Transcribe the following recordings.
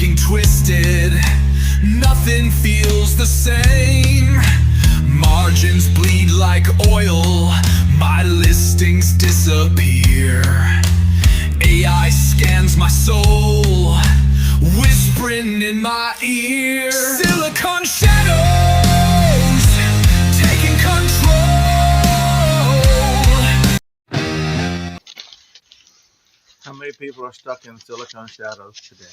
looking twisted. Nothing feels the same. Margins bleed like oil. My listings disappear. AI scans my soul, whispering in my ear. Silicon shadows taking control. How many people are stuck in silicon shadows today?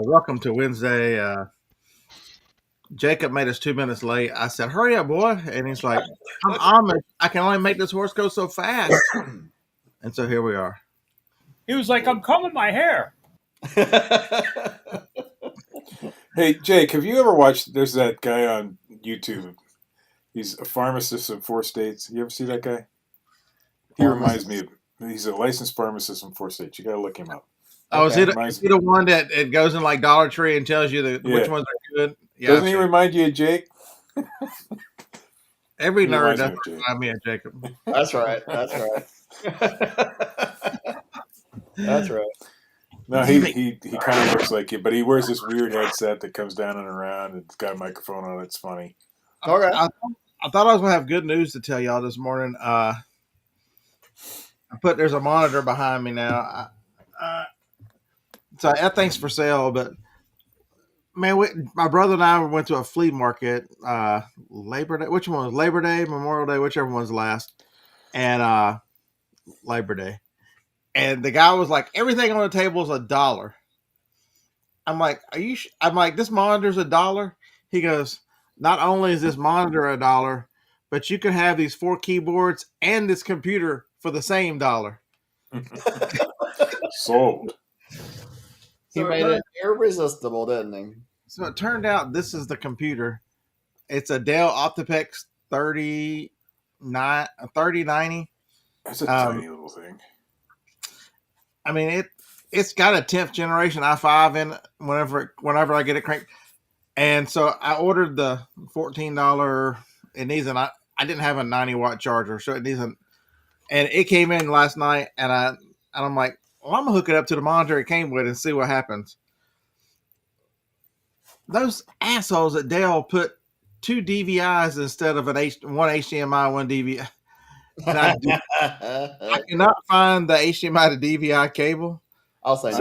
Welcome to Wednesday. Jacob made us 2 minutes late. I said, "Hurry up, boy!" And he's like, "I'm Amish. I can only make this horse go so fast." And so here we are. He was like, "I'm combing my hair." Hey, Jake, have you ever watched? There's that guy on YouTube. He's a pharmacist in 4 states. You ever see that guy? He reminds me of. He's a licensed pharmacist in 4 states. You got to look him up. Oh, is he the one that it goes in like Dollar Tree and tells you which ones are good? Yeah, doesn't he remind you of Jake? Every nerd does remind me of Jacob. That's right. That's right. That's right. No, he kind of looks like you, but he wears this weird headset that comes down and around and it's got a microphone on it. It's funny. Okay. I thought I was going to have good news to tell y'all this morning. There's a monitor behind me now. So that thing's for sale, but man, my brother and I went to a flea market, Labor Day. Which one was Labor Day, Memorial Day, whichever one's last, and Labor Day. And the guy was like, everything on the table is $1. I'm like, I'm like, this monitor's $1. He goes, not only is this monitor $1, but you can have these 4 keyboards and this computer for the same $1. Sold. He made it irresistible, didn't he? So it turned out this is the computer. It's a Dell Optiplex 3090. That's a tiny little thing. I mean, it's got a 10th generation i5 in it whenever I get it cranked. And so I ordered the $14. It needs I didn't have a 90-watt charger, so it needs and it came in last night, and I'm like, well, I'm gonna hook it up to the monitor it came with and see what happens. Those assholes at Dell put 2 DVIs instead of one HDMI, one DVI. I cannot find the HDMI to DVI cable. I'll say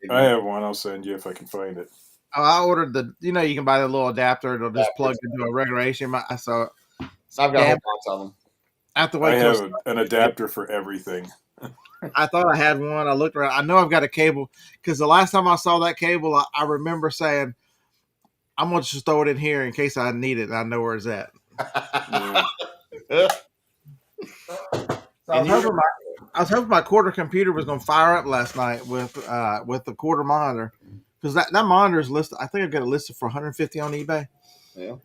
I have one. I'll send you if I can find it. I ordered you can buy the little adapter. It'll just plug into a regular HDMI. So I've got a whole box of them. I have to wait. I have an adapter for everything. I thought I had one. I looked around. I know I've got a cable because the last time I saw that cable, I remember saying, I'm going to just throw it in here in case I need it and I know where it's at. So I was hoping my quarter computer was going to fire up last night with the quarter monitor, because that monitor is listed. I think I've got it listed for $150 on eBay. Yeah,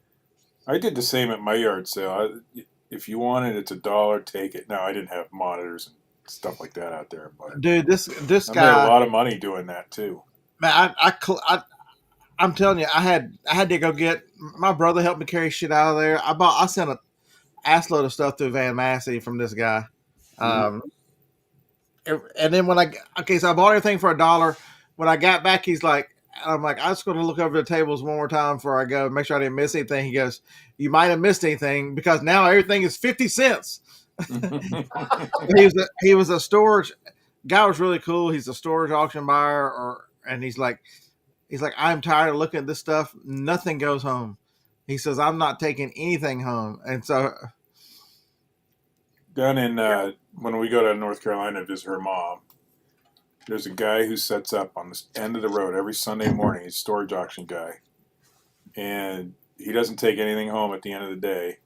I did the same at my yard sale. If you want it, it's $1. Take it. Now I didn't have monitors and stuff like that out there, but dude, this guy made a lot of money doing that too. Man, I'm telling you, I had to go get my brother helped me carry shit out of there. I sent a assload of stuff to Van Massey from this guy. And then so I bought everything for $1. When I got back, I'm like, I'm just going to look over the tables one more time before I go, make sure I didn't miss anything. He goes, you might have missed anything because now everything is 50 cents. He was a storage guy. Was really cool. He's a storage auction buyer, and he's like, I'm tired of looking at this stuff. Nothing goes home. He says, I'm not taking anything home. And so down in when we go to North Carolina to visit her mom, there's a guy who sets up on the end of the road every Sunday morning. He's a storage auction guy, and he doesn't take anything home at the end of the day.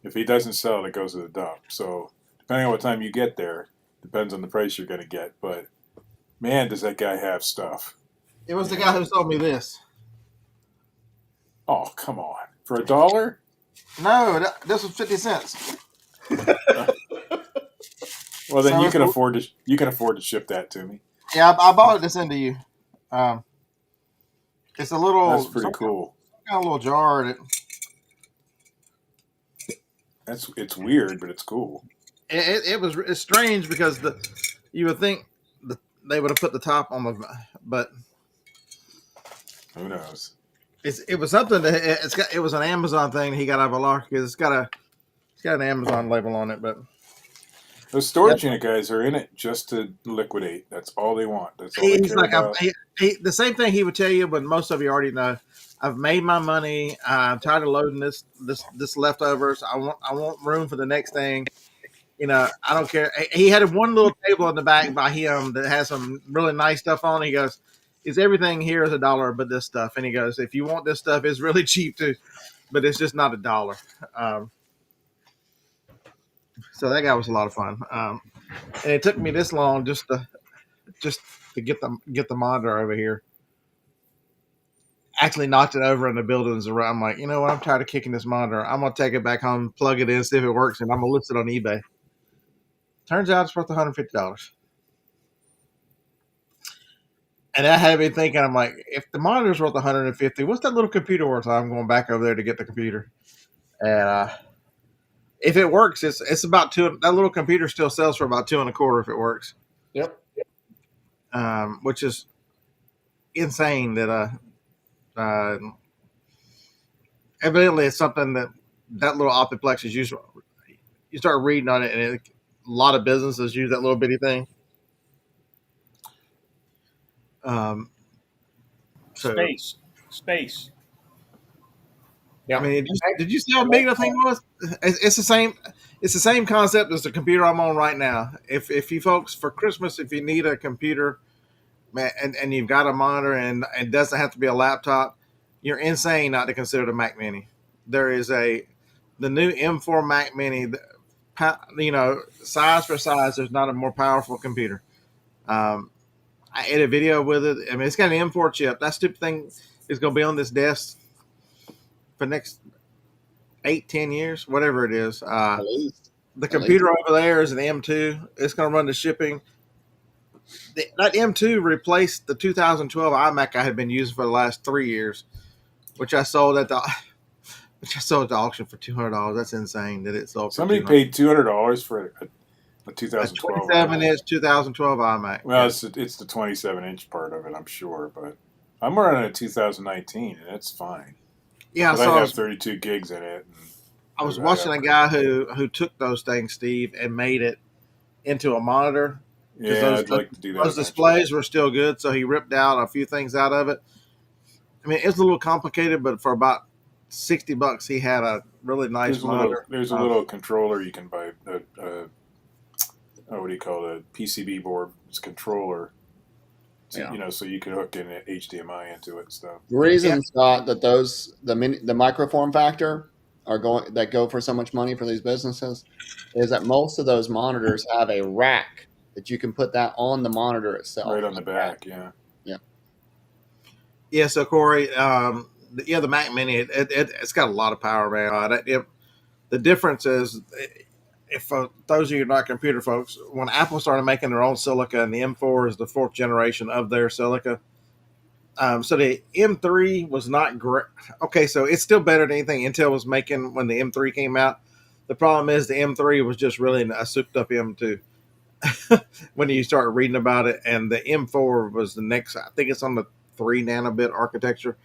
If he doesn't sell it, it goes to the dump. So depending on what time you get there, depends on the price you're going to get. But man, does that guy have stuff. It was the guy who sold me this. Oh, come on. For $1? No, this was 50 cents. Well, then you can afford to ship that to me. Yeah, I bought this into you. It's a little. That's pretty cool. Got a little jar. It's weird, but it's cool. It's strange because you would think they would have put the top on the, but Who knows? it was something that it was an Amazon thing he got out of a locker because it's got an Amazon label on it, but Those storage unit guys are in it just to liquidate. That's all they want. That's all they he's care like about. the same thing he would tell you, but most of you already know. I've made my money. I'm tired of loading this leftovers. I want room for the next thing. I don't care. He had one little table in the back by him that has some really nice stuff on it. He goes, "Is everything here is $1 but this stuff?" And he goes, "If you want this stuff, it's really cheap too, but it's just not $1." So that guy was a lot of fun. And it took me this long just to get the monitor over here. Actually knocked it over in the buildings around. I'm like, you know what? I'm tired of kicking this monitor. I'm gonna take it back home, plug it in, see if it works, and I'm gonna list it on eBay. Turns out it's worth $150. And I had been thinking, I'm like, if the monitor's worth 150, what's that little computer worth? I'm going back over there to get the computer. And if it works, it's about two. That little computer still sells for about 2.25 if it works. Yep. Which is insane. Evidently it's something that little Optiplex is used. You start reading on it, and a lot of businesses use that little bitty thing. So Space. Yeah. I mean, did you see how big the thing was? It's the same. It's the same concept as the computer I'm on right now. If you folks for Christmas, if you need a computer, man, and you've got a monitor and it doesn't have to be a laptop, you're insane not to consider the Mac Mini. There is the new M4 Mac Mini. Size for size, there's not a more powerful computer. I edit a video with it. I mean, it's got an M4 chip. That stupid thing is going to be on this desk for the next 8-10 years, whatever it is. At least. The computer over there is an M2. It's going to run the shipping. That M2 replaced the 2012 iMac I had been using for the last 3 years, which I sold at the auction for $200. That's insane that it sold. Somebody paid $200 for a 2012 27-inch 2012 iMac. Well, it's the 27-inch part of it, I'm sure, but I'm running a 2019, and it's fine. Yeah, I have 32 gigs in it. I was watching a guy who took those things, Steve, and made it into a monitor. Yeah, I'd like to do that. Those displays were still good, so he ripped out a few things out of it. I mean, it's a little complicated, but for about $60, he had a really nice monitor. There's a little controller you can buy. What do you call it? A PCB board. It's a controller. So you can hook in HDMI into it and stuff. The reason, Scott, that the micro form factor that go for so much money for these businesses is that most of those monitors have a rack that you can put that on the monitor itself. Right on the back, yeah. Yeah, so Corey, the Mac Mini, it's got a lot of power, man. The difference is, if those of you who are not computer folks, when Apple started making their own silica, and the M4 is the 4th generation of their silica, so the M3 was not great. Okay, so it's still better than anything Intel was making when the M3 came out. The problem is the M3 was just really a souped-up M2 when you start reading about it, and the M4 was the next. I think it's on the 3 nanobit architecture.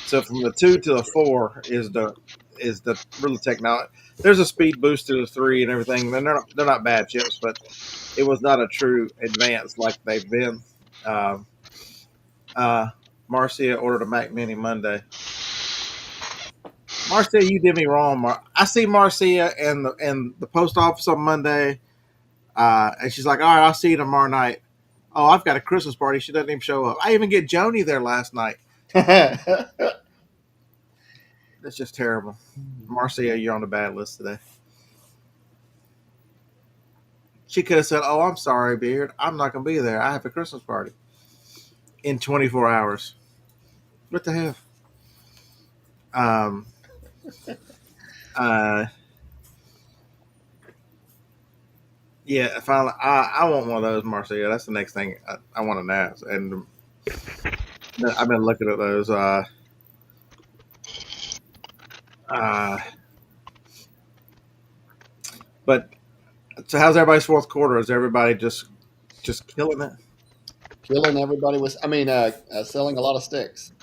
So from the 2 to the 4 is the real technology. There's a speed boost to the 3 and everything. They're not bad chips, but it was not a true advance like they've been. Marcia ordered a Mac Mini Monday. Marcia, you did me wrong. I see Marcia in the post office on Monday, and she's like, "All right, I'll see you tomorrow night." Oh, I've got a Christmas party. She doesn't even show up. I even get Joni there last night. That's just terrible. Marcia, you're on the bad list today. She could have said, "Oh, I'm sorry, Beard. I'm not going to be there. I have a Christmas party in 24 hours." What the hell? Yeah, finally, I want one of those, Marcia. That's the next thing I want to NAS. And I've been looking at those. But so how's everybody's fourth quarter? Is everybody just killing it? killing everybody with. Selling a lot of sticks.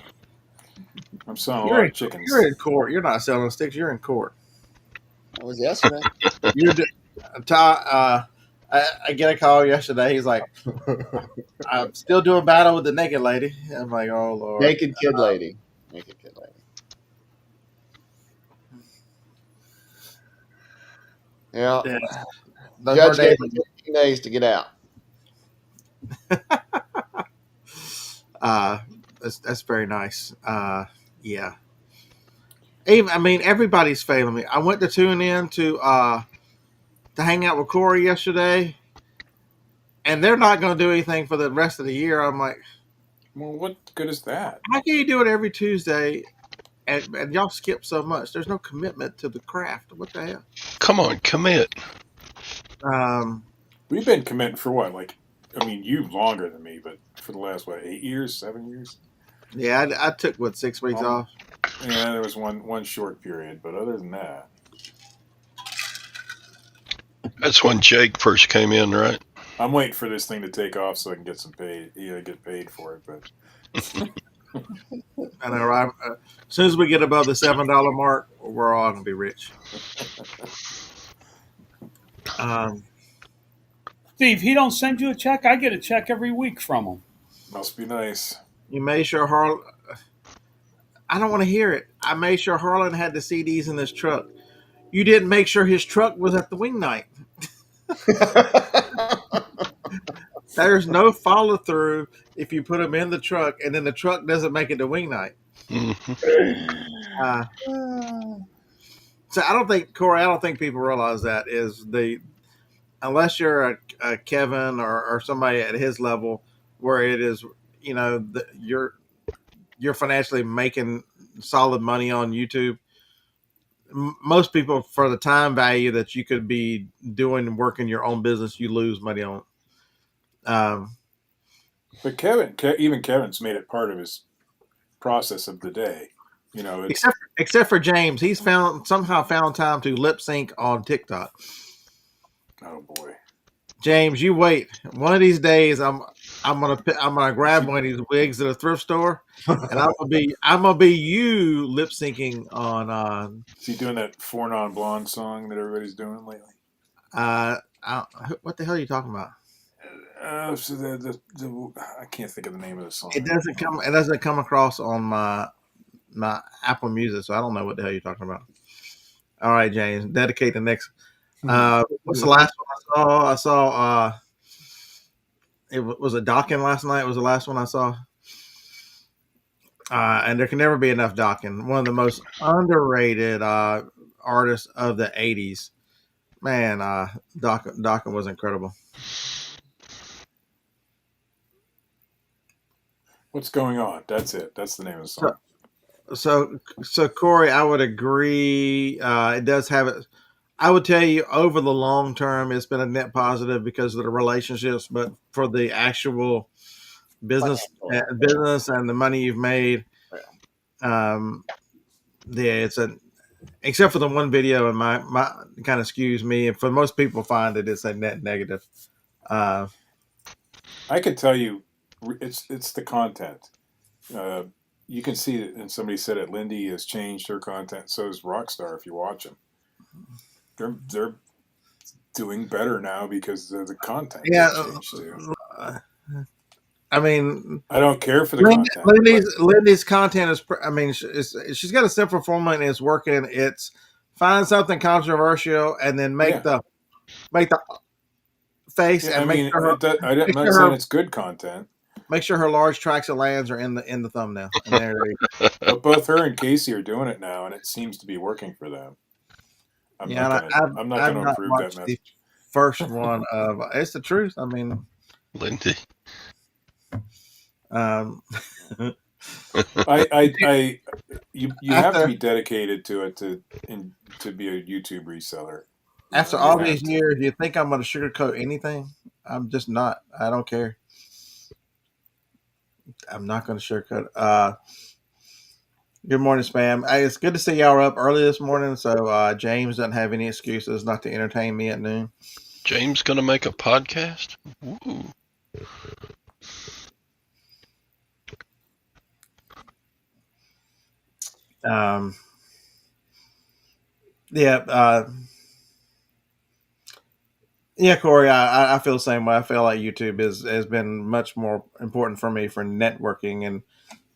I'm selling a You're lot in, of chickens. you're in court. You're not selling sticks. You're in court. That was yesterday. You're. I get a call yesterday. He's like, I'm still doing battle with the naked lady. I'm like, oh Lord. Naked kid lady. Naked kid lady. Yeah. Yeah. Those Judge her days. gave me 15 days to get out. That's very nice. Yeah. Even everybody's failing me. I went to tune in to hang out with Corey yesterday, and they're not going to do anything for the rest of the year. I'm like, Well, what good is that? how can you do it every Tuesday, and y'all skip so much? There's no commitment to the craft. What the hell? Come on, commit. We've been committing for what? You longer than me, but for the last 8 years, 7 years? Yeah, I took 6 weeks off. Yeah, there was one short period, but other than that, That's when Jake first came in, right? I'm waiting for this thing to take off so I can get get paid for it. But I know, right? As soon as we get above the $7 mark, we're all gonna be rich. Steve, he don't send you a check. I get a check every week from him. must be nice. You made sure Harlan. I don't want to hear it. I made sure Harlan had the CDs in his truck. You didn't make sure his truck was at the wing night. There's no follow through if you put them in the truck and then the truck doesn't make it to wing night. So I don't think people realize that unless you're a Kevin or somebody at his level where it is, you're financially making solid money on YouTube. Most people, for the time value that you could be doing working your own business, you lose money on. But Kevin's made it part of his process of the day. Except for James, he's somehow found time to lip sync on TikTok. Oh boy, James, you wait. One of these days, I'm gonna grab one of these wigs at a thrift store, and I'm gonna be you lip syncing on. Is he doing that Four Non Blonde song that everybody's doing lately? What the hell are you talking about? So I can't think of the name of the song. It doesn't come across on my Apple Music, so I don't know what the hell you're talking about. All right, James, dedicate the next. What's the last one I saw? It was a docking last night. Was the last one I saw. And there can never be enough docking. One of the most underrated artists of the '80s. Man, Docking was incredible. What's going on? That's it. That's the name of the song. So Corey, I would agree. It does have it. I would tell you over the long term, it's been a net positive because of the relationships, but for the actual business and the money you've made, except for the one video and my kind of skews me. And for most people find that it's a net negative. I can tell you, it's the content. You can see it, and somebody said it. Lindy has changed her content. So has Rockstar. If you watch them, they're doing better now because of the content. Yeah, changed too. I mean, I don't care for the content. Lindy's content is. She's got a simple formula and it's working. It's find something controversial and then make the face and make sure. I'm not saying it's good content. Make sure her large tracts of lands are in the thumbnail. And there but both her and Casey are doing it now, and it seems to be working for them. I'm not going to approve that message. First one of it's the truth. I mean, Lindy. You have to be dedicated to it to be a YouTube reseller. After all these years, do you think I'm going to sugarcoat anything? I'm just not. I don't care. I'm not going to sugarcoat. Good morning, Spam. Hey, it's good to see y'all up early this morning. So James doesn't have any excuses not to entertain me at noon. James going to make a podcast? Woo. Um, yeah, yeah, Corey, I feel the same way. I feel like YouTube has been much more important for me for networking, and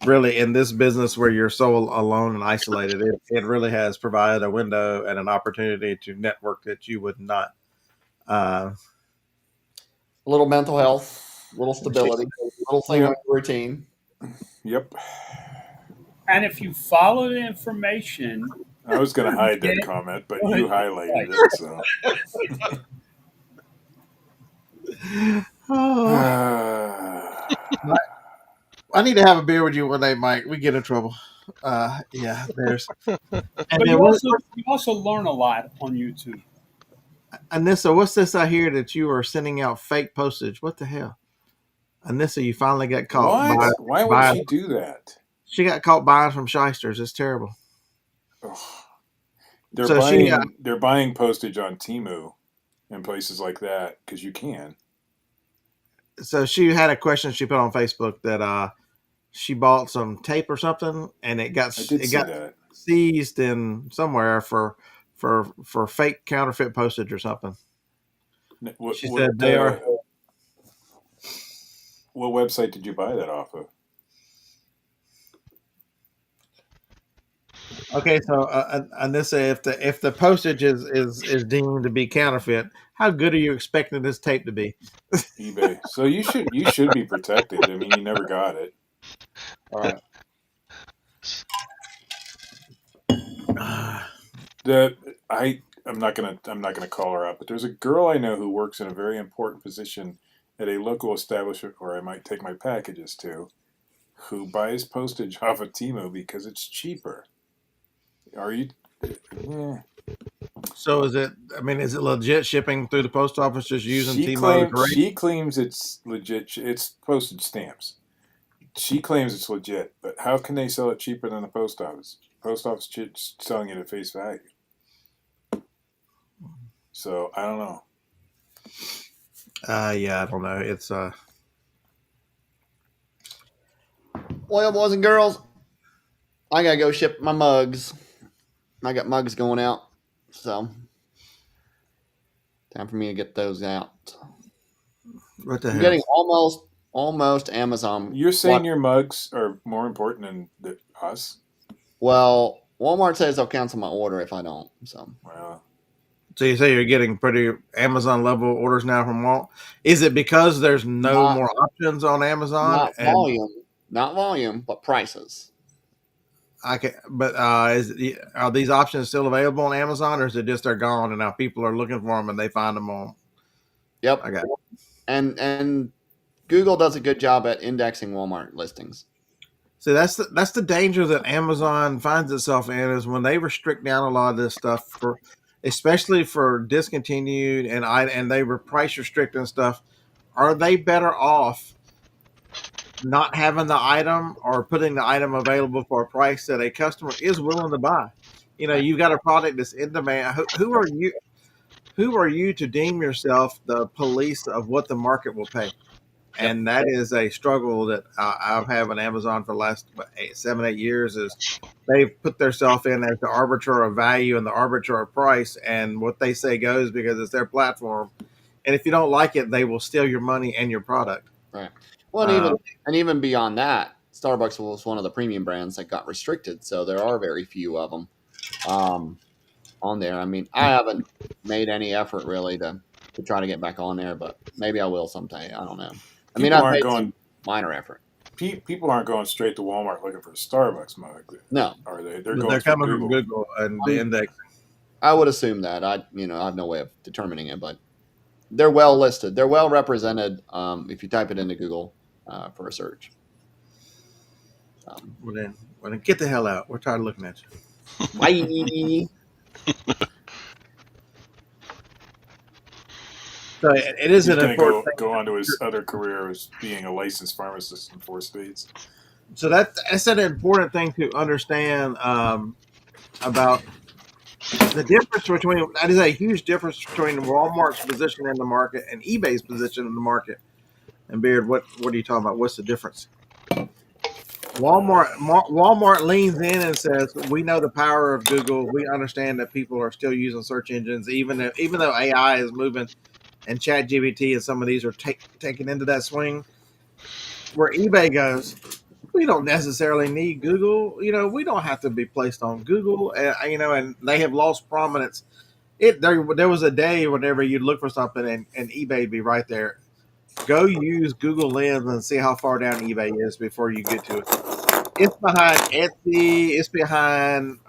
really in this business where you're so alone and isolated, it really has provided a window and an opportunity to network that you would not. Uh, A little mental health, a little stability, a little thing on Yep. your routine. Yep. And if you follow the information, I was going to hide that get comment, but right. you highlighted it. So oh, I need to have a beer with you one day, Mike. We get in trouble. Yeah, there's and But then what? you also learn a lot on YouTube. Anissa, what's this I hear that you are sending out fake postage? What the hell? Anissa, you finally got caught what? Why would buying. she do that? She got caught buying from shysters. It's terrible. Ugh. So she, They're buying postage on Temu and places like that because you can. so she had a question she put on Facebook that she bought some tape or something, and I did see that. seized in somewhere for fake counterfeit postage or something. What She what said they are. what website did you buy that off of? Okay, so and this if the postage is deemed to be counterfeit, how good are you expecting this tape to be? eBay. So you should be protected. I mean, you never got it. All right. The I'm not gonna call her up, but there's a girl I know who works in a very important position at a local establishment where I might take my packages to, who buys postage off of Temu because it's cheaper. Are you? Yeah. So is it? I mean, is it legit shipping through the post office just using She T-Mobile claims rate? she claims it's legit. It's postage stamps. She claims it's legit, but how can they sell it cheaper than the post office? Post office selling it at face value. So I don't know. Yeah, I don't know. It's Well, boys and girls, I gotta go ship my mugs. I got mugs going out, so time for me to get those out. what the I'm hell? getting almost Amazon. You're saying What? your mugs are more important than us? Well, Walmart says they'll cancel my order if I don't. So Well, So you say you're getting pretty Amazon level orders now from Walt? Is it because there's no not more options on Amazon not and volume, but prices. I can, but are these options still available on Amazon, or is it just they're gone and now people are looking for them and they find them on? Yep, I got. and Google does a good job at indexing Walmart listings. So that's the danger that Amazon finds itself in is when they restrict down a lot of this stuff for, especially for discontinued and they were price restricting stuff. Are they better off not having the item or putting the item available for a price that a customer is willing to buy? You know, Right. you've got a product that's in demand. Who are you? Who are you to deem yourself the police of what the market will pay? Yep. And that is a struggle that I've had with Amazon for the last 7, 8 years. Is they've put themselves in as the arbiter of value and the arbiter of price, and what they say goes because it's their platform. And if you don't like it, they will steal your money and your product. Right. Well, and even beyond that, Starbucks was one of the premium brands that got restricted, so there are very few of them on there. I mean, I haven't made any effort really to try to get back on there, but maybe I will someday. I don't know. I mean, people I've aren't made going. some minor effort. People aren't going straight to Walmart looking for a Starbucks mug, No, are they? They're But going they're through coming from Google. Google and the index. I would assume that. I have no way of determining it, but they're well listed. They're well represented if you type it into Google for a search. Well, then get the hell out. We're tired of looking at you. Bye. So it is He's an going to important go on to his other career as being a licensed pharmacist in 4 states. So that's an important thing to understand about the difference between that is a huge difference between Walmart's position in the market and eBay's position in the market. And Beard, what are you talking about? What's the difference? Walmart leans in and says, "We know the power of Google. We understand that people are still using search engines, even though AI is moving, and ChatGPT and some of these are taking into that swing." Where eBay goes, we don't necessarily need Google. We don't have to be placed on Google. And they have lost prominence. There was a day whenever you'd look for something and eBay'd be right there. Go use Google Lens and see how far down eBay is before you get to it. It's behind Etsy. It's behind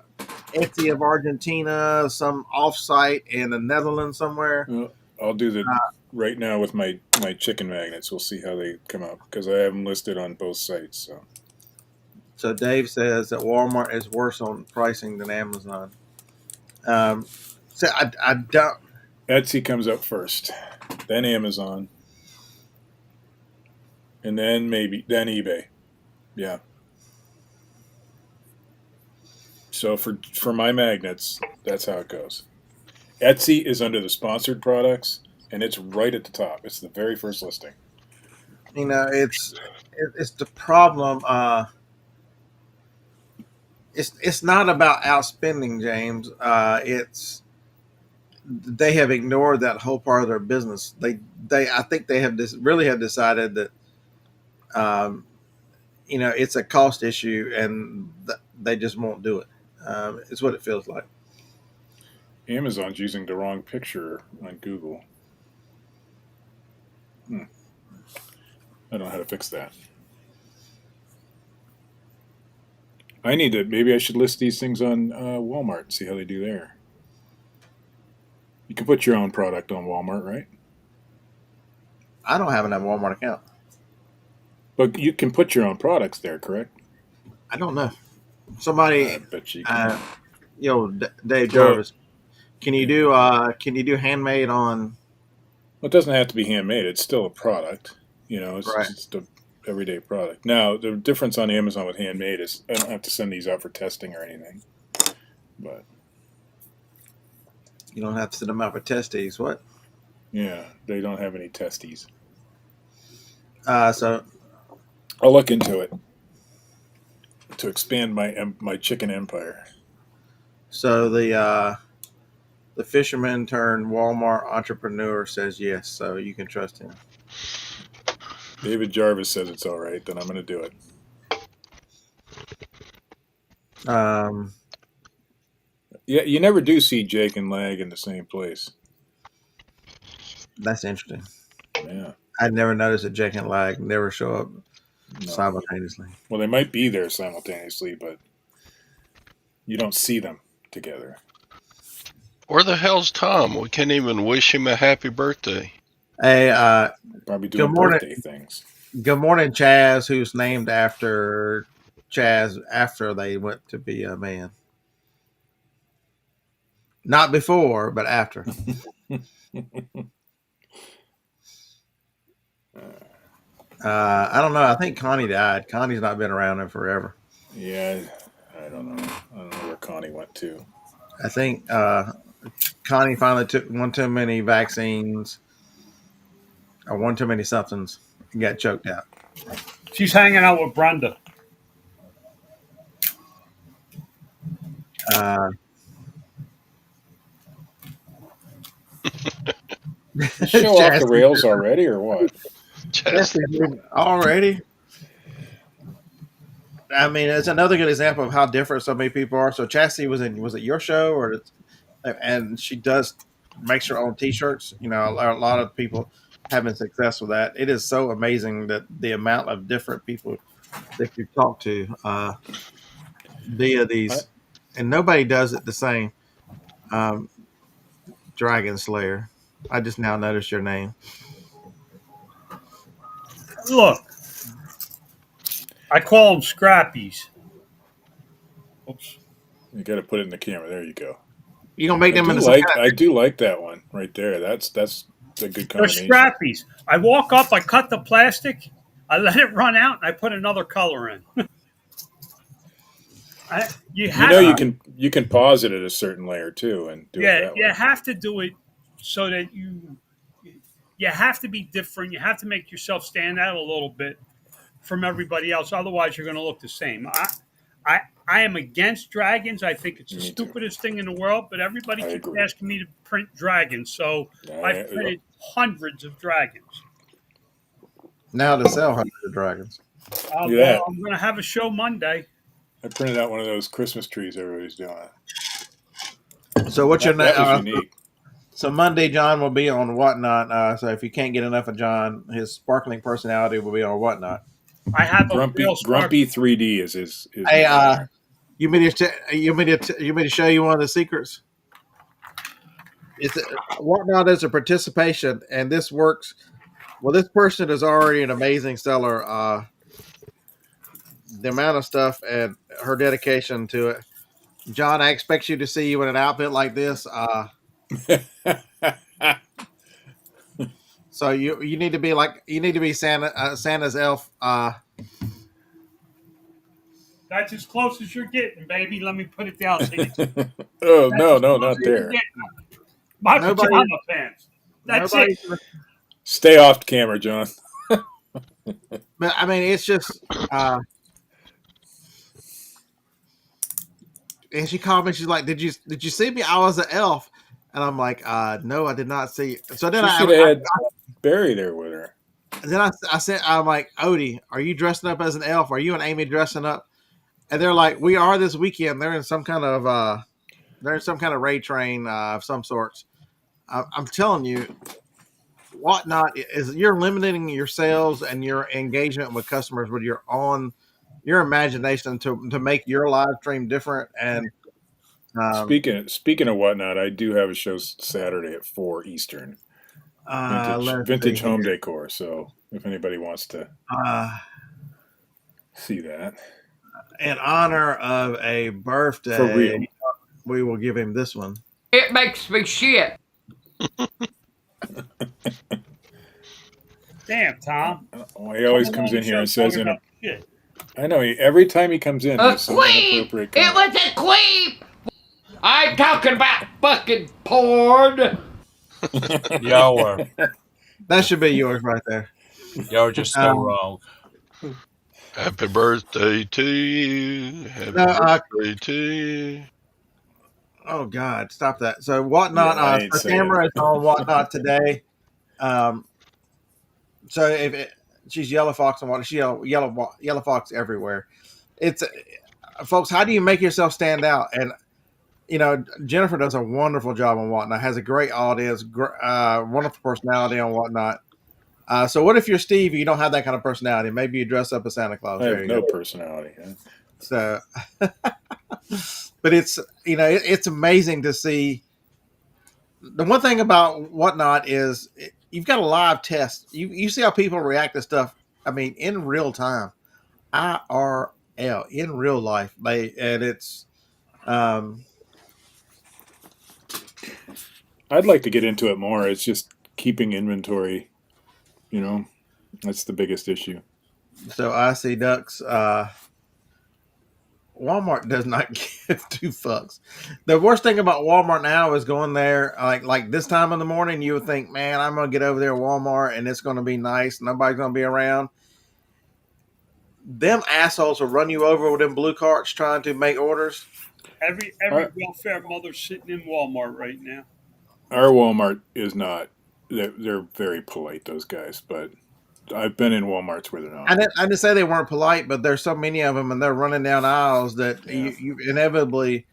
Etsy of Argentina, some offsite in the Netherlands somewhere. Well, I'll do the right now with my chicken magnets. We'll see how they come out because I have them listed on both sites. So Dave says that Walmart is worse on pricing than Amazon. So I don't. Etsy comes up first, then Amazon, and then then eBay. Yeah. So for my magnets, that's how it goes. Etsy is under the sponsored products, and it's right at the top. It's the very first listing. It's the problem. It's not about outspending, James. It's they have ignored that whole part of their business. I think they have really have decided that it's a cost issue, and they just won't do it. It's what it feels like. Amazon's using the wrong picture on Google. I don't know how to fix that. Maybe I should list these things on Walmart and see how they do there. You can put your own product on Walmart, right? I don't have a Walmart account. But you can put your own products there, correct? I don't know. Somebody, I bet you can. Dave Jarvis, can you do handmade on? Well, it doesn't have to be handmade. It's still a product. It's Right. just a everyday product. Now, the difference on Amazon with handmade is I don't have to send these out for testing or anything. But You don't have to send them out for testes. What? yeah, they don't have any testes. So I'll look into it to expand my chicken empire. So the fisherman turned Walmart entrepreneur says yes, so you can trust him. David Jarvis says it's all right, then I'm going to do it. Yeah, you never do see Jake and Lag in the same place. That's interesting. Yeah. I'd never noticed that Jake and Lag never show up No. simultaneously. Well, they might be there simultaneously, but you don't see them together. Where the hell's Tom? We can't even wish him a happy birthday. Hey, Probably doing Good morning. birthday things. good morning, Chaz, who's named after Chaz after they went to be a man. Not before, but after. I don't know. I think Connie died. Connie's not been around in forever. Yeah, I don't know. I don't know where Connie went to. I think Connie finally took one too many vaccines or one too many somethings and got choked out. She's hanging out with Brenda. Show off the rails already, or what? Just, Already. I mean, it's another good example of how different so many people are. So Chastity was it your show and she makes her own t-shirts. A lot of people having success with that. It is so amazing that the amount of different people that you talk to via these, and nobody does it the same. Dragon Slayer. I just now noticed your name. Look, I call them scrappies. Oops. You got to put it in the camera. There you go. You gonna make them in I do like that one right there. That's a good They're combination. scrappies. I walk up, I cut the plastic, I let it run out, and I put another color in. You can pause it at a certain layer too, and do it that you way. have to do it so that you have to be different. You have to make yourself stand out a little bit from everybody else. Otherwise, you're going to look the same. I am against dragons. I think it's the Me too. stupidest thing in the world. But everybody I keeps agree. asking me to print dragons, so I've Yep. printed hundreds of dragons. Now to sell hundreds of dragons. Well, Look at that. I'm going to have a show Monday. I printed out one of those Christmas trees everybody's doing. So what's your That was name? unique. So Monday, John will be on Whatnot. So if you can't get enough of John, his sparkling personality will be on Whatnot. I have a Grumpy real Grumpy 3D is his. Hey, name. you mean to show you one of the secrets? It's Whatnot is a participation, and this works. Well, this person is already an amazing seller. The amount of stuff and her dedication to it, John. I expect you to see you in an outfit like this. So you need to be Santa's elf. That's as close as you're getting, baby. Let me put it down. So Oh no, not there. My Nobody- pajama pants. That's Nobody- it. Stay off camera, John. But I mean, it's just. And she called me. She's like, "Did you see me? I was an elf." And I'm like, "No, I did not see you." So then She should have had Barry there with her. I said, "I'm like, Odie, are you dressing up as an elf? Are you and Amy dressing up?" And they're like, "We are this weekend." They're in some kind of raid train of some sorts. I'm telling you, Whatnot is you're limiting your sales and your engagement with customers with your imagination to make your live stream different. And Speaking of Whatnot, I do have a show Saturday at 4 Eastern. Vintage home decor. So if anybody wants to see that, in honor of a birthday, for real, we will give him this one. It makes me shit. Damn, Tom. he always comes in here and says, Shit. I know, every time he comes in, A there's some queep! inappropriate It comment. was a queep! I'm talking about fucking porn. That should be yours right there. Y'all are just so wrong. Happy birthday to you. Happy birthday to you. Oh God, stop that! So Whatnot, I ain't the saying camera it. is on Whatnot today. So she's Yellow Fox and Whatnot, she's Yellow Fox everywhere. It's folks. How do you make yourself stand out? And Jennifer does a wonderful job on Whatnot. Has a great audience, wonderful personality on Whatnot. So what if you're Steve? You don't have that kind of personality. Maybe you dress up as Santa Claus. I There have you no go. personality. So, but it's it's amazing to see. The one thing about Whatnot is you've got a live test. You see how people react to stuff. I mean, in real time, IRL, in real life. It's. I'd like to get into it more. It's just keeping inventory. That's the biggest issue. So I see ducks. Walmart does not give two fucks. The worst thing about Walmart now is going there like this time in the morning. You would think, man, I'm gonna get over there at Walmart and it's gonna be nice. Nobody's gonna be around. Them assholes will run you over with them blue carts trying to make orders. Every welfare mother's sitting in Walmart right now. Our Walmart is not. They're very polite, those guys, but I've been in Walmarts where they're not. I didn't say they weren't polite, but there's so many of them, and they're running down aisles that you inevitably,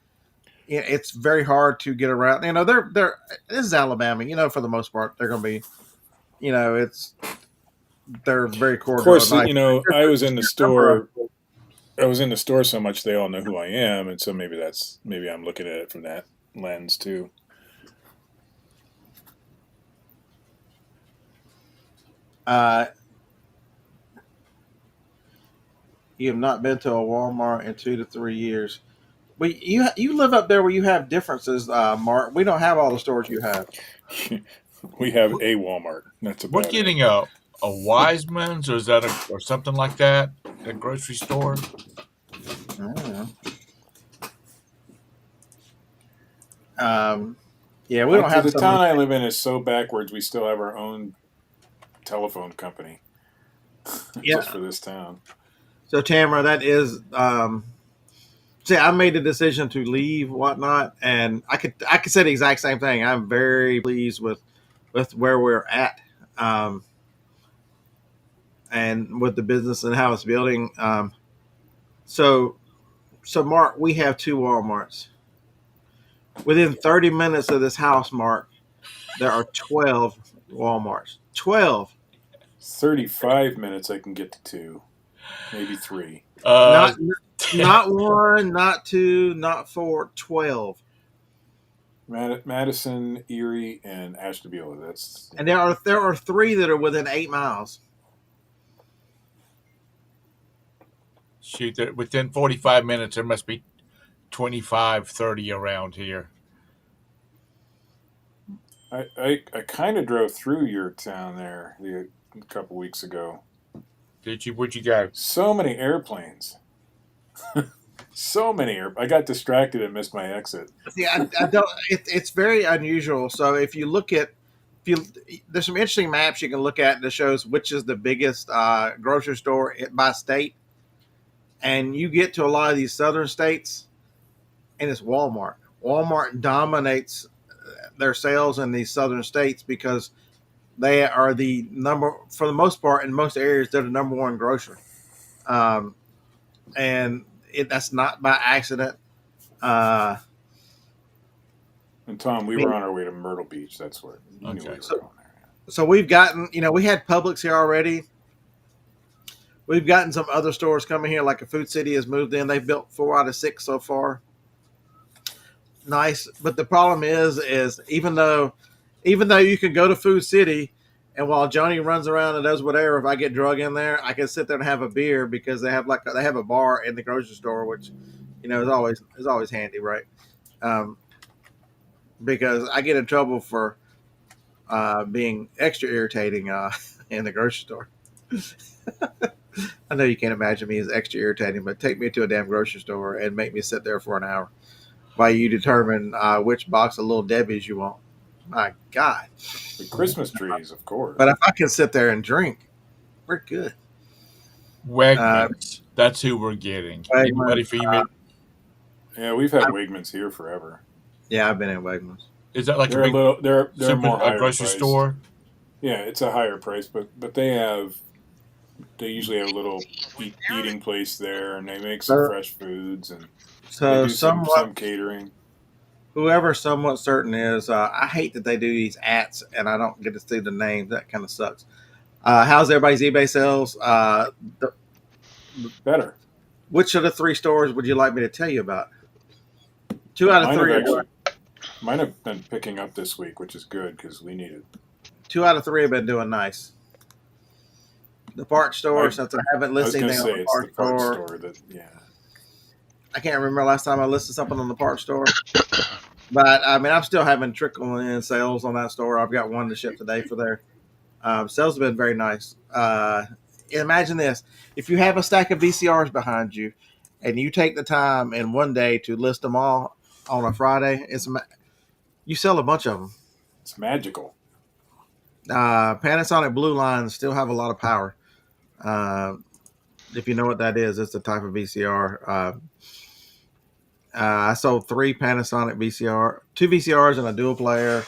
it's very hard to get around. They're this is Alabama. For the most part, they're going to be, they're very cordial. Of course, nice. I was in the store. I was in the store so much they all know who I am, and so maybe I'm looking at it from that lens too. You have not been to a Walmart in 2 to 3 years. But you live up there where you have differences, Mark. We don't have all the stores you have. We have a Walmart. That's about We're getting a Wiseman's, or is that or something like that? A grocery store? I don't know. Yeah, we don't have the town I live in is so backwards. We still have our own telephone company. Yeah. just for this town. So Tamara, that is see, I made the decision to leave whatnot, and I could say the exact same thing. I'm very pleased with where we're at, and with the business and how it's building. So Mark, we have two Walmarts within 30 minutes of this house. Mark, there are 12 Walmarts. 12. 35 minutes I can get to 2, maybe 3. Not one, not two, not 4. 12. Madison, Erie, and Ashtabula. That's And there are 3 that are within 8 miles. Shoot, within 45 minutes, there must be 25, 30 around here. I kind of drove through your town there a couple weeks ago. Did you? Where'd you go? So many airplanes. So many I got distracted and missed my exit. See, I don't. It's very unusual. So if you look at, there's some interesting maps you can look at that shows which is the biggest grocery store by state, and you get to a lot of these southern states, and it's Walmart. Walmart dominates their sales in these southern states because they are the number, for the most part, in most areas, they're the number one grocer, and that's not by accident. And Tom, we were on our way to Myrtle Beach. That's where you knew we were going there. So we've gotten, we had Publix here already. We've gotten some other stores coming here, like a Food City has moved in. They've built 4 out of 6 so far. Nice, but the problem is even though you can go to Food City, and while Johnny runs around and does whatever, if I get drug in there, I can sit there and have a beer because they have a bar in the grocery store, which is always handy, right? Because I get in trouble for being extra irritating in the grocery store. I know you can't imagine me as extra irritating, but take me to a damn grocery store and make me sit there for an hour while you determine which box of Little Debbie's you want. My God. The Christmas trees, of course. But if I can sit there and drink, we're good. Wegmans. That's who we're getting. Anybody for you? Yeah, we've had Wegmans here forever. Yeah, I've been in Wegmans. Is that like they're they're more higher grocery priced. store? Yeah, it's a higher price, but they usually have a little eating place there, and they make some fresh foods, and so they do some catering. Whoever Somewhat Certain is, I hate that they do these ads and I don't get to see the name. That kind of sucks. How's everybody's eBay sales? Better. Which of the 3 stores would you like me to tell you about? 2 out of 3. Mine have been picking up this week, which is good because we need it. 2 out of 3 have been doing nice. The parts store, since I haven't listed anything on the parts store. I can't remember last time I listed something on the parts store. But, I mean, I'm still having trickling in sales on that store. I've got one to ship today for there. Sales have been very nice. Imagine this. If you have a stack of VCRs behind you and you take the time in one day to list them all on a Friday, you sell a bunch of them. It's magical. Panasonic Blue Lines still have a lot of power. If you know what that is, it's a type of VCR. I sold 3 Panasonic 2 VCRs and a dual player.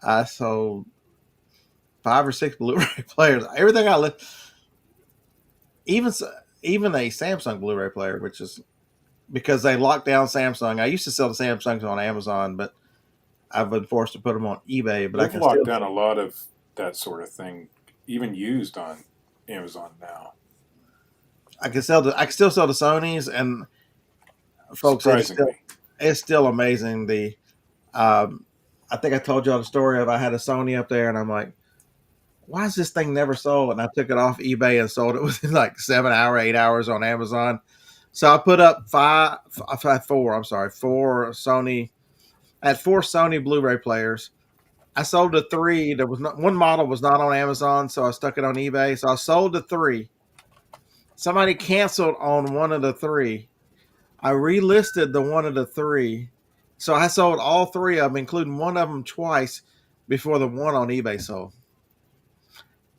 I sold 5 or 6 Blu-ray players. Everything I list, even a Samsung Blu-ray player, which is because they locked down Samsung. I used to sell the Samsungs on Amazon, but I've been forced to put them on eBay. But They've locked down a lot of that sort of thing, even used on Amazon now. I can still sell the Sonys, and folks, it's still amazing. I think I told y'all the story of I had a Sony up there, and I'm like, why is this thing never sold? And I took it off eBay and sold it within like 8 hours on Amazon. So I put up 4 Sony. I had 4 Sony Blu-ray players. I sold the 3. There was one model was not on Amazon, so I stuck it on eBay. So I sold the 3. Somebody canceled on one of the 3. I relisted the one of the 3. So I sold all 3 of them, including one of them twice before the one on eBay sold.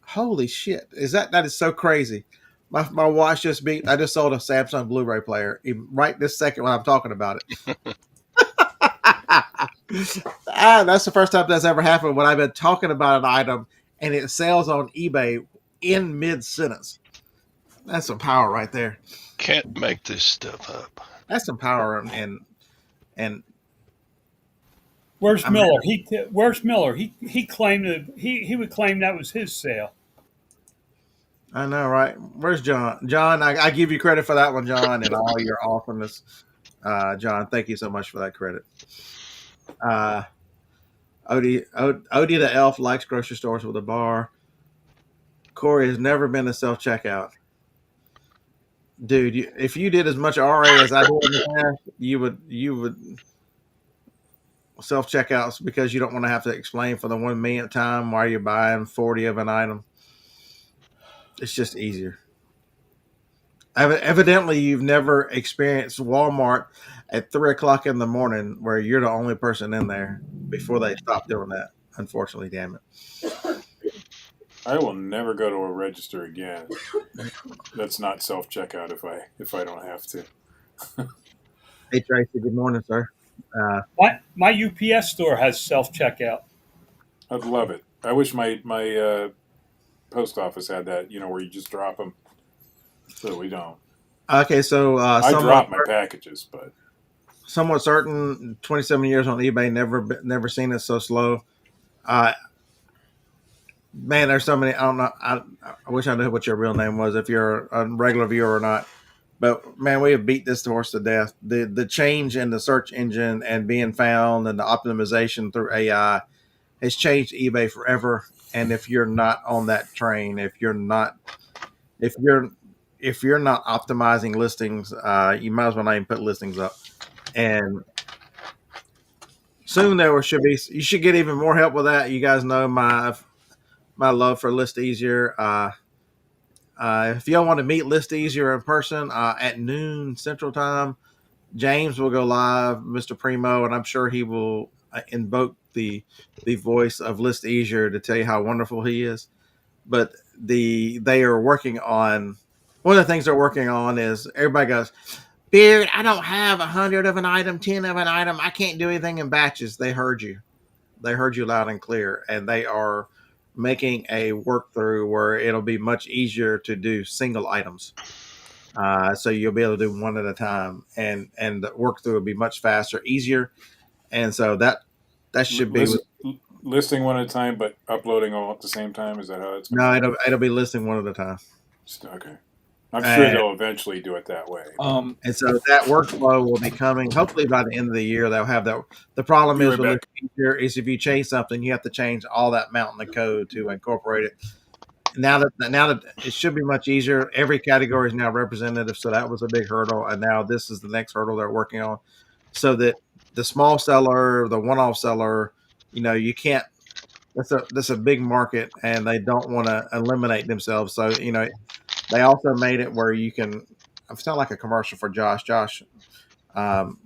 Holy shit! That is so crazy? My watch just beat. I just sold a Samsung Blu-ray player right this second when I'm talking about it. That's the first time that's ever happened when I've been talking about an item and it sells on eBay in mid sentence. That's some power right there. Can't make this stuff up. That's some power, and Where's I mean, Miller? Where's Miller? He claimed that he would claim that was his sale. I know, right? Where's John? John, I give you credit for that one, John, and all your awesomeness. John, thank you so much for that credit. Odie the elf likes grocery stores with a bar. Corey has never been to self checkout. Dude, if you did as much RA as I did in the past, you would self checkouts because you don't want to have to explain for the 1 millionth time why you're buying 40 of an item. It's just easier. Evidently, you've never experienced Walmart at 3 o'clock in the morning where you're the only person in there before they stop doing that. Unfortunately, damn it. I will never go to a register again. That's not self checkout if I don't have to. Hey Tracy, good morning, sir. My UPS store has self checkout. I'd love it. I wish my post office had that. Where you just drop them. But we don't. Okay, so I drop my packages, but somewhat certain. 27 years on eBay, never seen it so slow. Man, there's so many. I don't know. I wish I knew what your real name was if you're a regular viewer or not. But man, we have beat this horse to death. The change in the search engine and being found and the optimization through AI has changed eBay forever. And if you're not on that train, if you're not optimizing listings, you might as well not even put listings up. And soon you should get even more help with that. You guys know my love for List Easier. If y'all want to meet List Easier in person at noon Central Time, James will go live, Mr. Primo, and I'm sure he will invoke the voice of List Easier to tell you how wonderful he is. But they are working on one of the things they're working on is everybody goes, Beard, I don't have 100 of an item, 10 of an item. I can't do anything in batches. They heard you loud and clear, and they are making a work through where it'll be much easier to do single items. So you'll be able to do one at a time, and the work through will be much faster, easier. And so that should be listing one at a time, but uploading all at the same time. Is that how it's? No, it'll be listing one at a time. Okay. I'm sure they'll eventually do it that way. And so that workflow will be coming hopefully by the end of the year. They'll have that. The problem is with is if you change something, you have to change all that mountain of code to incorporate it. Now that it should be much easier. Every category is now representative, so that was a big hurdle, and now this is the next hurdle they're working on, so that the small seller, the one-off seller, you can't. That's a big market, and they don't want to eliminate themselves. So they also made it where you can. I sound like a commercial for Josh. And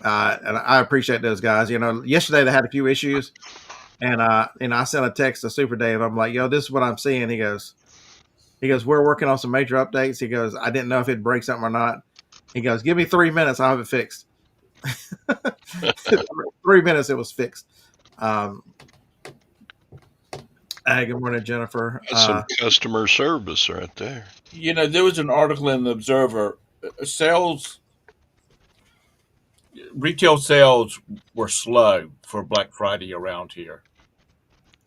I appreciate those guys. Yesterday they had a few issues, and I sent a text to Super Dave. I'm like, "Yo, this is what I'm seeing." He goes, "We're working on some major updates." He goes, "I didn't know if it'd break something or not." He goes, "Give me 3 minutes, I'll have it fixed." 3 minutes, it was fixed. Good morning, Jennifer. That's some customer service right there. There was an article in the Observer. Retail sales were slow for Black Friday around here.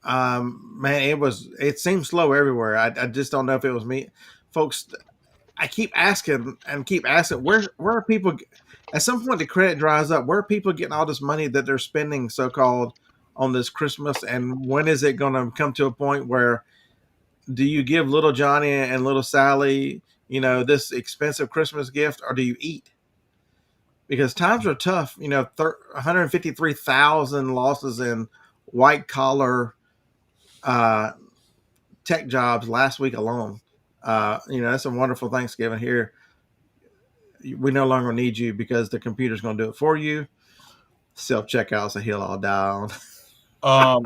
Man, it seemed slow everywhere. I just don't know if it was me, folks. I keep asking where are people at some point the credit dries up, where are people getting all this money that they're spending so-called on this Christmas, and when is it going to come to a point where do you give little Johnny and little Sally this expensive Christmas gift, or do you eat? Because times are tough. 153,000 losses in white collar tech jobs last week alone. That's a wonderful Thanksgiving here. We no longer need you because the computer's going to do it for you. Self-checkout's a hill I'll die on.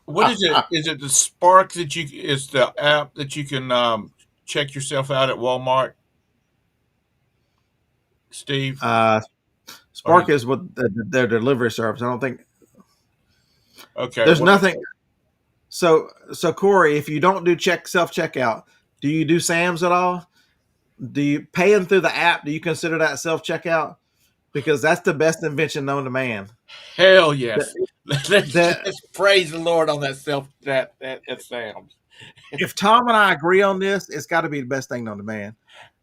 What is it? Is it the Spark that you? Is the app that you can check yourself out at Walmart, Steve? Uh, Or Spark is what their delivery service. I don't think okay, there's well, nothing. So Corey, if you don't do self checkout, do you do Sam's at all? Do you paying through the app? Do you consider that self checkout? Because that's the best invention known to man. hell That, yes. Let's that just praise the Lord on that sounds. if Tom and I agree on this, it's got to be the best thing known to man,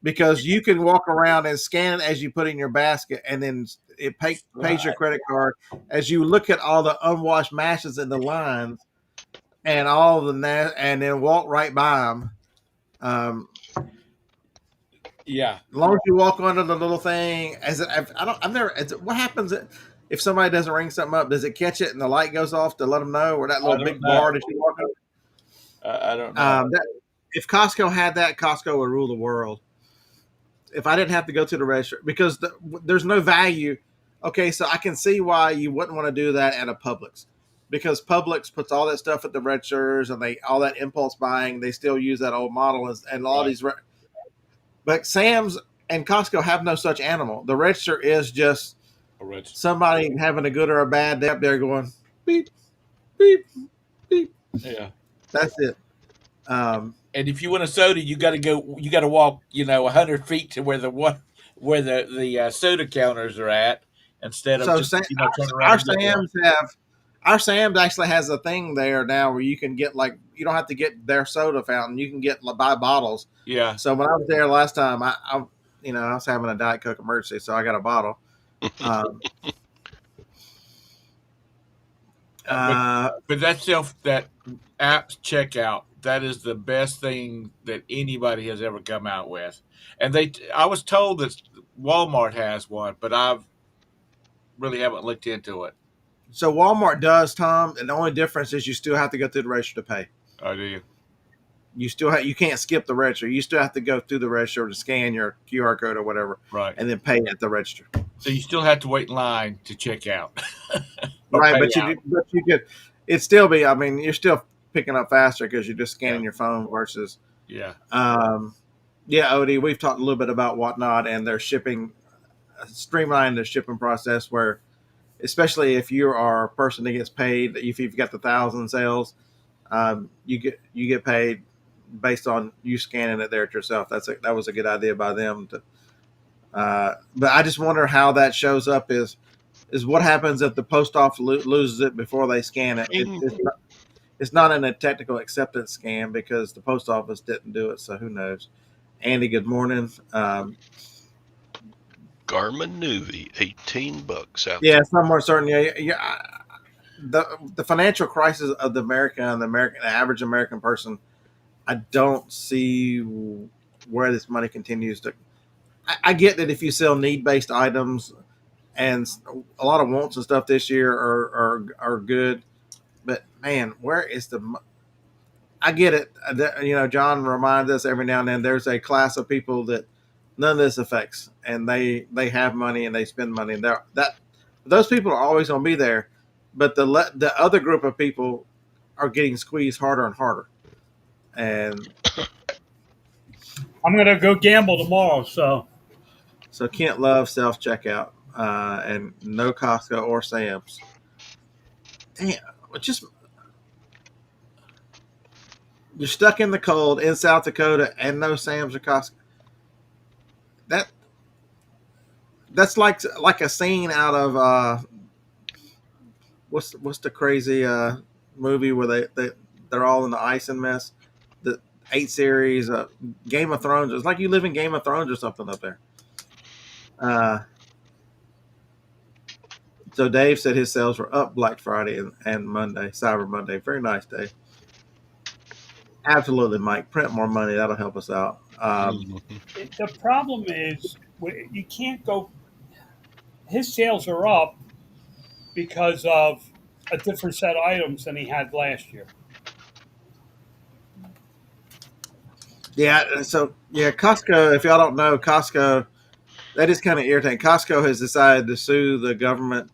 because you can walk around and scan it as you put it in your basket, and then it pays your credit card as you look at all the unwashed mashes in the lines and all the and then walk right by them. Yeah, As long as you walk under the little thing, I've never. What happens if somebody doesn't ring something up? Does it catch it and the light goes off to let them know, or that I little don't big know. bar that you walk up? I don't know. If Costco had that, Costco would rule the world. If I didn't have to go to the register, because there's no value. Okay, so I can see why you wouldn't want to do that at a Publix, because Publix puts all that stuff at the registers and all that impulse buying. They still use that old model and all Right. these. But Sam's and Costco have no such animal. The register is just somebody having a good or a bad day up there going beep, beep, beep. Yeah. That's it. And if you want a soda, you got to go. You got to walk, 100 feet to where the soda counters are at, instead of So just turn around. our And get one. our Sam's actually has a thing there now where you can get you don't have to get their soda fountain. You can buy bottles. Yeah. So when I was there last time, I was having a Diet Coke emergency, so I got a bottle. But that app checkout, that is the best thing that anybody has ever come out with. And I was told that Walmart has one, but I've really haven't looked into it. So Walmart does, Tom, and the only difference is you still have to go through the register to pay. Oh, do you? You can't skip the register. You still have to go through the register to scan your QR code or whatever, Right. and then pay at the register. So you still have to wait in line to check out. Right, but you could. It'd still be. I mean, you're still picking up faster because you're just scanning your phone versus. Yeah. Yeah, Odie, we've talked a little bit about Whatnot and their shipping, streamlining the shipping process where, especially if you are a person that gets paid, if you've got the 1,000 sales, you get paid based on you scanning it there yourself. That was a good idea by them. But I just wonder how that shows up is what happens if the post office loses it before they scan it. It's not in a technical acceptance scan because the post office didn't do it. So who knows? Andy, good morning. Garmin Nuvi, $18 out. Yeah, somewhere certain. Yeah. The financial crisis of the average American person, I don't see where this money continues to. I get that if you sell need-based items, and a lot of wants and stuff this year are good, but man, where is the? I get it. John reminds us every now and then there's a class of people that none of this affects, and they have money and they spend money, and those people are always going to be there, but the other group of people are getting squeezed harder and harder, and I'm going to go gamble tomorrow. So Kent loves self checkout and no Costco or Sam's. Damn, just. You're stuck in the cold in South Dakota and no Sam's or Costco. That's like a scene out of what's the crazy movie where they're all in the ice and mess. The 8 series Game of Thrones. It's like you live in Game of Thrones or something up there. So Dave said his sales were up Black Friday and Monday, Cyber Monday. Very nice day. Absolutely, Mike. Print more money. That'll help us out. The problem is you can't go. His sales are up because of a different set of items than he had last year. Yeah. So Costco. If y'all don't know, Costco, that is kind of irritating. Costco has decided to sue the government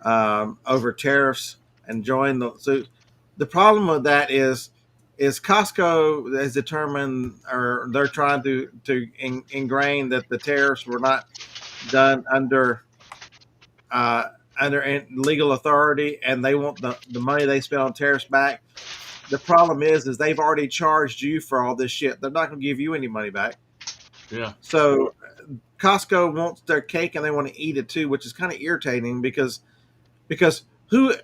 over tariffs and join the suit. The problem with that is Costco has determined, or they're trying to ingrain that the tariffs were not done uh, under legal authority, and they want the money they spent on tariffs back. The problem is they've already charged you for all this shit. They're not going to give you any money back. Yeah. So Costco wants their cake and they want to eat it too, which is kind of irritating because who's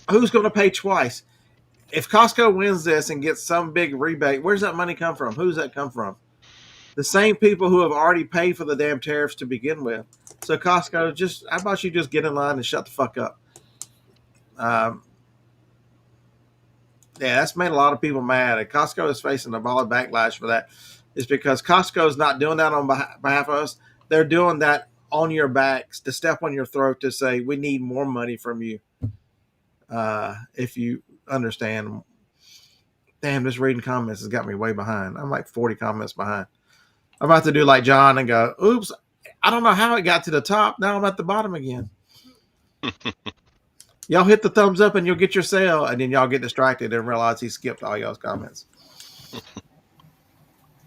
going to pay twice? If Costco wins this and gets some big rebate, where's that money come from? Who's that come from? The same people who have already paid for the damn tariffs to begin with. So Costco, how about you just get in line and shut the fuck up? Yeah, that's made a lot of people mad. And Costco is facing a lot of backlash for that. It's because Costco is not doing that on behalf of us. They're doing that on your backs to step on your throat to say, we need more money from you. If you understand. Damn, this reading comments has got me way behind. I'm like 40 comments behind. I'm about to do like John and go, oops, I don't know how it got to the top. Now I'm at the bottom again. Y'all hit the thumbs up and you'll get your sale, and then y'all get distracted and realize he skipped all y'all's comments.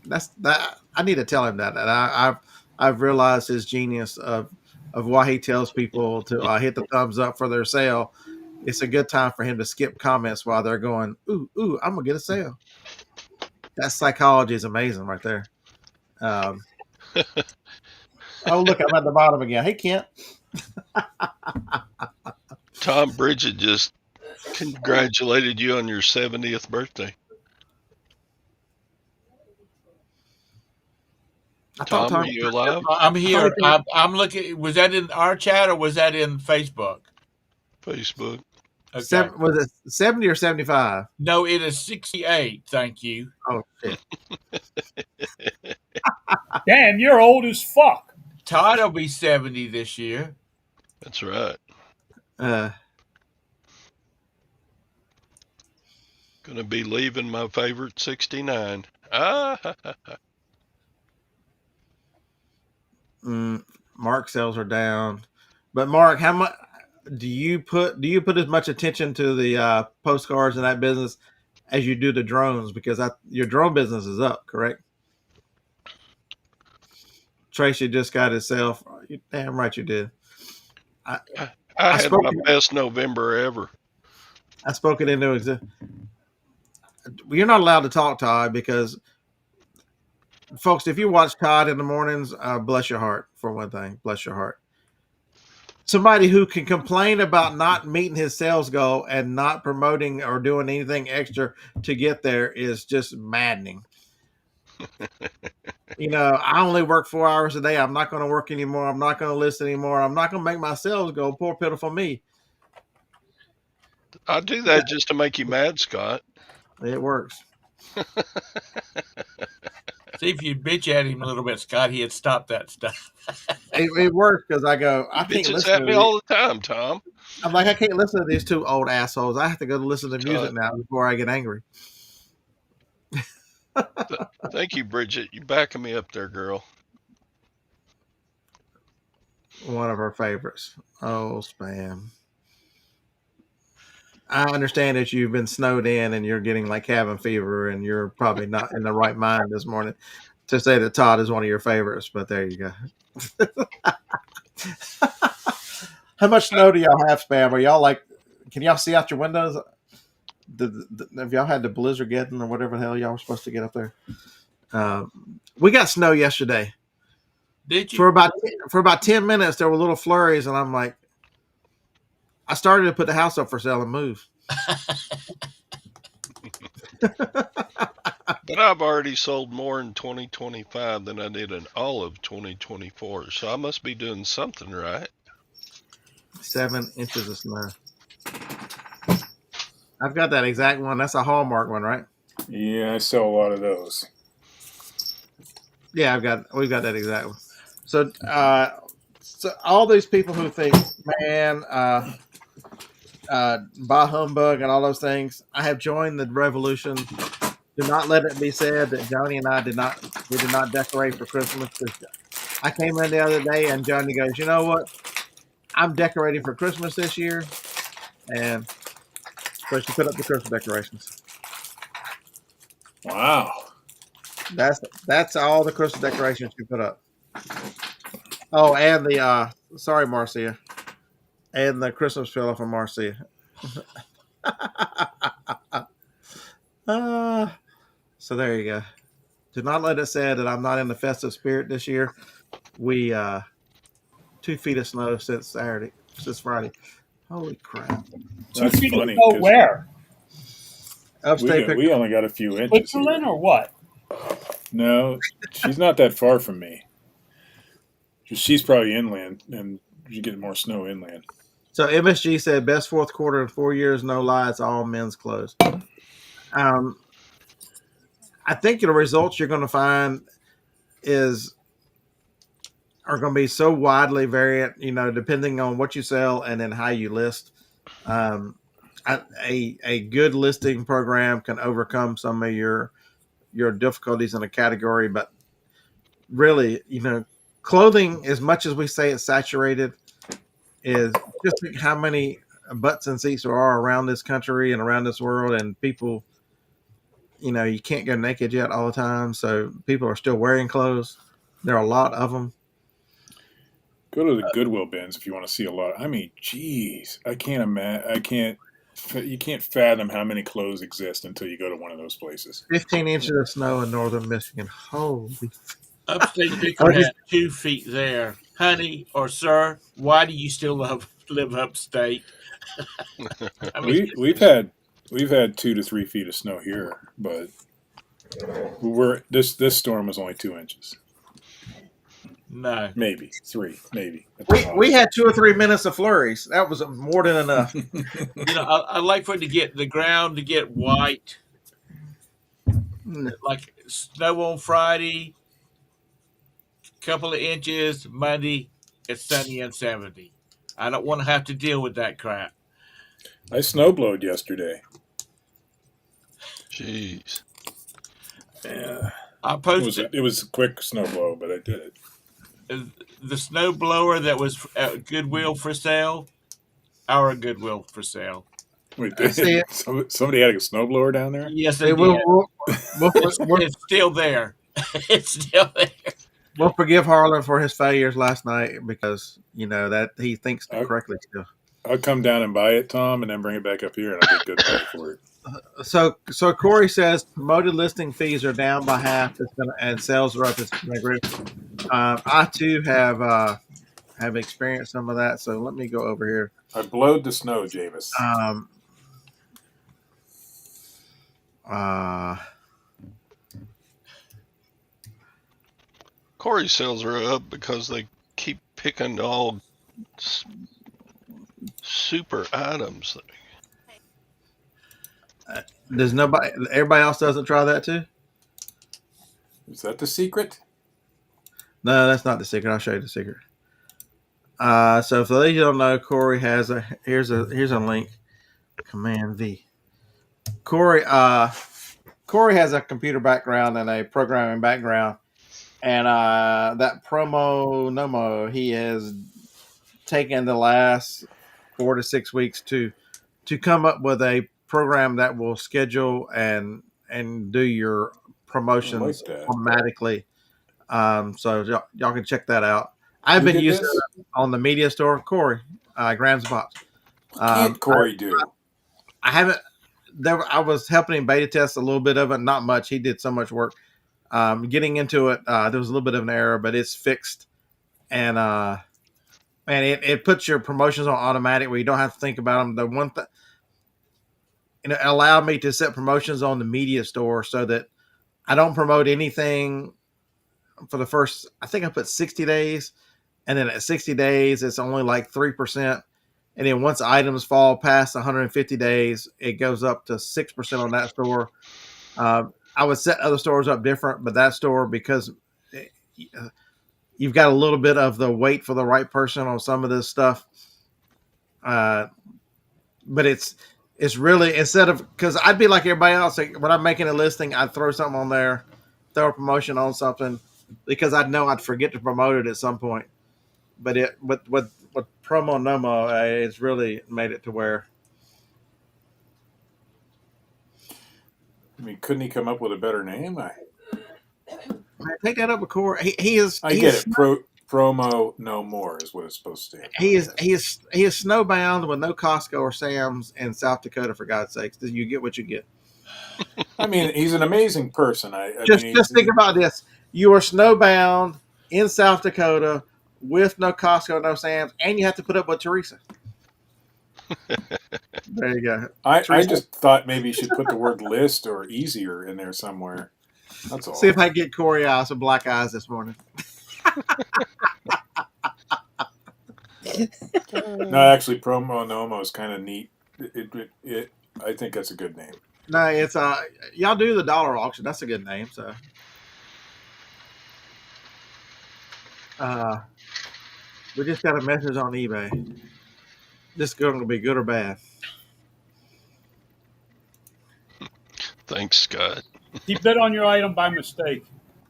That's that. I need to tell him that. And I've realized his genius of why he tells people to hit the thumbs up for their sale. It's a good time for him to skip comments while they're going, ooh, I'm gonna get a sale. That psychology is amazing right there. Oh, look, I'm at the bottom again. Hey, Kent. Tom Bridget just congratulated you on your 70th birthday. Tom, are you alive? I'm here. I'm looking. Was that in our chat or was that in Facebook? Facebook. Okay. Was it 70 or 75? No, it is 68. Thank you. Oh, shit. Damn, you're old as fuck. Todd will be 70 this year. That's right. Gonna be leaving my favorite 69. Mark sales are down, but Mark, how much do you put as much attention to the postcards in that business as you do the drones? Because your drone business is up, correct? Tracy just got his sale. Damn right you did. I had my best November ever. I spoke it into existence. You're not allowed to talk, Todd, because folks, if you watch Todd in the mornings, bless your heart, for one thing. Bless your heart. Somebody who can complain about not meeting his sales goal and not promoting or doing anything extra to get there is just maddening. I only work 4 hours a day. I'm not going to work anymore. I'm not going to list anymore. I'm not going to make my sales go. Poor, pitiful me. I do that just to make you mad, Scott. It works. See, if you bitch at him a little bit, Scott, he'd stop that stuff. It works because I go, I can't listen at me all the time, Tom. I'm like, I can't listen to these two old assholes. I have to go to listen to music now before I get angry. Thank you, Bridget. You backing me up there, girl. One of her favorites. Oh, spam. I understand that you've been snowed in and you're getting like cabin fever and you're probably not in the right mind this morning to say that Todd is one of your favorites, but there you go. How much snow do y'all have, spam? Are y'all like, can y'all see out your windows? Have y'all had the Blizzardgeddon or whatever the hell y'all were supposed to get up there? We got snow yesterday. Did you? For about 10 minutes, there were little flurries, and I'm like, I started to put the house up for sale and move. But I've already sold more in 2025 than I did in all of 2024, so I must be doing something right. 7 inches of snow. I've got that exact one. That's a Hallmark one, right? Yeah, I sell a lot of those. Yeah, we've got that exact one. So all these people who think, man, bah humbug and all those things, I have joined the revolution. Do not let it be said that Johnny and I did not decorate for Christmas. I came in the other day and Johnny goes, you know what? I'm decorating for Christmas this year, and So she put up the Christmas decorations. Wow. That's all the Christmas decorations she put up. Oh, and the sorry, Marcia, and the Christmas pillow from Marcia. So there you go. Do not let it say that I'm not in the festive spirit this year. We 2 feet of snow since Friday. Holy crap! 2 That's feet of funny snow because where? Upstate we picture. only got a few inches Switzerland here. or what? No, she's not that far from me. She's probably inland, and you get more snow inland. So MSG said best fourth quarter in 4 years, no lie. It's all men's clothes. Um, I think the results you're going to find are going to be so widely variant, depending on what you sell and then how you list. A good listing program can overcome some of your difficulties in a category, but really, clothing, as much as we say it's saturated, is just think how many butts and seats there are around this country and around this world, and people, you can't go naked yet all the time, so people are still wearing clothes. There are a lot of them. Go to the Goodwill bins if you want to see a lot. I mean, geez, I can't imagine. I can't. You can't fathom how many clothes exist until you go to one of those places. 15 inches of snow in northern Michigan. Holy! Upstate Picker had 2 feet there. Honey or sir, why do you still live upstate? I mean, We've had 2 to 3 feet of snow here, but this storm was only 2 inches, no. maybe 3, maybe. We had 2 or 3 minutes of flurries. That was more than enough. I like for it to get the ground to get white, like snow on Friday, couple of inches. Monday, it's sunny and 70. I don't want to have to deal with that crap. I snowblowed yesterday. Jeez. Yeah, I posted it was a quick snowblow, but I did it. The snow blower that was at Goodwill for sale. Our Goodwill for sale. Wait, See, somebody had a snowblower down there? Yes, they did. It's still there. It's still there. We'll forgive Harlan for his failures last night because that he thinks correctly still. I'll come down and buy it, Tom, and then bring it back up here, and I'll get good money for it. So Corey says promoted listing fees are down by half. And sales are up. I too have experienced some of that. So let me go over here. I blowed the snow, Javis. Corey's sales are up because they keep picking all super items. Does everybody else doesn't try that too? Is that the secret? No, that's not the secret. I'll show you the secret. So for those of you who don't know, Corey has here's a link. Command V. Corey has a computer background and a programming background, and that promo Nomo, he has taken the last 4 to 6 weeks to come up with a program that will schedule and do your promotions automatically. So y'all can check that out. I've been using it on the media store. Corey, Graham's Box. What can't Corey do? I haven't. I was helping him beta test a little bit of it, not much. He did so much work. Getting into it, there was a little bit of an error, but it's fixed. And it puts your promotions on automatic where you don't have to think about them. The one thing, it allowed me to set promotions on the media store so that I don't promote anything for the first, I think I put 60 days. And then at 60 days, it's only like 3%. And then once items fall past 150 days, it goes up to 6% on that store. I would set other stores up different, but that store, because you've got a little bit of the wait for the right person on some of this stuff. But it's really, instead of, because I'd be like everybody else, like when I'm making a listing, I'd throw something on there, throw a promotion on something, because I'd know I'd forget to promote it at some point. But with Promo Nomo, it's really made it to where I mean, couldn't he come up with a better name? Man, take that up with Corey. He is. I he get is, it. Promo no more is what it's supposed to stand for. He is. He is snowbound with no Costco or Sam's in South Dakota. For God's sakes, you get what you get. I mean, he's an amazing person. I Just mean, just think about this. You are snowbound in South Dakota with no Costco, no Sam's, and you have to put up with Teresa. There you go. I just thought maybe you should put the word list or easier in there somewhere. That's all. See if I can get Corey out some black eyes this morning. No, actually, Promo Nomo is kind of neat. I think that's a good name. No, it's y'all do the dollar auction. That's a good name. So, we just got a message on eBay. This is going to be good or bad. Thanks, Scott. He bid on your item by mistake.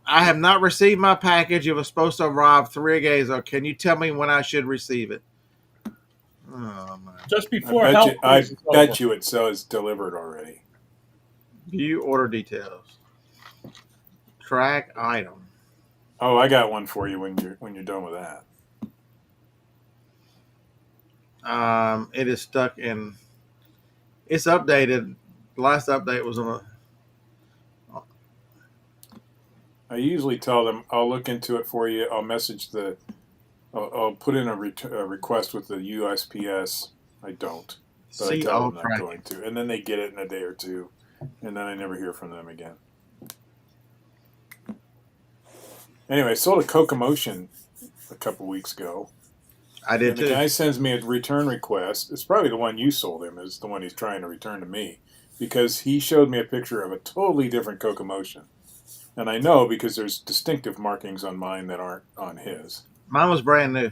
I have not received my package. It was supposed to arrive 3 days ago. Can you tell me when I should receive it? Oh, man. Just before I help. bet you it says delivered already. View order details. Track item. Oh, I got one for you when you're done with that. It is stuck in. It's updated. The last update was on. I usually tell them I'll look into it for you. I'll message I'll put in a request with the USPS. I don't, but I tell them I'm going to, and then they get it in a day or two, and then I never hear from them again. Anyway, I sold a Cocomotion a couple weeks ago. I did too. The guy sends me a return request. It's probably the one you sold him. Is the one he's trying to return to me, because he showed me a picture of a totally different Cocomotion. And I know because there's distinctive markings on mine that aren't on his. Mine was brand new.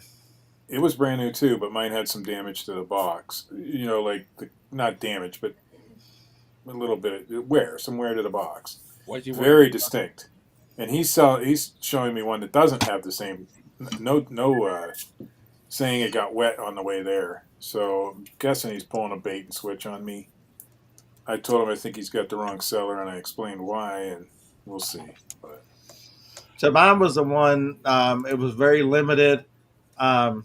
It was brand new too, but mine had some damage to the box. You know, like not damage, but a little bit of some wear to the box. Very distinct. And he's showing me one that doesn't have the same. No, saying it got wet on the way there. So I'm guessing he's pulling a bait and switch on me. I told him I think he's got the wrong seller, and I explained why, and we'll see. But. So mine was the one. It was very limited. Odie,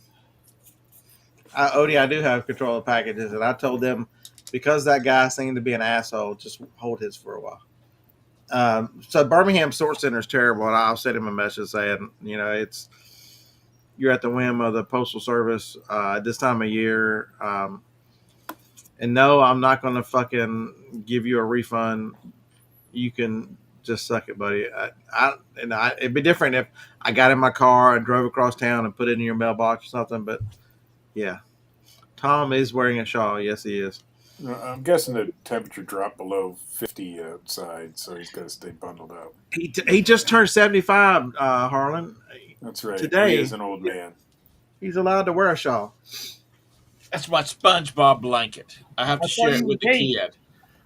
I do have control of packages, and I told them because that guy seemed to be an asshole, just hold his for a while. So Birmingham Sort Center is terrible, and I'll send him a message saying, you're at the whim of the Postal Service at this time of year. And no, I'm not going to fucking give you a refund. You can just suck it, buddy. It'd be different if I got in my car and drove across town and put it in your mailbox or something. But yeah, Tom is wearing a shawl. Yes, he is. I'm guessing the temperature dropped below 50 outside, so he's got to stay bundled up. He just turned 75, Harlan. That's right. Today, he is an old man. He's allowed to wear a shawl. That's my SpongeBob blanket. I have to share it with the kid.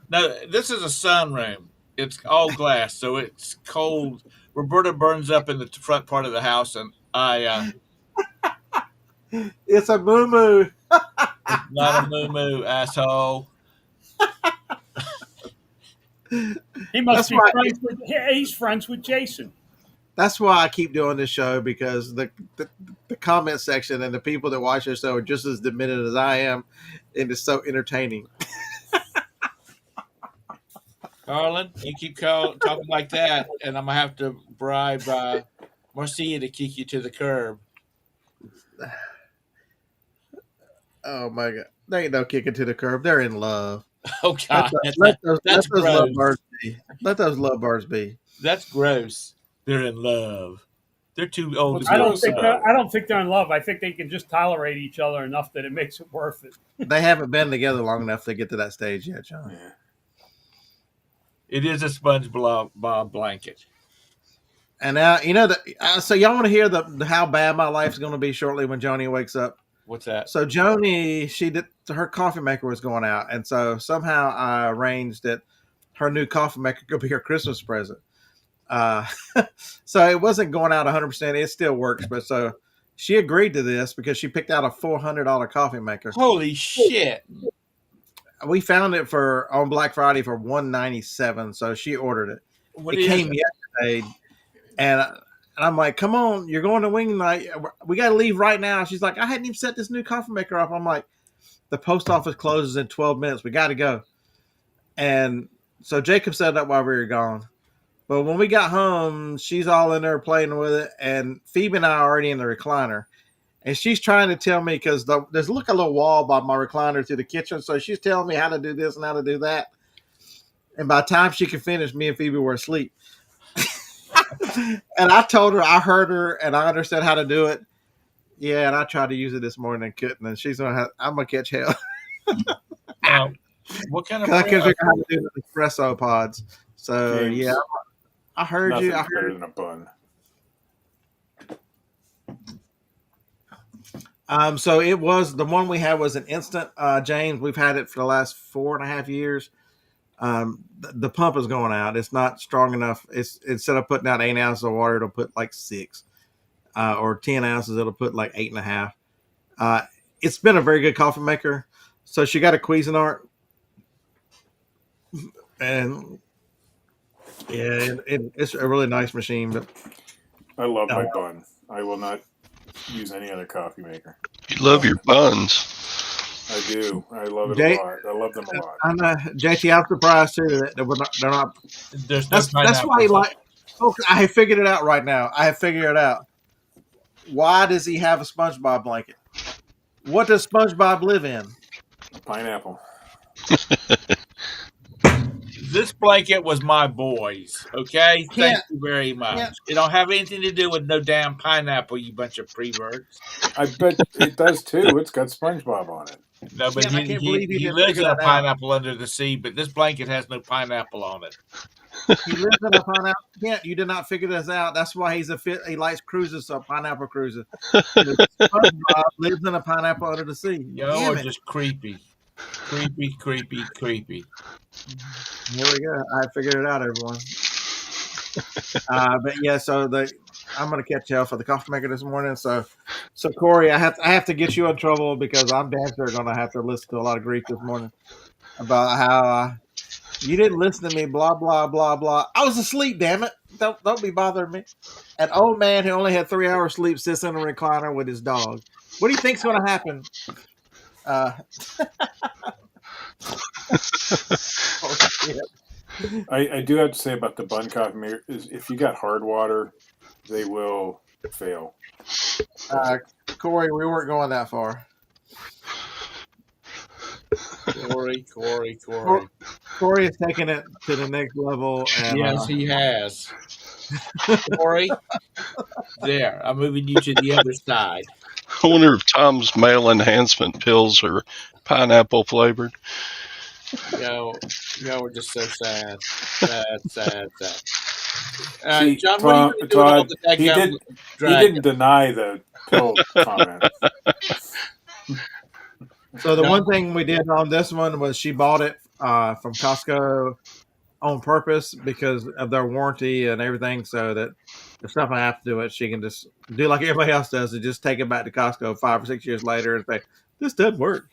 Now, this is a sunroom. It's all glass, so it's cold. Roberta burns up in the front part of the house, and I... It's a moo-moo. It's not a moo-moo, asshole. He must be friends with... He's friends with Jason. That's why I keep doing this show, because the comment section and the people that watch this show are just as demented as I am, and it's so entertaining. Harlan, you keep talking like that, and I'm going to have to bribe Marcia to kick you to the curb. Oh, my God. They ain't no kicking to the curb. They're in love. Oh, God. Let those gross. lovebirds be. Let those lovebirds be. That's gross. They're in love. They're too old. I don't think they're in love. I think they can just tolerate each other enough that it makes it worth it. They haven't been together long enough to get to that stage yet, John. Yeah. It is a SpongeBob blanket. And now, so y'all want to hear how bad my life's going to be shortly when Joni wakes up? What's that? So Joni, her coffee maker was going out, and so somehow I arranged that her new coffee maker could be her Christmas present. So it wasn't going out 100%. It still works, but so she agreed to this because she picked out a $400 coffee maker. Holy shit! we found it on Black Friday for $197. So she ordered it. What It is came it? yesterday, and I'm like, "Come on, you're going to wing night. We got to leave right now." She's like, "I hadn't even set this new coffee maker up." I'm like, "The post office closes in 12 minutes. We got to go." And so Jacob set it up while we were gone. But when we got home, she's all in there playing with it, and Phoebe and I are already in the recliner. And she's trying to tell me because there's a little wall by my recliner to the kitchen. So she's telling me how to do this and how to do that. And by the time she could finish, me and Phoebe were asleep. And I told her, I heard her, and I understood how to do it. Yeah, and I tried to use it this morning and couldn't. And I'm going to catch hell. What kind of Because I couldn't figure out how to do the espresso pods. So, James, yeah, I heard nothing's you. I better heard. than a bun. So it was the one we had was an instant, James. We've had it for the last 4.5 years. The pump is going out. It's not strong enough. It's instead of putting out 8 ounces of water, it'll put like 6, or 10 ounces. It'll put like 8.5. It's been a very good coffee maker. So she got a Cuisinart, and yeah, it's a really nice machine. But I love my bun. I will not use any other coffee maker. You love your buns. I do. I love it a lot. I love them a lot. I'm JT. I'm surprised too that they're not. There's no That's why he like. Okay, I have figured it out right now. I have figured it out. Why does he have a SpongeBob blanket? What does SpongeBob live in? A pineapple. This blanket was my boy's. Okay, Can't- thank you very much. can't- It don't have anything to do with no damn pineapple, you bunch of preverts. I bet it does too. It's got SpongeBob on it. No, but I can't believe you he didn't lives figure in a that out. pineapple under the sea, but this blanket has no pineapple on it. He lives in a pineapple. Kent, you did not figure this out. That's why he likes cruises, so pineapple cruises. SpongeBob lives in a pineapple under the sea. Y'all Damn are it. just creepy. Creepy. Here we go. I figured it out, everyone. But yeah, so I'm gonna catch hell for the coffee maker this morning. So Corey, I have to get you in trouble because I'm damn sure gonna have to listen to a lot of grief this morning about how you didn't listen to me. Blah blah blah blah. I was asleep. Damn it! Don't be bothering me. An old man who only had 3 hours sleep sits in a recliner with his dog. What do you think's gonna happen? Oh, shit. I do have to say about the bun coffee maker is if you got hard water, they will fail. Corey, we weren't going that far. Corey. Corey is taking it to the next level. And, Yes, he has. Corey, there. I'm moving you to the other side. I wonder if Tom's male enhancement pills are pineapple flavored. Y'all are just so sad. Sad. See, John, what are you doing all Todd, the he dragon? didn't deny the pill comment. So the one thing we did on this one was she bought it from Costco on purpose because of their warranty and everything, so that if something happens to it, she can just do like everybody else does and just take it back to Costco 5 or 6 years later and say, "This doesn't work."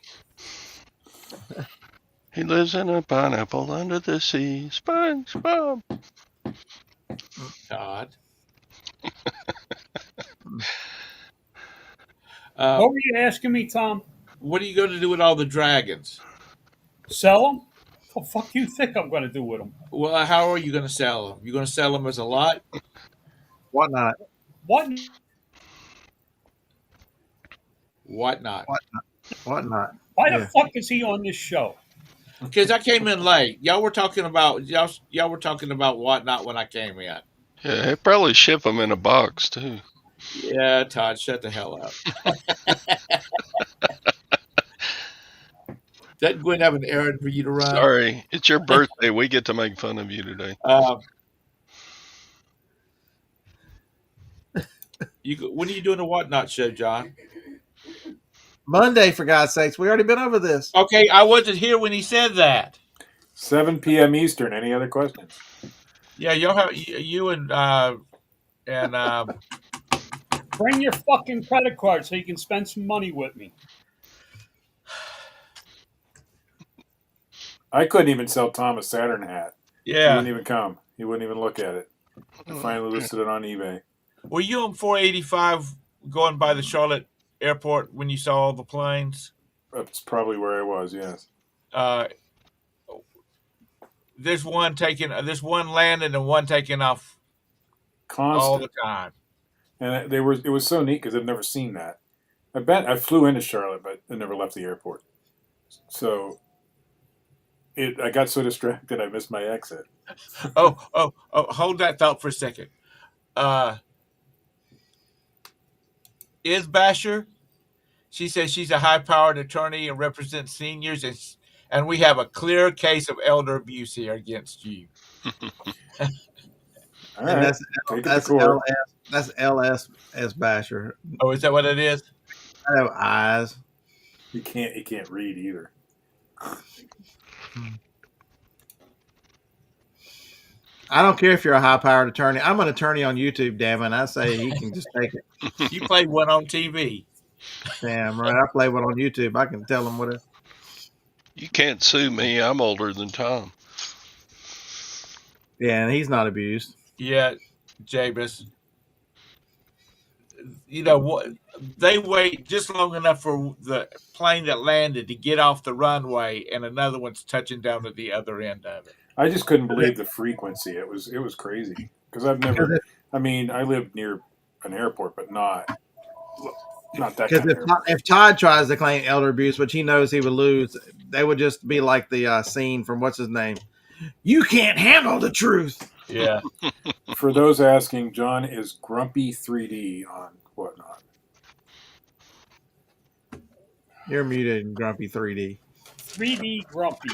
He lives in a pineapple under the sea. SpongeBob. Todd. What were you asking me, Tom? What are you going to do with all the dragons? Sell them? What the fuck you think I'm going to do with them? Well, how are you going to sell them? You going to sell them as a lot? What not? What? What not? What not? Why Yeah. the fuck is he on this show? Because I came in late. Y'all were talking about whatnot when I came in. Yeah, they probably ship them in a box too. Yeah, Todd, shut the hell up. Doesn't Gwen have an errand for you to run? Sorry, it's your birthday. We get to make fun of you today. When are you doing a whatnot show, John? Monday, for God's sakes. We already been over this. Okay, I wasn't here when he said that. 7 p.m. Eastern. Any other questions? Yeah, you'll have you and Bring your fucking credit card so you can spend some money with me. I couldn't even sell Tom a Saturn hat. He Yeah. wouldn't even come. He wouldn't even look at it. I finally listed it on eBay. Were you on 485 going by the Charlotte airport when you saw all the planes? That's probably where I was. Yes. Uh, there's one landing and one taking off all the Constant. time. And it was so neat because I've never seen that. I flew into Charlotte, but I never left the airport. So I got so distracted I missed my exit. Oh, hold that thought for a second. Is Basher? She says she's a high-powered attorney and represents seniors, and we have a clear case of elder abuse here against you. All And right. Take it to court. that's LS Basher. Oh, is that what it is? I have eyes. You can't read either. I don't care if you're a high-powered attorney. I'm an attorney on YouTube, damn it. I say he can just take it. You played one on TV. Damn right. I play one on YouTube. I can tell him what it. You can't sue me. I'm older than Tom. Yeah, and he's not abused. Yeah, Jabus. You know what? They wait just long enough for the plane that landed to get off the runway, and another one's touching down at the other end of it. I just couldn't believe the frequency. It was crazy because I've never. I mean, I lived near an airport, but not that kind of airport. If Todd tries to claim elder abuse, which he knows he would lose, they would just be like the scene from what's his name. You can't handle the truth. Yeah. For those asking, John is Grumpy 3D on whatnot. You're muted, Grumpy 3D. 3D Grumpy.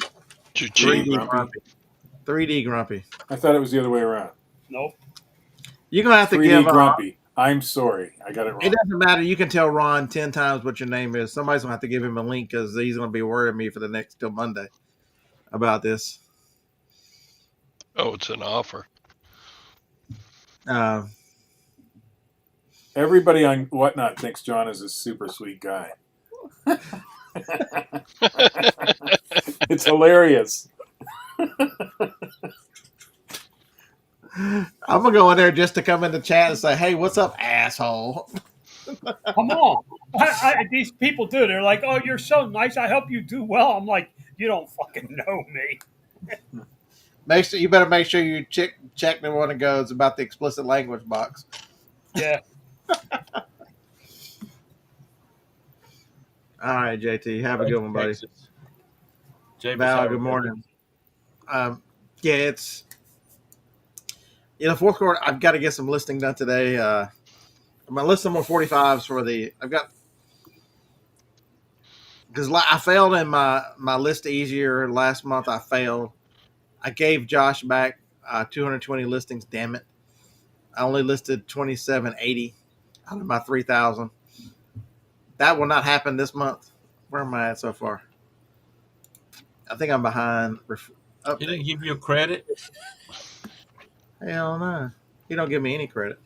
3D Grumpy. 3D Grumpy. I thought it was the other way around. Nope. You're gonna have to 3D give Grumpy. I'm sorry, I got it wrong. It doesn't matter. You can tell Ron 10 times what your name is. Somebody's gonna have to give him a link because he's gonna be worried of me for the next till Monday about this. Oh, it's an offer. Everybody on whatnot thinks John is a super sweet guy. It's hilarious. I'm gonna go in there just to come in the chat and say, "Hey, what's up, asshole?" Come on. These people do. They're like, "Oh, you're so nice. I hope you do well." I'm like, "You don't fucking know me." You better make sure you check the one that goes about the explicit language box. Yeah. All right, JT, have a good one, buddy. Val, good morning. Yeah, it's fourth quarter. I've got to get some listing done today. I'm gonna list some more 45s for because I failed in my list easier last month. I failed. I gave Josh back 220 listings. Damn it! I only listed 2780 out of my 3,000. That will not happen this month. Where am I at so far? I think I'm behind. He didn't give you credit? Hell no. He don't give me any credit.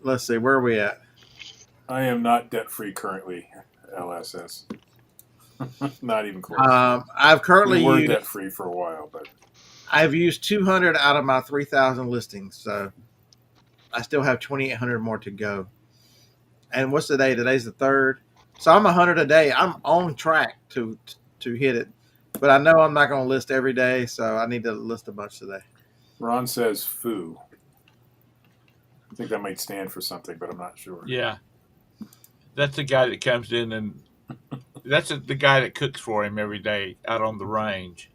Let's see. Where are we at? I am not debt free currently, LSS. Not even close. I've currently we were used debt free for a while, but I've used 200 out of my 3,000 listings, so I still have 2,800 more to go. And what's the day? Today's the 3rd. So I'm 100 a day. I'm on track to hit it, but I know I'm not going to list every day, so I need to list a bunch today. Ron says "foo." I think that might stand for something, but I'm not sure. Yeah, that's the guy that comes in and that's the guy that cooks for him every day out on the range.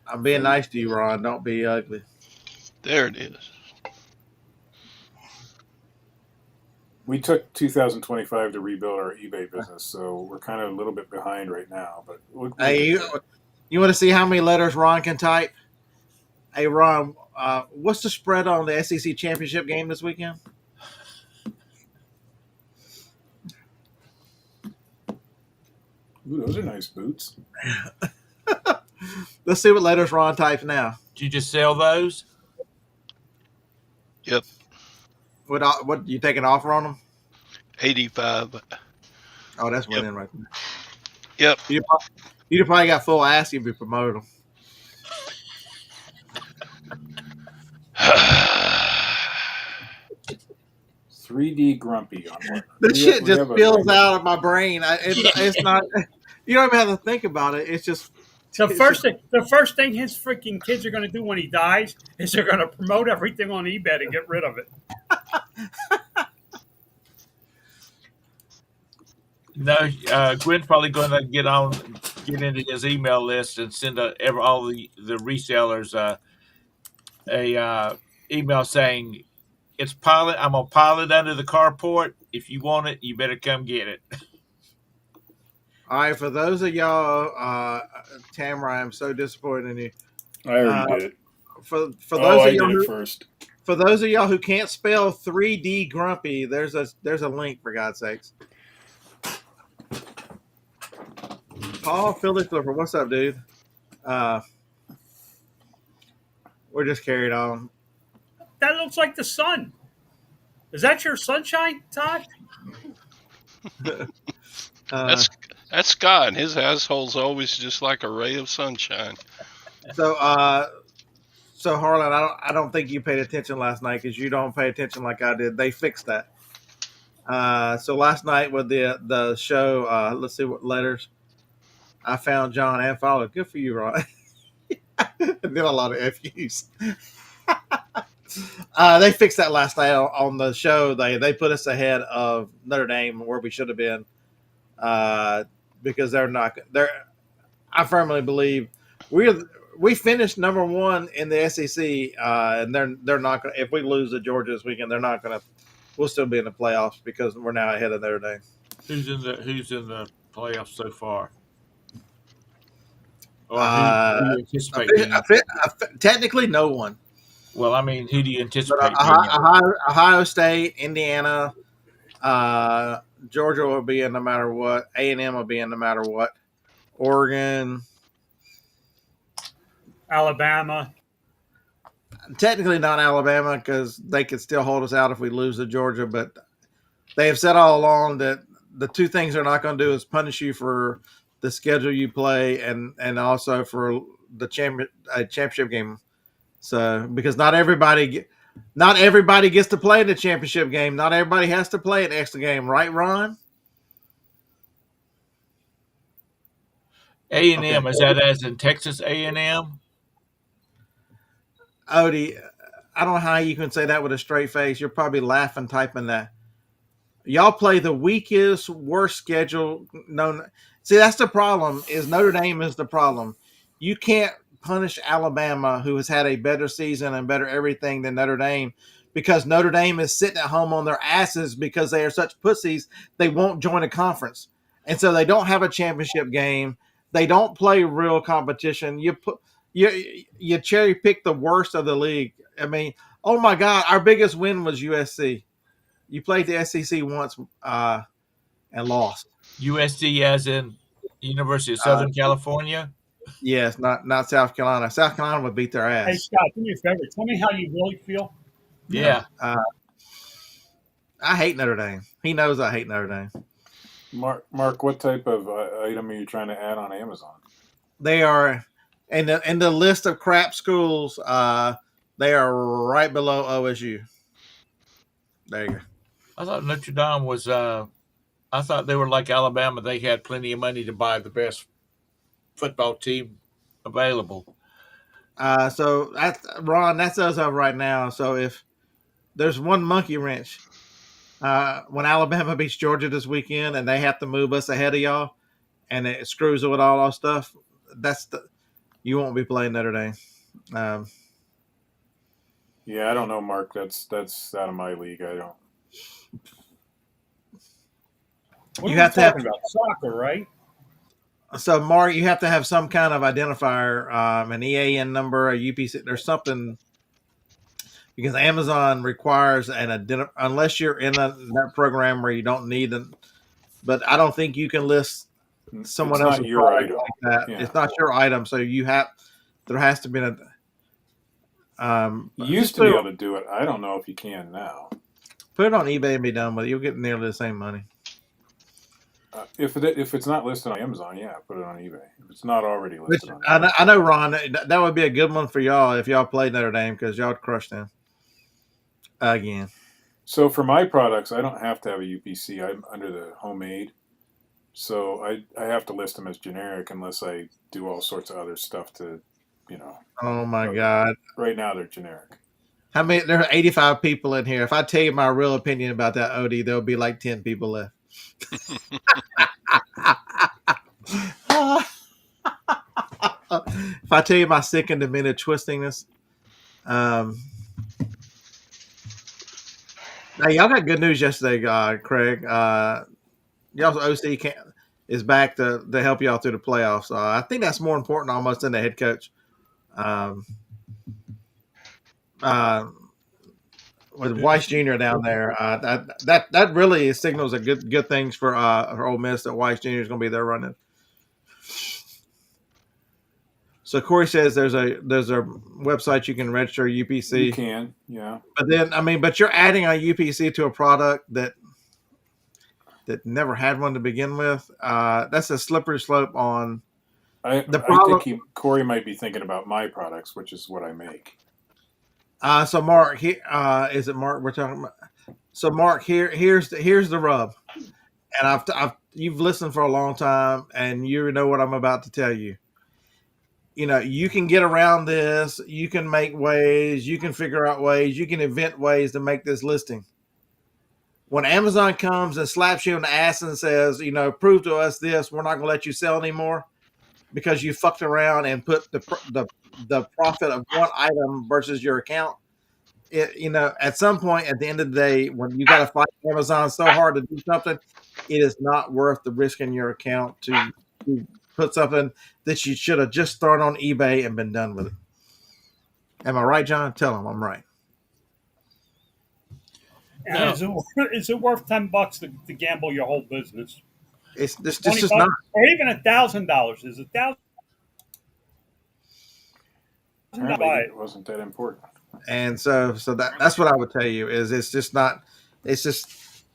I'm being nice to you, Ron. Don't be ugly. There it is. We took 2025 to rebuild our eBay business, so we're kind of a little bit behind right now. But Hey, you want to see how many letters Ron can type? Hey, Ron, what's the spread on the SEC championship game this weekend? Ooh, those are nice boots. Let's see what letters Ron types now. Did you just sell those? Yep. What you take an offer on them? 85. Oh, that's Yep. winning right there. Yep. You'd probably got full ass if you promote them. 3D grumpy on what? This shit We just have a spills out of my brain. Yeah. It's not. You don't even have to think about it. It's just. The It's just. first thing his freaking kids are going to do when he dies is they're going to promote everything on eBay to get rid of it. No, Gwen's probably going to get into his email list and send all the resellers a email saying it's pilot. I'm gonna pile it under the carport. If you want it, you better come get it. All right, for those of y'all, Tamara, I'm so disappointed in you. I already did it. For Oh, those I of did y'all it first. for those of y'all who can't spell 3D grumpy, there's a link, for God's sakes. Paul Philly Flipper, what's up, dude? We're just carried on. That looks like the sun. Is that your sunshine, Todd? That's Scott. His asshole's always just like a ray of sunshine. So Harlan, I don't think you paid attention last night because you don't pay attention like I did. They fixed that. So last night with the show, let's see what letters. I found John and followed. Good for you, Ron. Did a lot of FUs. They fixed that last night on the show. They put us ahead of Notre Dame where we should have been, because they're not. I firmly believe we finished number one in the SEC, and they're not going. If we lose to Georgia this weekend, they're not going to. We'll still be in the playoffs because we're now ahead of Notre Dame. Who's in the playoffs so far? Or who do you anticipate? Technically, no one. Well, I mean, who do you anticipate? Ohio State, Indiana, Georgia will be in no matter what. A&M will be in no matter what. Oregon, Alabama. Technically not Alabama because they could still hold us out if we lose to Georgia. But they have said all along that the two things they're not going to do is punish you for the schedule you play and also for the championship game. So because not everybody gets to play in the championship game. Not everybody has to play an extra game, right, Ron? A&M, is that as in Texas A&M? Odie, I don't know how you can say that with a straight face. You're probably laughing typing that. Y'all play the weakest, worst schedule known. See, that's the problem. Is Notre Dame is the problem. You can't punish Alabama, who has had a better season and better everything than Notre Dame, because Notre Dame is sitting at home on their asses because they are such pussies. They won't join a conference, and so they don't have a championship game. They don't play real competition. You cherry pick the worst of the league. I mean, oh my God, our biggest win was USC. You played the SEC once and lost. USC as in University of Southern California? Yes, not South Carolina. South Carolina would beat their ass. Hey, Scott, do me a favor. Tell me how you really feel. Yeah. I hate Notre Dame. He knows I hate Notre Dame. Mark, what type of item are you trying to add on Amazon? They are in the list of crap schools. They are right below OSU. There you go. I thought Notre Dame was. I thought they were like Alabama. They had plenty of money to buy the best football team available. So that's Ron. That's us of right now. So if there's one monkey wrench, when Alabama beats Georgia this weekend and they have to move us ahead of y'all, and it screws with all our stuff, you won't be playing Notre Dame. Yeah, I don't know, Mark. That's out of my league. I don't. What You are we have to have- talking about? Soccer, right? So, Mark, you have to have some kind of identifier, an EAN number, a UPC. There's something because Amazon requires unless you're in that program where you don't need it. But I don't think you can list someone It's not else's your product item. like that. Yeah. It's not your item, so there has to be You used just to be able to do it. I don't know if you can now. put it on eBay and be done with it. You'll get nearly the same money. If it's not listed on Amazon, yeah, put it on eBay. If it's not already Which listed on I eBay. know, I know, Ron, that would be a good one for y'all if y'all played Notre Dame because y'all crushed them again. So for my products, I don't have to have a UPC. I'm under the homemade, so I have to list them as generic unless I do all sorts of other stuff to, you know. Oh my But God. right now they're generic. How many? There are 85 people in here. If I tell you my real opinion about that OD, there'll be like 10 people left. If I tell you my sick and demented twistingness, um, hey, y'all got good news yesterday, Craig. Y'all's OC is back to help y'all through the playoffs. I think that's more important almost than the head coach. Um, uh, with Weiss Jr. down there, that really signals a good things for Ole Miss that Weiss Jr. is going to be there running. So Corey says there's a website you can register UPC. You can, yeah. But then but you're adding a UPC to a product that never had one to begin with. That's a slippery slope on the problem. I think Corey might be thinking about my products, which is what I make. So Mark, is it Mark we're talking about? So Mark, here's the rub, and you've listened for a long time, and you know what I'm about to tell you. You know, you can get around this. You can make ways. You can figure out ways. You can invent ways to make this listing. When Amazon comes and slaps you in the ass and says, you know, prove to us this, we're not going to let you sell anymore because you fucked around and put the profit of one item versus your account. You know, at some point at the end of the day, when you got to fight Amazon so hard to do something, it is not worth the risk in your account to put something that you should have just thrown on eBay and been done with it. Am I right, John? Tell them I'm right. And is it worth $10 to gamble your whole business? It's just not. Or even $1,000. Is $1,000? Apparently it wasn't that important. And so that's what I would tell you is it's just not. It's just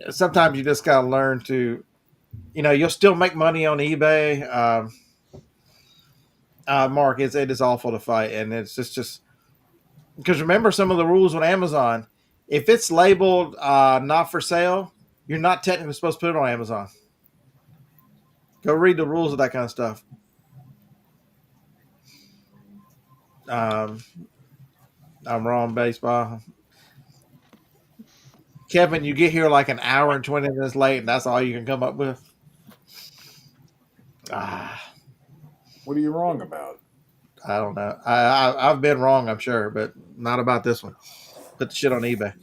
sometimes you just gotta learn to, you know, you'll still make money on eBay. Mark, it is awful to fight, and it's just because remember some of the rules on Amazon. If it's labeled not for sale, you're not technically supposed to put it on Amazon. Go read the rules of that kind of stuff. I'm wrong, baseball. Kevin, you get here like an hour and 20 minutes late, and that's all you can come up with. What are you wrong about? I don't know. I've been wrong, I'm sure, but not about this one. Put the shit on eBay.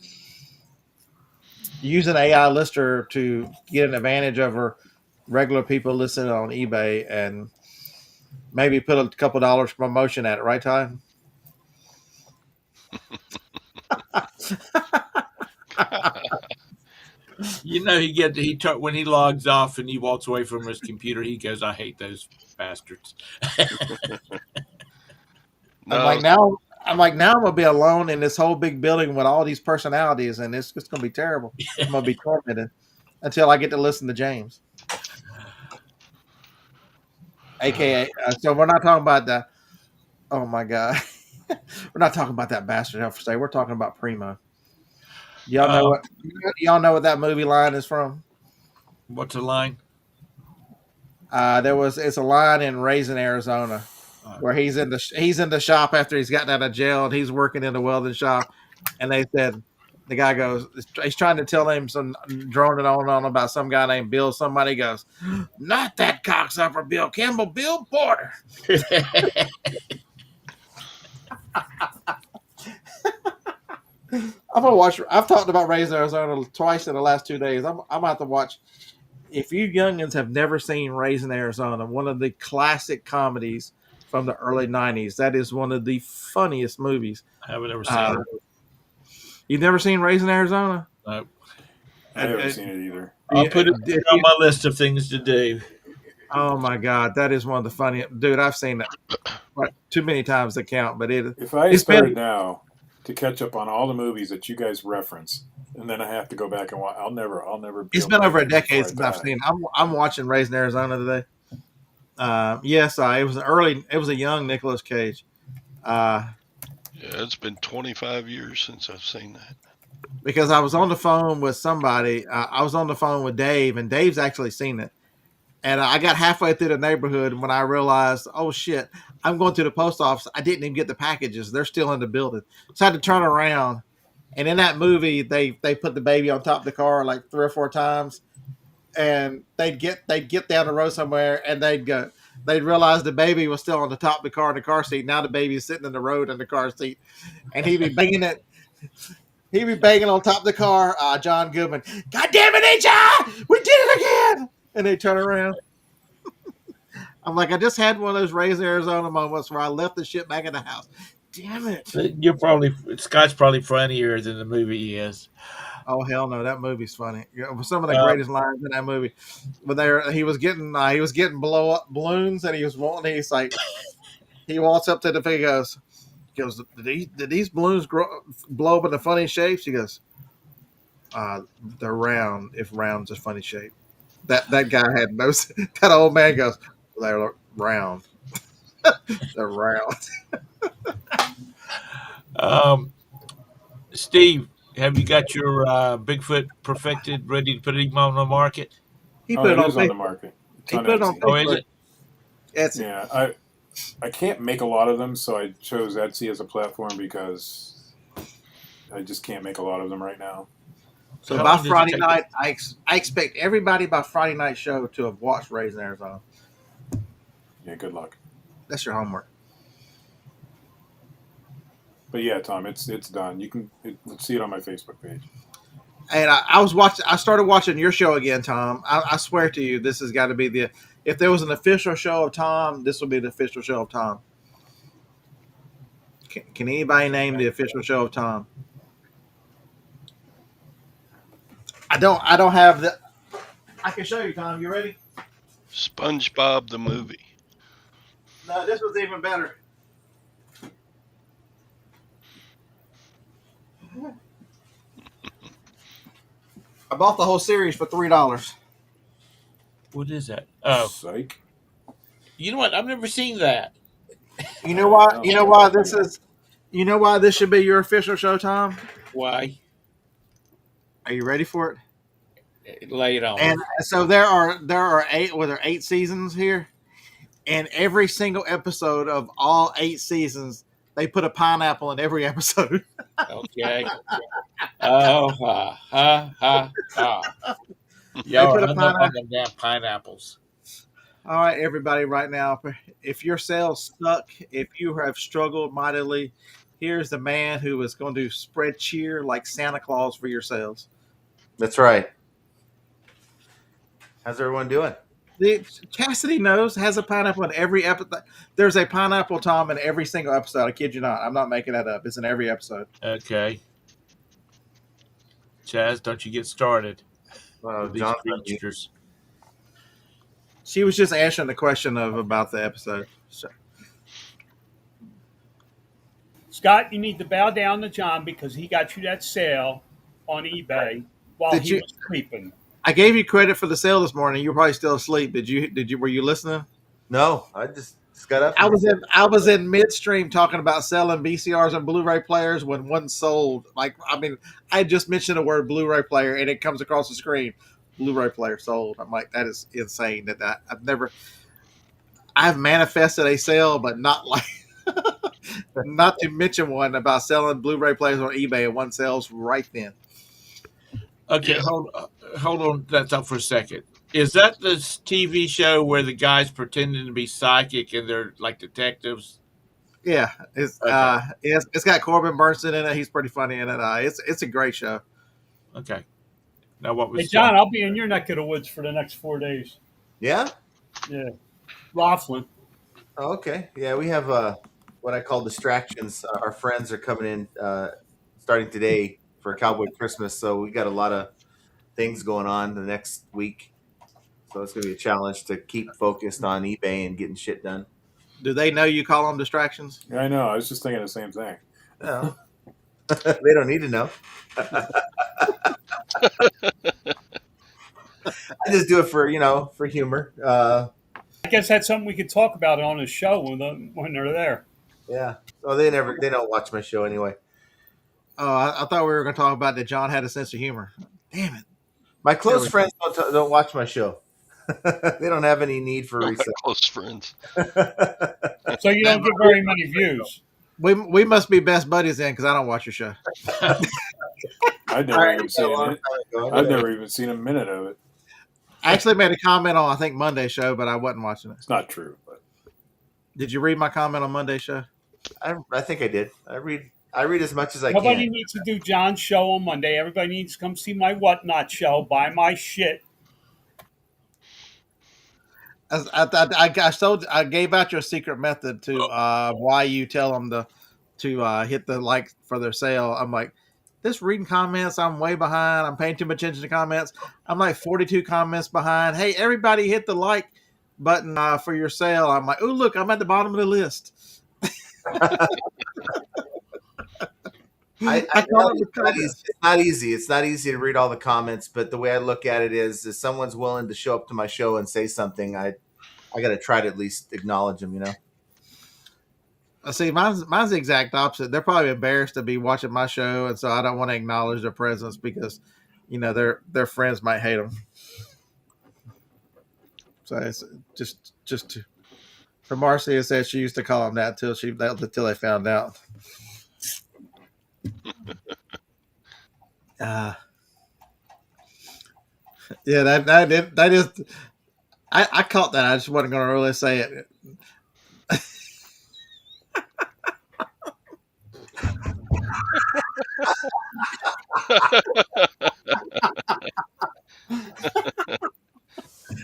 Use an AI lister to get an advantage over regular people listening on eBay and maybe put a couple dollars promotion at it, right, Ty? You know, when he logs off and he walks away from his computer, he goes, "I hate those bastards." No, I'm like now I'm gonna be alone in this whole big building with all these personalities, and it's gonna be terrible. I'm gonna be tormented until I get to listen to James, aka. So we're not talking about the. Oh my god, we're not talking about that bastard. I'll say we're talking about Primo. Y'all know what that movie line is from? What's the line? It's a line in Raisin, Arizona, where he's in the shop after he's gotten out of jail and he's working in the welding shop, and they said the guy goes, he's trying to tell him some droning on about some guy named Bill. Somebody goes, not that cocksucker Bill Campbell, Bill Porter. I'm gonna watch. I've talked about Raisin, Arizona twice in the last 2 days. I'm gonna have to watch. If you youngins have never seen Raisin, Arizona, one of the classic comedies from the early 90s, that is one of the funniest movies. I haven't ever seen it. You've never seen Raisin, Arizona? No. I haven't seen it either. I'll put it on my list of things to do. Oh my God, that is one of the funniest. Dude, I've seen that too many times to count. But if I started now to catch up on all the movies that you guys reference, and then I have to go back and watch. I'll never. Be It's able to been over a watch it decade before since I I've die. seen it. I'm watching Raising Arizona today. Yes, it was a young Nicolas Cage. Uh, Yeah, it's been 25 years since I've seen that. because I was on the phone with somebody. I was on the phone with Dave, and Dave's actually seen it. And I got halfway through the neighborhood when I realized, oh shit, I'm going to the post office. I didn't even get the packages; they're still in the building. So I had to turn around. And in that movie, they put the baby on top of the car like 3 or 4 times, and they'd get down the road somewhere, and they'd realize the baby was still on the top of the car in the car seat. Now the baby's sitting in the road in the car seat, and he'd be banging it. He'd be banging on top of the car. John Goodman, God damn it, HI, we did it again! And they turn around. I'm like, I just had one of those Raising Arizona moments where I left the shit back in the house. Damn it! Scott's probably funnier than the movie is. Oh hell no, that movie's funny. You know, some of the Um, greatest lines in that movie. But he was getting blow up balloons, and he was wanting. He's like, he walks up to the thing, he goes, did these balloons blow up into funny shapes? He goes, they're round. If round's a funny shape, that guy had no. That old man goes, they're round. They're round. um, Steve, have you got your Bigfoot perfected, ready to put him on the market? He Oh, put it it on is on the Facebook. market. It's He on put it on Etsy. Oh, is Facebook. it? Etsy. Yeah, I can't make a lot of them, so I chose Etsy as a platform because I just can't make a lot of them right now. So How by long does it Friday take? night, I expect everybody by Friday night show to have watched Raising Arizona. Yeah, good luck. That's your homework. But yeah, Tom, it's done. Let's see it on my Facebook page. And I started watching your show again, Tom. I swear to you, this has got to be if there was an official show of Tom, this will be the official show of Tom. Can anybody name the official show of Tom? I don't have the. I can show you, Tom. You ready? SpongeBob the movie. No, this was even better. I bought the whole series for $3. What is that? Oh, Psych. you know what? I've never seen that. You know why? You know why this is? You know why this should be your official show, Tom? Why? Are you ready for it? Lay it on. And so there are 8 seasons here, and every single episode of all 8 seasons, they put a pineapple in every episode. Okay. Oh, ha, ha, ha, ha. Y'all put are a hung up on pineapple. them damn pineapples. All right, everybody, right now, if your sales suck, if you have struggled mightily, here's the man who is going to spread cheer like Santa Claus for your sales. That's right. How's everyone doing? Cassidy knows has a pineapple in every episode. There's a pineapple Tom in every single episode. I kid you not. I'm not making that up. It's in every episode. Okay. Chaz, don't you get started. Well, These John, creatures. She was just answering the question about the episode. So, Scott, you need to bow down to John because he got you that sale on eBay while Did he you- was creeping. I gave you credit for the sale this morning. You were probably still asleep. Were you listening? no, I just got up. I was in midstream talking about selling VCRs and Blu-ray players when one sold. I just mentioned the word Blu-ray player and it comes across the screen. Blu-ray player sold. I'm like, that is insane. I've manifested a sale, but not like, not to mention one about selling Blu-ray players on eBay and one sells right then. Okay, Yeah. hold on that thought for a second. Is that this TV show where the guy's pretending to be psychic and they're like detectives? Yeah, it's got Corbin Burnson in it. He's pretty funny in it. It's a great show. Okay. Now what was Hey, John, I'll be in your neck of the woods for the next 4 days. Yeah. Yeah. Laughlin. Oh, okay. Yeah, we have what I call distractions. Our friends are coming in starting today for Cowboy Christmas, so we got a lot of things going on the next week. So it's gonna be a challenge to keep focused on eBay and getting shit done. Do they know you call them distractions? Yeah, I know. I was just thinking the same thing. No. They don't need to know. I just do it for for humor. I guess that's something we could talk about on the show when they're there. Yeah. Oh, they don't watch my show anyway. Oh, I thought we were going to talk about that John had a sense of humor. Damn it. My close we- friends don't watch my show. They don't have any need for My research. close friends. So you don't get very many views. We must be best buddies then, because I don't watch your show. I've never even seen it. I've never even seen a minute of it. I actually made a comment on, I think, Monday's show, but I wasn't watching it. It's not true, but Did you read my comment on Monday's show? I think I did. I read as much as I Nobody can. needs to do John's show on Monday. Everybody needs to come see my whatnot show, buy my shit. I gave out your secret method to why you tell them to hit the like for their sale. I'm like, this reading comments, I'm way behind. I'm paying too much attention to comments. I'm like 42 comments behind. Hey, everybody hit the like button for your sale. I'm like, oh, look, I'm at the bottom of the list. I know it's not easy. It's not easy to read all the comments, but the way I look at it is, if someone's willing to show up to my show and say something, I got to try to at least acknowledge them. See, mine's the exact opposite. They're probably embarrassed to be watching my show, and so I don't want to acknowledge their presence because, their friends might hate them. So it's just for Marcia said she used to call them that until they found out. Yeah, that is. I caught that. I just wasn't going to really say it.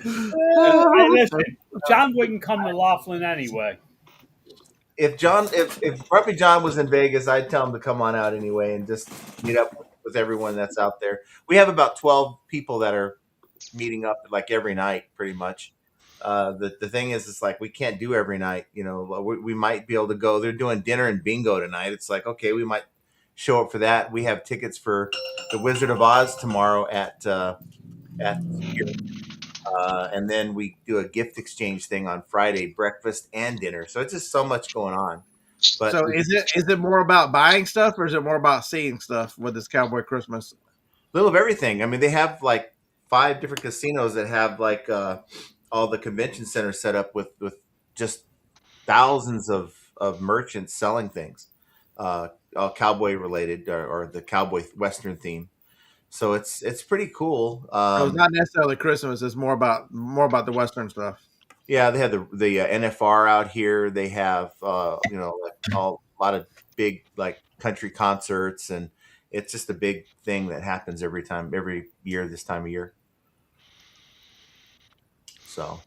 Hey, listen, John wouldn't come to Laughlin anyway. If Grumpy John was in Vegas, I'd tell him to come on out anyway and just meet up with everyone that's out there. We have about 12 people that are meeting up like every night, pretty much. The thing is, it's like we can't do every night. We might be able to go. They're doing dinner and bingo tonight. It's like, okay, we might show up for that. We have tickets for the Wizard of Oz tomorrow at here. And then we do a gift exchange thing on Friday, breakfast and dinner. So it's just so much going on. But So is it more about buying stuff or is it more about seeing stuff with this Cowboy Christmas? a little of everything. I mean, they have like 5 different casinos that have like all the convention centers set up with just thousands of merchants selling things, all cowboy related or the cowboy Western theme. So it's pretty cool. So it's not necessarily Christmas. It's more about the Western stuff. Yeah, they have the NFR out here. They have like a lot of big like country concerts, and it's just a big thing that happens every year this time of year. So,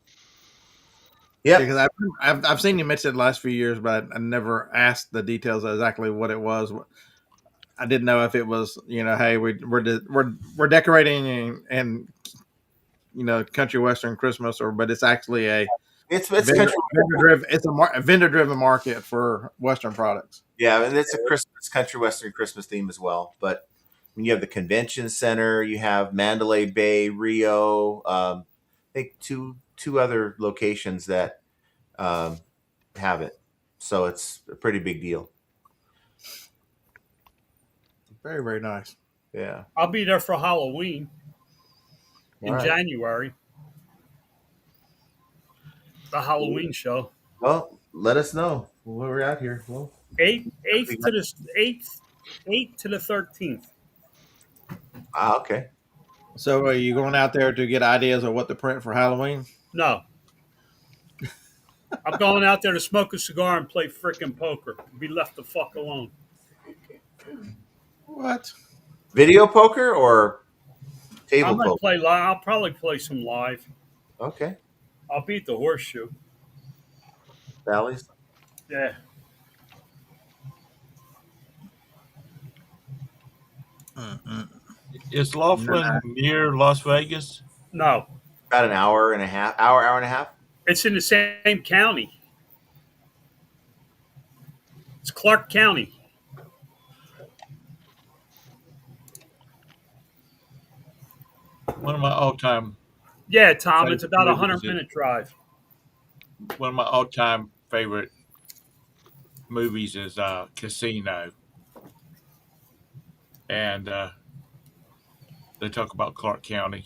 yeah, Because I've seen you mention it the last few years, but I never asked the details of exactly what it was. I didn't know if it was hey, we're decorating and country Western Christmas, but it's actually a it's vendor country. driven. It's a vendor driven market for Western products. Yeah, and it's a country Western Christmas theme as well. But when you have the convention center, you have Mandalay Bay, Rio. I think two other locations that have it. So it's a pretty big deal. Very, very nice. Yeah. I'll be there for Halloween in All right. January. The Halloween show. Well, let us know when we're out here. Well, 8th to the 13th. okay. So are you going out there to get ideas of what to print for Halloween? No. I'm going out there to smoke a cigar and play frickin' poker. Be left the fuck alone. What? Video poker or table I'm gonna poker? play live. I'll probably play some live. Okay. I'll beat the horseshoe. Bally's. Yeah. Is Laughlin near Las Vegas? No. About an hour and a half. It's in the same county. It's Clark County. all-time Yeah, Tom, it's favorite about a movies. 100-minute drive. One of my all-time favorite movies is Casino, and they talk about Clark County.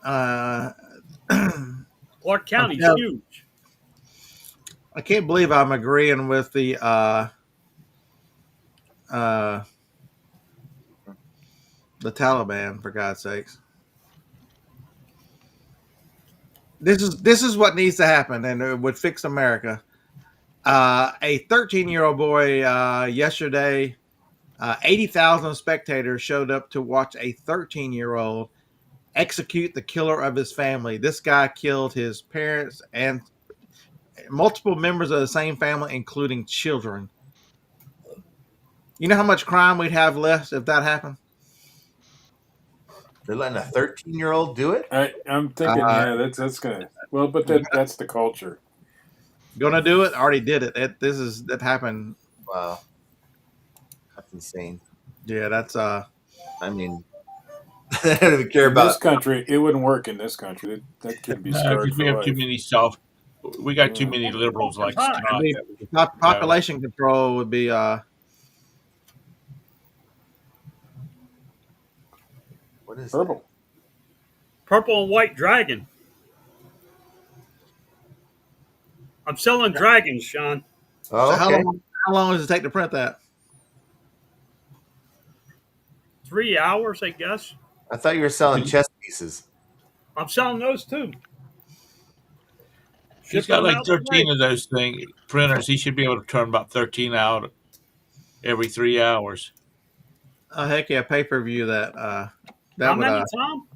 Uh, Clark I'm County's tell- huge. I can't believe I'm agreeing with the Taliban, for God's sakes. This is what needs to happen, and it would fix America. A 13-year-old boy yesterday, 80,000 spectators showed up to watch a 13-year-old execute the killer of his family. This guy killed his parents and multiple members of the same family, including children. You know how much crime we'd have less if that happened? They're letting a 13-year-old do it. I'm thinking, Uh, yeah, that's gonna. Well, but that's the culture. Gonna do it? Already did it. That happened. Wow, that's insane. Yeah, that's I mean, I don't even care In this about. country, it wouldn't work in this country. That could be scarred Because we for have too life. many we got too many liberals like Hi. Scott. I That would population control would be What is Purple. Purple and white dragon. I'm selling dragons, Sean. Oh, so okay. how long does it take to print that? 3 hours, I guess. I thought you were selling chess pieces. I'm selling those too. He's Shipping got them like out 13 today. of those printers. He should be able to turn about 13 out every 3 hours. Oh heck yeah, pay-per-view that. That How would many, Tom?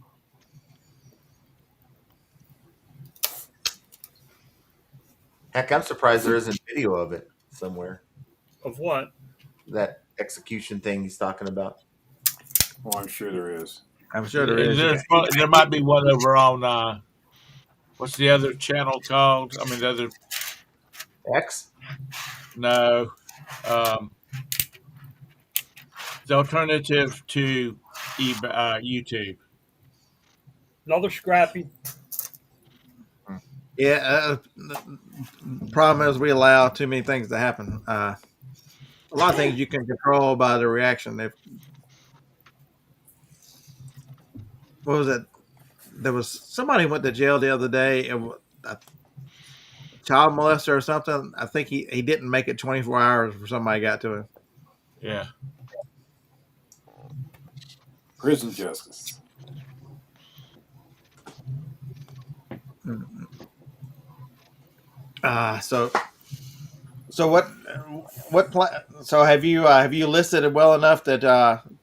Heck, I'm surprised there isn't video of it somewhere. Of what? That execution thing he's talking about. Oh, I'm sure there is. I'm sure there is. There might be one over on what's the other channel called? I mean, the other X? no, the alternative to YouTube. Another scrappy. Yeah, the problem is we allow too many things to happen. A lot of things you can control by the reaction. What was it? There was somebody went to jail the other day. A child molester or something. I think he didn't make it 24 hours before somebody got to him. Yeah. Prison justice. So what plan? So have you listed it well enough that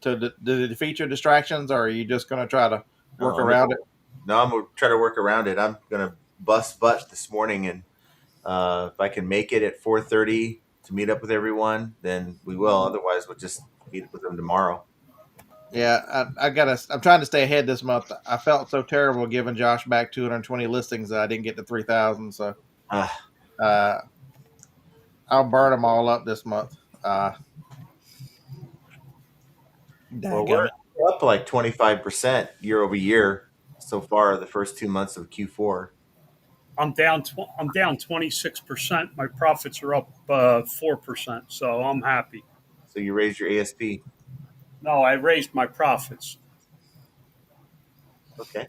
to defeat your distractions, or are you just going to try to work around it? No, I'm gonna try to work around it. I'm gonna bust butt this morning, and if I can make it at 4:30 to meet up with everyone, then we will. Otherwise, we'll just meet with them tomorrow. Yeah, I'm trying to stay ahead this month. I felt so terrible giving Josh back 220 listings that I didn't get to 3,000. So Ah, I'll burn them all up this month. well, Dadgummit. we're up like 25% year over year so far. The first 2 months of Q4. I'm down 26%. My profits are up 4%, so I'm happy. So you raised your ASP. No, I raised my profits. Okay.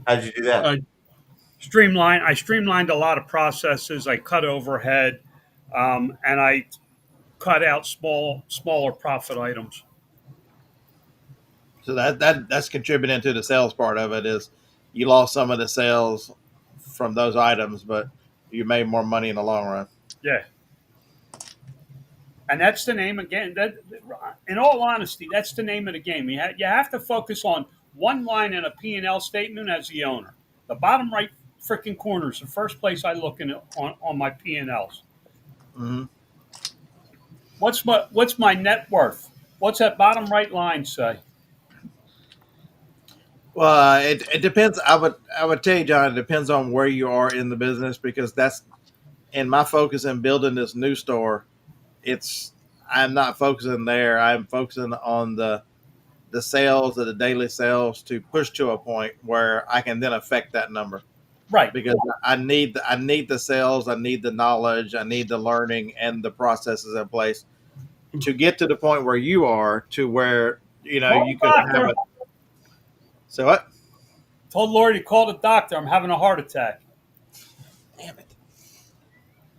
How did you do that? Uh, I streamlined a lot of processes. I cut overhead, and I cut out smaller profit items. So that's contributing to the sales part of it. Is you lost some of the sales from those items, but you made more money in the long run. Yeah. And that's the name again. That, in all honesty, that's the name of the game. You have to focus on one line in a P&L statement as the owner. The bottom right freaking corner is the first place I look on my P&Ls. Mm-hmm. What's my net worth? What's that bottom right line say? Well, it depends. I would tell you, John, it depends on where you are in the business, because that's in my focus in building this new store. I'm not focusing there. I'm focusing on the the sales of the daily sales to push to a point where I can then affect that number. Right. Because I need the sales, I need the knowledge, I need the learning and the processes in place to get to the point where you are, to where Call you the could have doctor. a. So what? Told Lori to call the doctor. I'm having a heart attack. Damn it!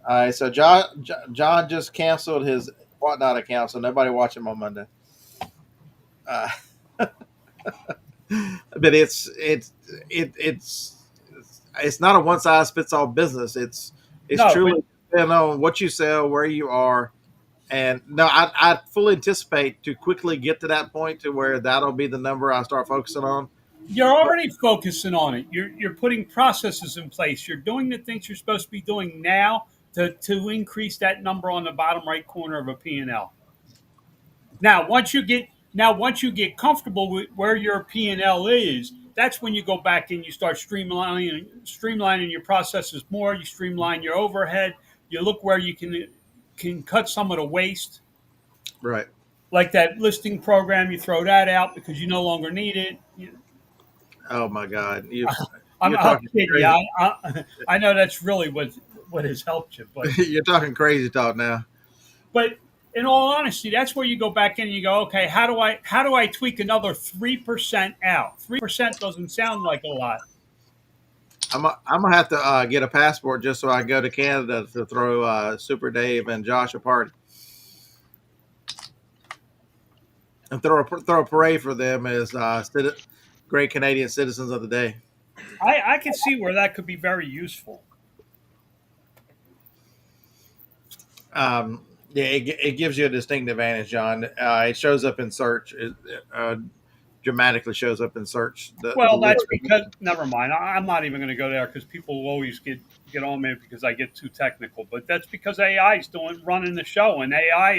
All right, so John just canceled his whatnot account, so nobody watch him on Monday. Uh, but it's not a one size fits all business. It's No, but truly depending on what you sell, where you are, and no, I fully anticipate to quickly get to that point to where that'll be the number I start focusing on. you're But already focusing on it. You're putting processes in place. You're doing the things you're supposed to be doing now to increase that number on the bottom right corner of a P&L. Once you get comfortable with where your P&L is, that's when you go back and you start streamlining your processes more. You streamline your overhead. You look where you can cut some of the waste, right. like that listing program. You throw that out because you no longer need it. Oh my God, you're I'm talking kidding you. crazy. I know that's really what has helped you, You're talking crazy talk now. but in all honesty, that's where you go back in and you go, okay, how do I tweak another 3% out? 3% doesn't sound like a lot. I'm gonna have to get a passport just so I can go to Canada to throw Super Dave and Josh a party and throw a parade for them as great Canadian citizens of the day. I can see where that could be very useful. Yeah, it gives you a distinct advantage, John. It shows up in search. It dramatically shows up in search. The Well, list. that's because never mind. I'm not even going to go there because people will always get on me because I get too technical. But that's because AI is running the show, and AI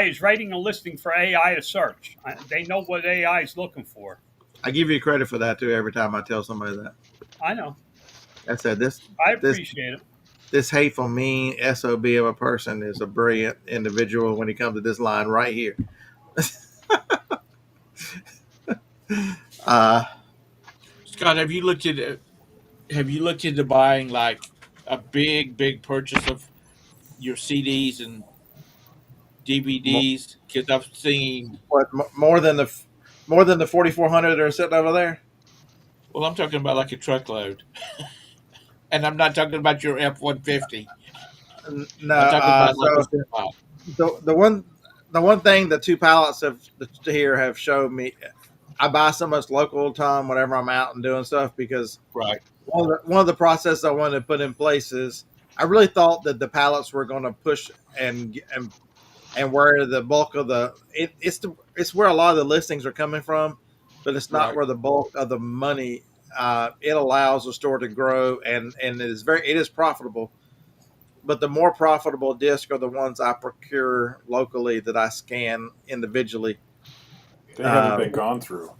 is writing a listing for AI to search. They know what AI is looking for. I give you credit for that too. Every time I tell somebody that, I know. I said I this appreciate it. this hateful, mean SOB of a person is a brilliant individual when he comes to this line right here. uh, Scott, have you looked into buying like a big purchase of your CDs and DVDs? Because I've seen. what more than the 4,400 that are sitting over there? Well, I'm talking about like a truckload, and I'm not talking about your F-150. No. I'm talking about like a So semi. the one thing the two pilots here have showed me, I buy so much local all the time whenever I'm out and doing stuff because Right. one of the processes I wanted to put in place is I really thought that the pallets were going to push and where the bulk of it's where a lot of the listings are coming from, but it's not Right. where the bulk of the money. It allows the store to grow and it is profitable. But the more profitable discs are the ones I procure locally that I scan individually. They haven't been gone through.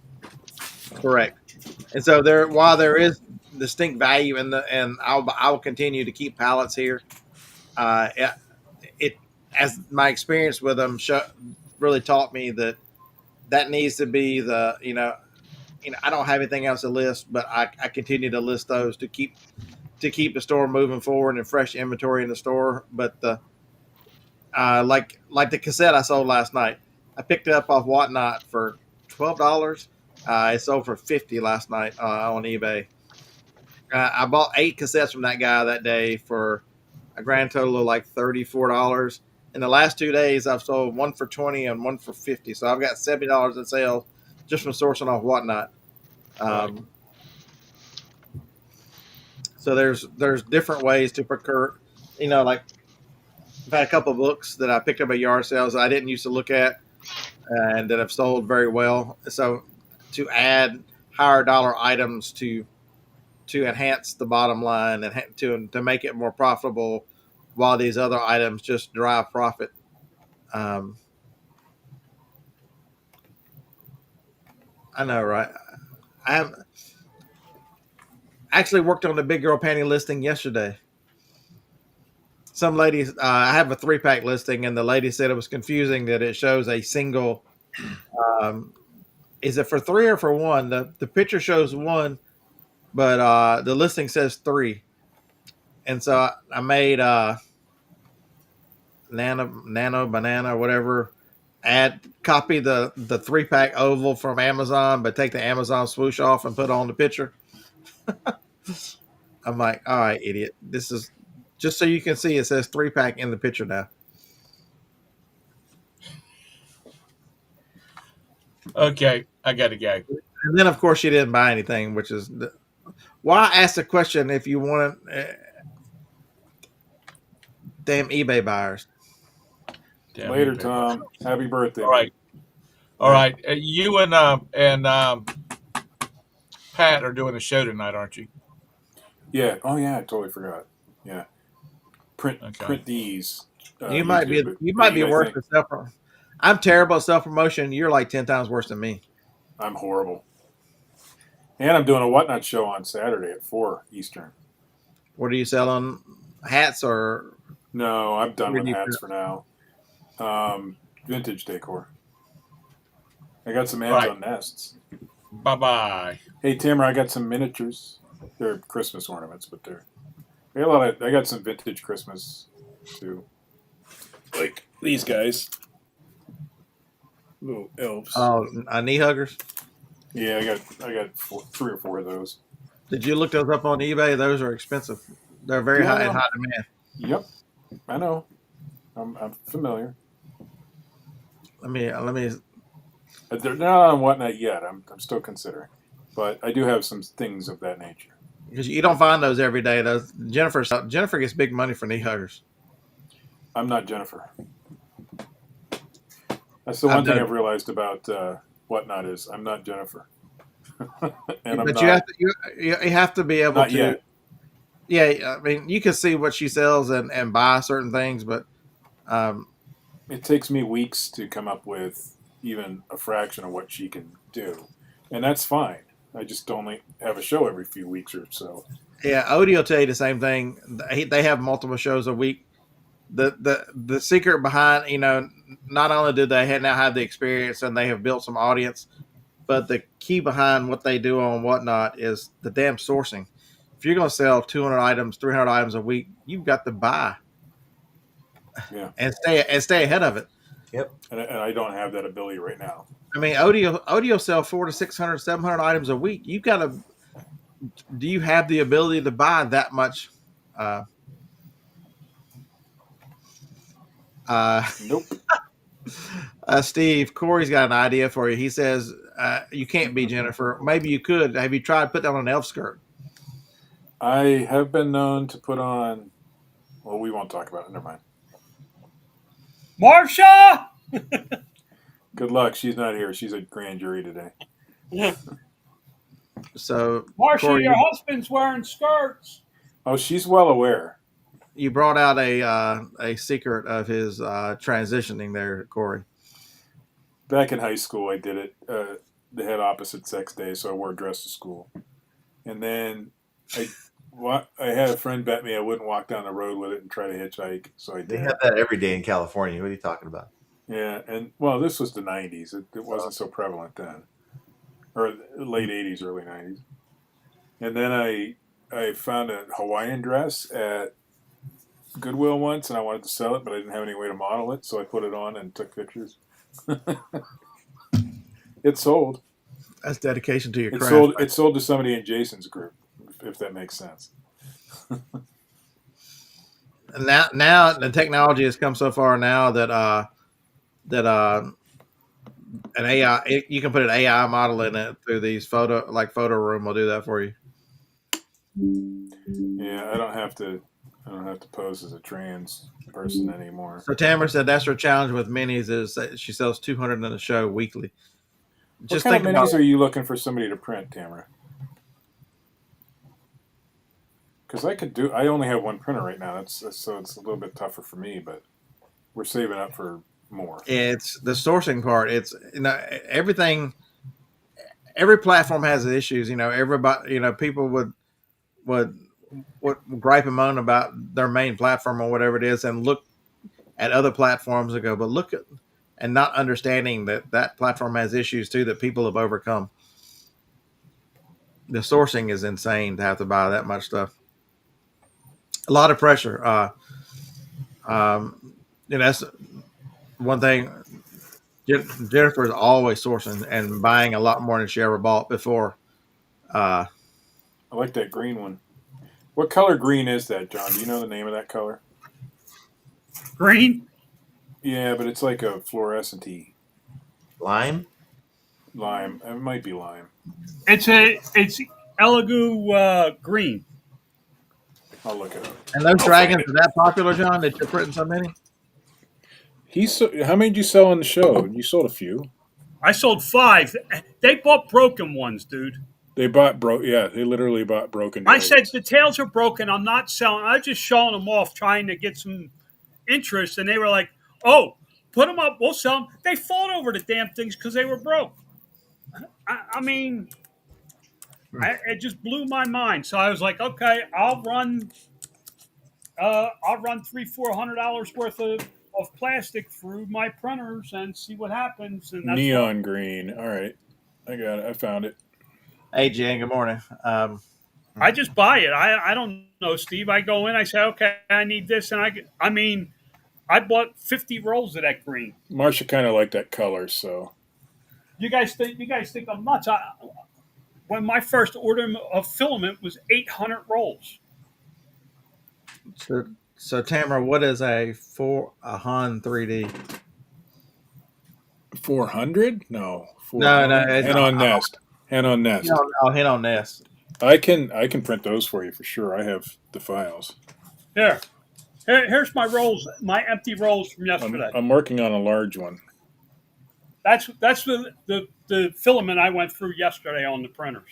Correct. And so while there is distinct value and I will continue to keep pallets here. It, it as my experience with them really taught me that needs to be I don't have anything else to list, but I continue to list those to keep the store moving forward and fresh inventory in the store. But like the cassette I sold last night, I picked it up off Whatnot for $12. It sold for $50 last night on eBay. I bought 8 cassettes from that guy that day for a grand total of like $34. In the last 2 days, I've sold one for 20 and one for 50. So I've got $70 in sales just from sourcing off Whatnot. Right. So there's different ways to procure. Like I've had a couple of books that I picked up at yard sales that I didn't used to look at and that have sold very well. So to add higher dollar items to enhance the bottom line and to make it more profitable, while these other items just drive profit. Um, I know, right? I have actually worked on the big girl panty listing yesterday. Some ladies, I have a 3-pack listing, and the lady said it was confusing that it shows a single is it for 3 or for 1? The picture shows 1, but the listing says 3. And so I made nano banana whatever. Copy the 3-pack oval from Amazon, but take the Amazon swoosh off and put on the picture. I'm like, all right, idiot. This is just so you can see it says 3-pack in the picture now. Okay, I gotta go. And then of course she didn't buy anything, which is why I asked the question if you want damn eBay buyers. Damn Later, you, Tom. Happy birthday. All right. All right. You and Pat are doing the show tonight, aren't you? Yeah. Oh yeah, I totally forgot. Yeah. Print Okay. these. You might be I worse think at self. I'm terrible at self promotion. You're like 10 times worse than me. I'm horrible. And I'm doing a Whatnot show on Saturday at 4 Eastern. What are you selling? Hats or No, I'm done with 3D hats print? for now. Vintage decor. I got some hands on nests. Bye bye. Hey Timmer, I got some miniatures. They're Christmas ornaments, but I got some vintage Christmas too. Like these guys. Little elves. Oh, knee huggers. Yeah, I got 3 or 4 of those. Did you look those up on eBay? Those are expensive. They're very Yeah, high in high demand. Yep, I know. I'm familiar. Let me. They're not on Whatnot yet. I'm still considering, but I do have some things of that nature. Because you don't find those every day. Those Jennifer gets big money for knee huggers. I'm not Jennifer. That's the one thing I've realized about Whatnot is I'm not Jennifer. And but you have to be able not to. Yet. Yeah, I mean, you can see what she sells and buy certain things, but it takes me weeks to come up with even a fraction of what she can do, and that's fine. I just only have a show every few weeks or so. Yeah, Odie will tell you the same thing. They have multiple shows a week. The secret behind, not only do they now have the experience and they have built some audience, but the key behind what they do on Whatnot is the damn sourcing. If you're going to sell 200 items, 300 items a week, you've got to buy. Yeah. And stay ahead of it. Yep. And I don't have that ability right now. I mean, Odie sell 400 to 600, 700 items a week. You've got to. Do you have the ability to buy that much? Nope. Steve, Corey's got an idea for you. He says you can't be Jennifer. Maybe you could. Have you tried putting on an elf skirt? I have been known to put on. Well, we won't talk about it. Never mind. Marsha! Good luck. She's not here. She's at grand jury today. So, Marsha, Corey, your husband's wearing skirts. Oh, she's well aware. You brought out a secret of his transitioning there, Corey. Back in high school, I did it. They had opposite sex days, so I wore a dress to school. And then I had a friend bet me I wouldn't walk down the road with it and try to hitchhike. So I did. They have that every day in California. What are you talking about? Yeah, and well, this was the 90s. It wasn't so prevalent then. Or late 80s, early 90s. And then I found a Hawaiian dress at Goodwill once, and I wanted to sell it, but I didn't have any way to model it, so I put it on and took pictures. It sold. That's dedication to your craft. It sold to somebody in Jason's group, if that makes sense. Now the technology has come so far now that an AI, you can put an AI model in it through these photo room will do that for you. Yeah, I don't have to pose as a trans person anymore. So Tamara said that's her challenge with minis is that she sells 200 in a show weekly. What kind of minis are you looking for somebody to print, Tamara? Because I only have one printer right now. So it's a little bit tougher for me, but we're saving up for more. It's the sourcing part. It's everything. Every platform has issues. Everybody. People would gripe and moan about their main platform or whatever it is, and look at other platforms and go, but look and not understanding that that platform has issues too that people have overcome. The sourcing is insane to have to buy that much stuff. A lot of pressure. That's one thing. Jennifer is always sourcing and buying a lot more than she ever bought before. I like that green one. What color green is that, John? Do you know the name of that color? Green. Yeah, but it's like a fluorescent Lime. lime. It might be lime. It's Elegoo green. I'll look it up. And those I'll dragons find it. are that popular, John, that you're printing so many? How many did you sell on the show? You sold a few. I sold 5. They bought broken ones, dude. They bought Yeah, they literally bought broken. I Dragons. said the tails are broken. I'm not selling. I was just showing them off, trying to get some interest, and they were like, "Oh, put them up. We'll sell them." They fought over the damn things because they were broke. I mean, it just blew my mind. So I was like, "Okay, I'll run $300-400 worth of plastic through my printers and see what happens." And that's Neon green. All right, I got it. I found it. Hey, Jen, good morning. I just buy it. I don't know, Steve. I go in, I say, okay, I need this, and I bought 50 rolls of that green. Marcia kind of liked that color, so You guys think I'm nuts? When my first order of filament was 800 rolls. So Tamara, what is a Han 3D? 400? No, No, it's Hen on Nest. Hen on Nest. I'll hit on this. I can print those for you for sure. I have the files. Here's my rolls, my empty rolls from yesterday. I'm working on a large one. That's the filament I went through yesterday on the printers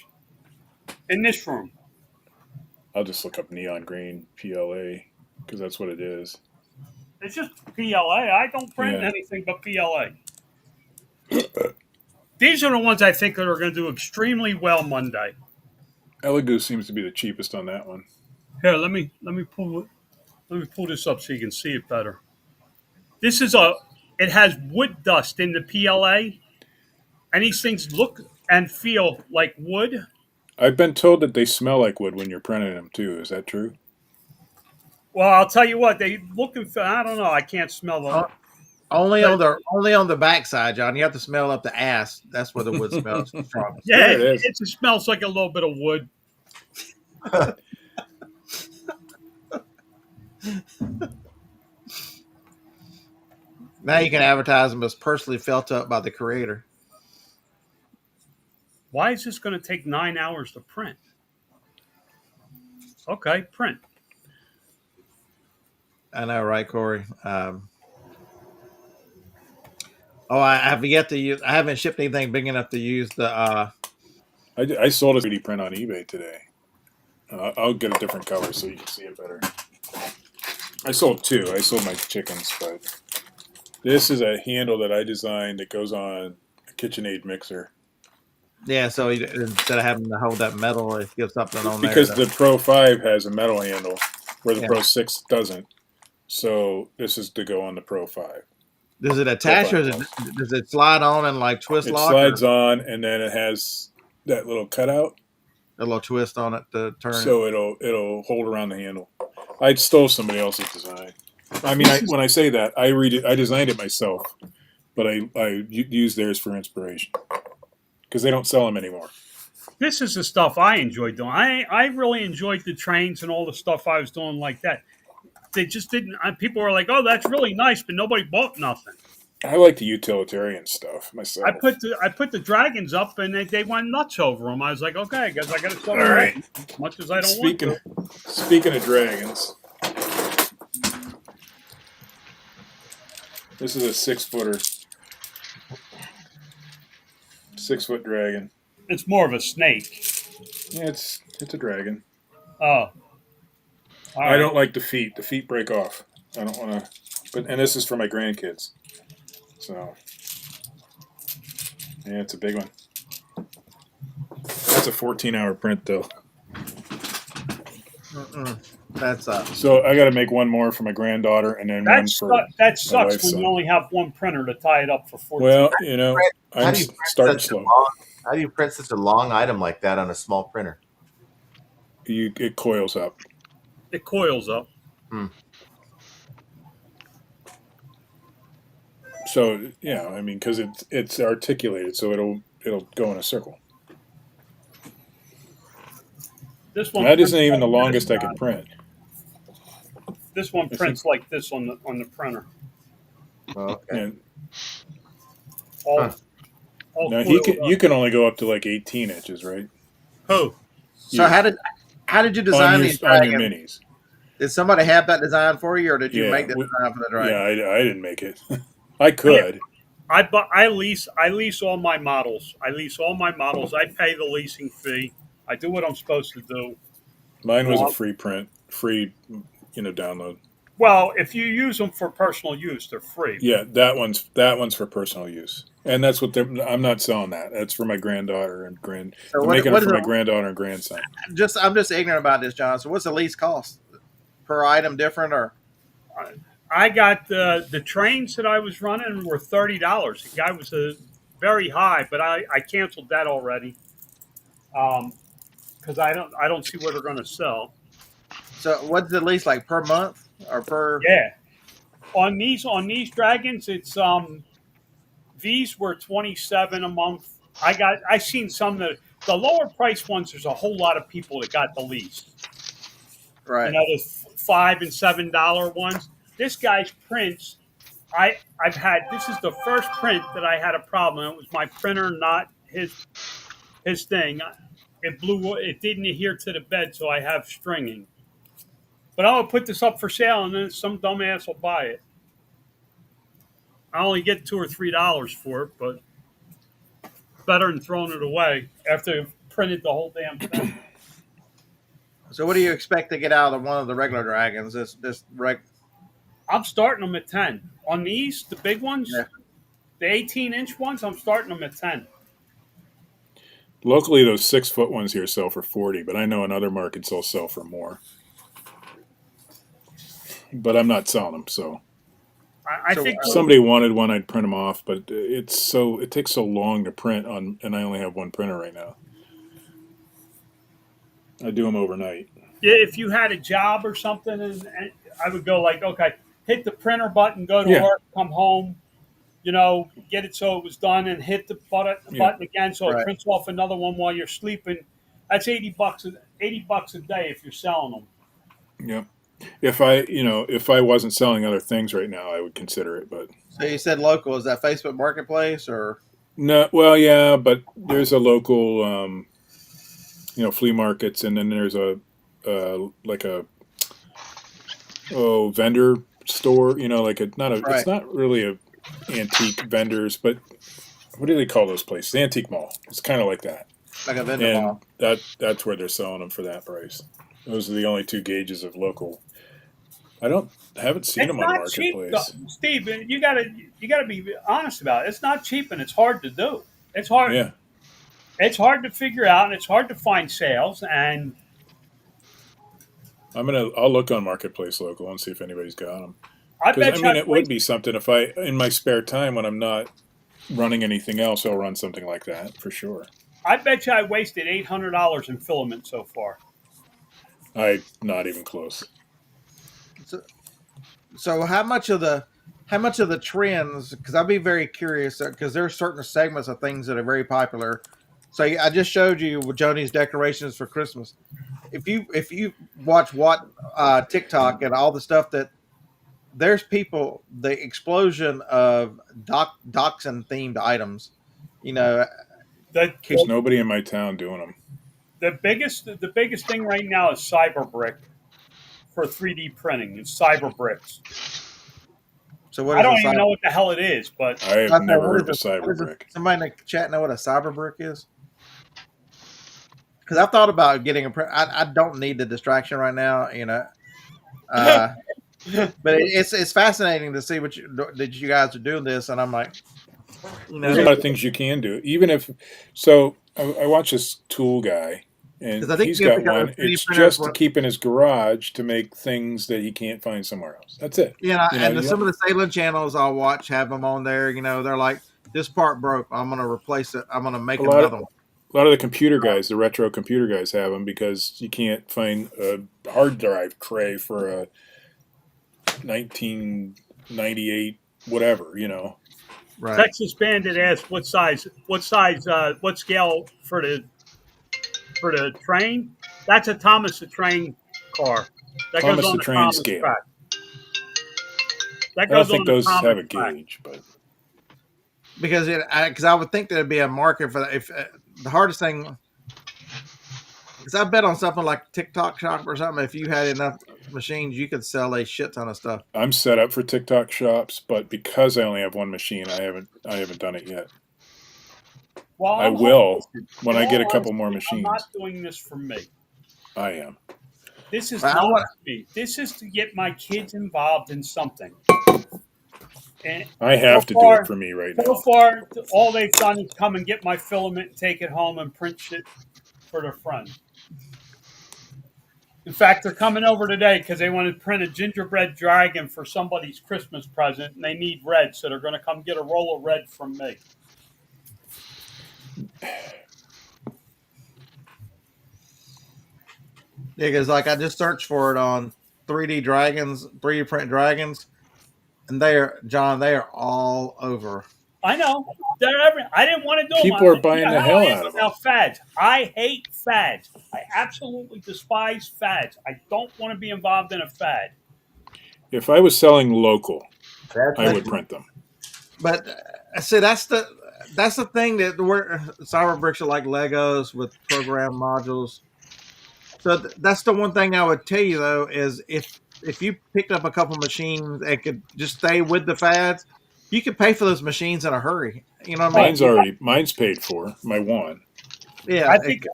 in this room. I'll just look up neon green PLA because that's what it is. It's just PLA. I don't print anything but PLA. These are the ones I think that are going to do extremely well Monday. Elegoo seems to be the cheapest on that one. Here, let me pull this up so you can see it better. It has wood dust in the PLA, and these things look and feel like wood. I've been told that they smell like wood when you're printing them too. Is that true? Well, I'll tell you what, I don't know. I can't smell them. Only on the backside, John. You have to smell up the ass. That's where the wood smells strongest. Yeah, There it is. it smells like a little bit of wood. Now you can advertise them as personally felt up by the creator. Why is this going to take 9 hours to print? Okay, print. I know, right, Corey? I have yet to use. I haven't shipped anything big enough to use the. I sold a 3D print on eBay today. I'll get a different color so you can see it better. I sold 2. I sold my chickens, but this is a handle that I designed that goes on a KitchenAid mixer. Yeah, so instead of having to hold that metal, it gives something on there. Because the Pro 5 has a metal handle where the Yeah. Pro 6 doesn't. So this is to go on the Pro 5. Does it attach or does it slide on and like twist It lock? slides on and then it has that little cutout. A little twist on it to turn. So it'll hold around the handle. I stole somebody else's design. I mean, when I say that, I designed it myself, but I used theirs for inspiration because they don't sell them anymore. This is the stuff I enjoyed doing. I really enjoyed the trains and all the stuff I was doing like that. They just didn't. People were like, "Oh, that's really nice," but nobody bought nothing. I like the utilitarian stuff myself. I put the dragons up, and they went nuts over them. I was like, "Okay, I guess I got to sell All right. them as much as I don't want to." Speaking of dragons, this is a 6-footer, 6-foot dragon. It's more of a snake. Yeah, it's a dragon. Oh, all right. I don't like the feet. The feet break off. I don't want to. And this is for my grandkids. So, yeah, it's a big one. That's a 14-hour print, though. That's So I got to make one more for my granddaughter and then one for That my sucks wife's when you son. only have one printer to tie it up for 14. Well, How I'm do you print starting such a slow. long? How do you print such a long item like that on a small printer? It coils up. It coils up. Hmm. So yeah, I mean, because it's articulated, so it'll go in a circle. This And one that prints isn't even the like longest this. I could print. This one I think, prints like this on the printer. Oh, okay. and All Huh. all now coiled you up. can only go up to like 18 inches, right? Who? so. You How did you on design your these on your dragons? minis. Did somebody have that design for you, or did you Yeah, make the design for the yeah. dragon? I didn't make it. I could. I lease all my models. I lease all my models. I pay the leasing fee. I do what I'm supposed to do. Mine You was a know, free print, free, download. well, if you use them for personal use, they're free. Yeah, that one's for personal use, and that's what I'm not selling that. That's for my granddaughter and grand. So I'm making it what for is my it? granddaughter and grandson. I'm just ignorant about this, John. So what's the least cost per item different, or I got the trains that I was running were $30. The guy was very high, but I canceled that already because I don't see what they're going to sell. so what's the least like per month or per? Yeah, on these dragons, it's these were 27 a month. I seen some that the lower price ones. There's a whole lot of people that got the least. Right. The $5 and $7 ones. This guy's prints. I've had this is the first print that I had a problem. It was my printer, not his thing. It blew. It didn't adhere to the bed, so I have stringing. But I'm gonna put this up for sale, and then some dumbass will buy it. I only get $2 or $3 for it, but better than throwing it away after I've printed the whole damn thing. So what do you expect to get out of one of the regular dragons? I'm starting them at 10. On these, the big ones, Yeah. the 18-inch ones, I'm starting them at 10. Locally, those 6-foot ones here sell for 40, but I know in other markets they'll sell for more. But I'm not selling them, so I think if somebody wanted one, I'd print them off. But it takes so long to print on, and I only have one printer right now. I do them overnight. if you had a job or something, and I would go like, okay, hit the printer button, go to Yeah. work, come home, get it so it was done, and hit the button again so it Right. prints off another one while you're sleeping. That's $80. $80 a day if you're selling them. Yep. If I wasn't selling other things right now, I would consider it. But So you said local. Is that Facebook Marketplace or? no, well, yeah, but there's a local, flea markets, and then there's like a vendor store. Right. It's not really a antique vendors, but what do they call those places? The antique mall. It's kind of like that, Like a vendor and mall. that's where they're selling them for that price. Those are the only two gauges of local. Haven't seen It's them on not cheap, Marketplace. Steve. You gotta be honest about it. It's not cheap, and it's hard to do. It's hard. Yeah, It's hard to figure out, and it's hard to find sales. And I'll look on Marketplace local and see if anybody's got them. I Because bet I you mean, it would be something if in my spare time when I'm not running anything else, I'll run something like that for sure. I bet you I wasted $800 in filament so far. Not even close. So how much of the trends? Because I'd be very curious because there are certain segments of things that are very popular. So I just showed you Joni's decorations for Christmas. If you watch TikTok and all the stuff that there's people, the explosion of dachshund themed items. There's nobody in my town doing them. The biggest thing right now is cyberbrick for 3D printing. It's cyberbricks. So what I is don't a even cyber? know what the hell it is, but I have never heard of a cyber what is it? brick. Somebody in the chat know what a cyber brick is? Because I've thought about getting a print. I don't need the distraction right now, but it's fascinating to see that you guys are doing this, and I'm like, There's a lot of things you can do. Even if I watch this tool guy, And 'Cause I think he's you have to got go to one. 3D It's printers. just to keep in his garage to make things that he can't find somewhere else. That's it. And some of the Salem channels I'll watch have them on there. They're like, this part broke. I'm gonna replace it. I'm gonna make a lot another of one. a lot of the computer guys, the retro computer guys, have them because you can't find a hard drive tray for a 1998 whatever. Right. Texas Bandit asked what scale for the train? That's a Thomas the Train car. That goes Thomas on the the Train Thomas scale. track. That I don't goes think on the those Thomas have a track. gauge, but Because I would think there'd be a market for that. If the hardest thing, because I bet on something like TikTok Shop or something. If you had enough machines, you could sell a shit ton of stuff. I'm set up for TikTok shops. But because I only have one machine, I haven't done it yet. Well, I will when in I get a all couple more honesty, I'm machines. not doing this for me. I am. This is I not want- for me. This is to get my kids involved in something. And I have to do it for me right so now. far, all they've done is come and get my filament, and take it home, and print shit for their friends. In fact, they're coming over today because they want to print a gingerbread dragon for somebody's Christmas present, and they need red, so they're going to come get a roll of red from me. Yeah, because like I just searched for it on 3D print dragons, and they are all over. I know. I didn't want to do them. People are buying the hell out of them. About fads. I hate fads. I absolutely despise fads. I don't want to be involved in a fad. If I was selling local, I would print them. But see, that's the thing that we're Cyber Bricks are like Legos with program modules. So that's the one thing I would tell you though is if you picked up a couple machines and could just stay with the fads, you could pay for those machines in a hurry. You know what I mean? Mine's paid for. My one. Yeah, I think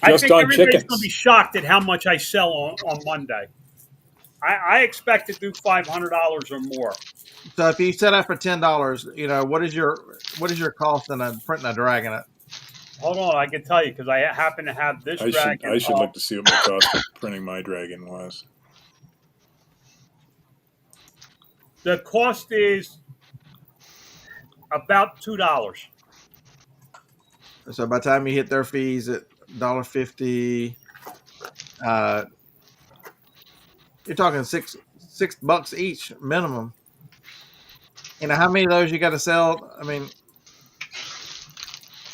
Just on everybody's chickens. going to be shocked at how much I sell on Monday. I expect to do $500 or more. so if you set up for $10, what is your cost in printing a dragon at? Hold on, I can tell you because I happen to have this dragon. I should look to see what my cost of printing my dragon was. The cost is about $2. So by the time you hit their fees at $1.50, you're talking $6 each minimum. How many of those you got to sell? I mean,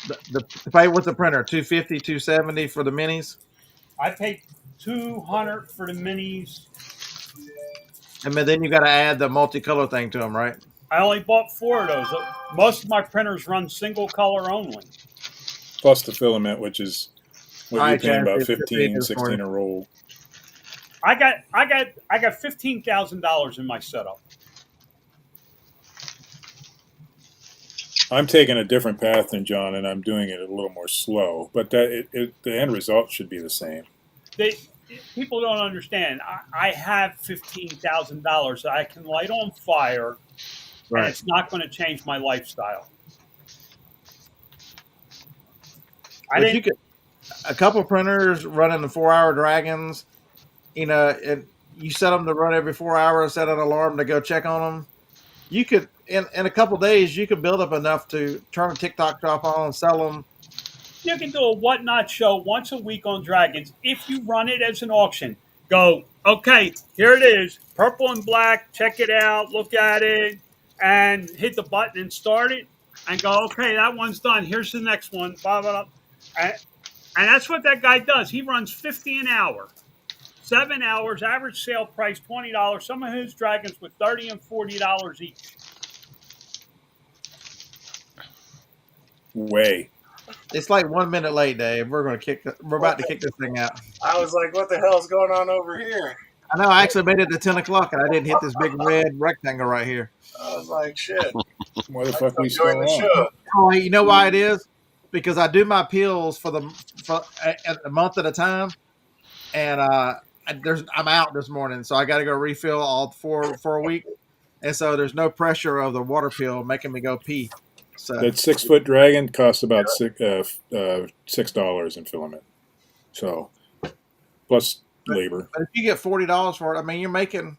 to pay with the printer, $250, $270 for the minis, I paid $200 for the minis. and then you got to add the multicolor thing to them, right? I only bought 4 of those. Most of my printers run single color only. Plus the filament, which is what you're paying about 15, $15 16 a roll. I got $15,000 in my setup. I'm taking a different path than John, and I'm doing it a little more slow. But the end result should be the same. People don't understand. I have $15,000 that I can light on fire, and it's not going to change my lifestyle. You could a couple printers running the 4-hour dragons, and you set them to run every 4 hours, set an alarm to go check on them. You could in a couple days you could build up enough to turn a TikTok shop on and sell them. You can do a whatnot show once a week on dragons if you run it as an auction. Go, okay, here it is, purple and black. Check it out, look at it, and hit the button and start it. And go, okay, that one's done. Here's the next one. Blah, blah, blah. And that's what that guy does. He runs $50 an hour, 7 hours, average sale price $20. Some of his dragons with $30 and $40 each. Way. It's like 1 minute late, Dave. We're about to kick this thing out. I was like, what the hell is going on over here? I know. I actually made it to 10 o'clock, and I didn't hit this big red rectangle right here. I was like, shit. Why the fuck we Enjoying still the on? show. Oh, you know why it is? Because I do my pills for a month at a time, and I'm out this morning, so I got to go refill all for a week, and so there's no pressure of the water pill making me go pee. So That 6-foot dragon costs about $6 in filament. So plus labor. But if you get $40 for it, I mean, you're making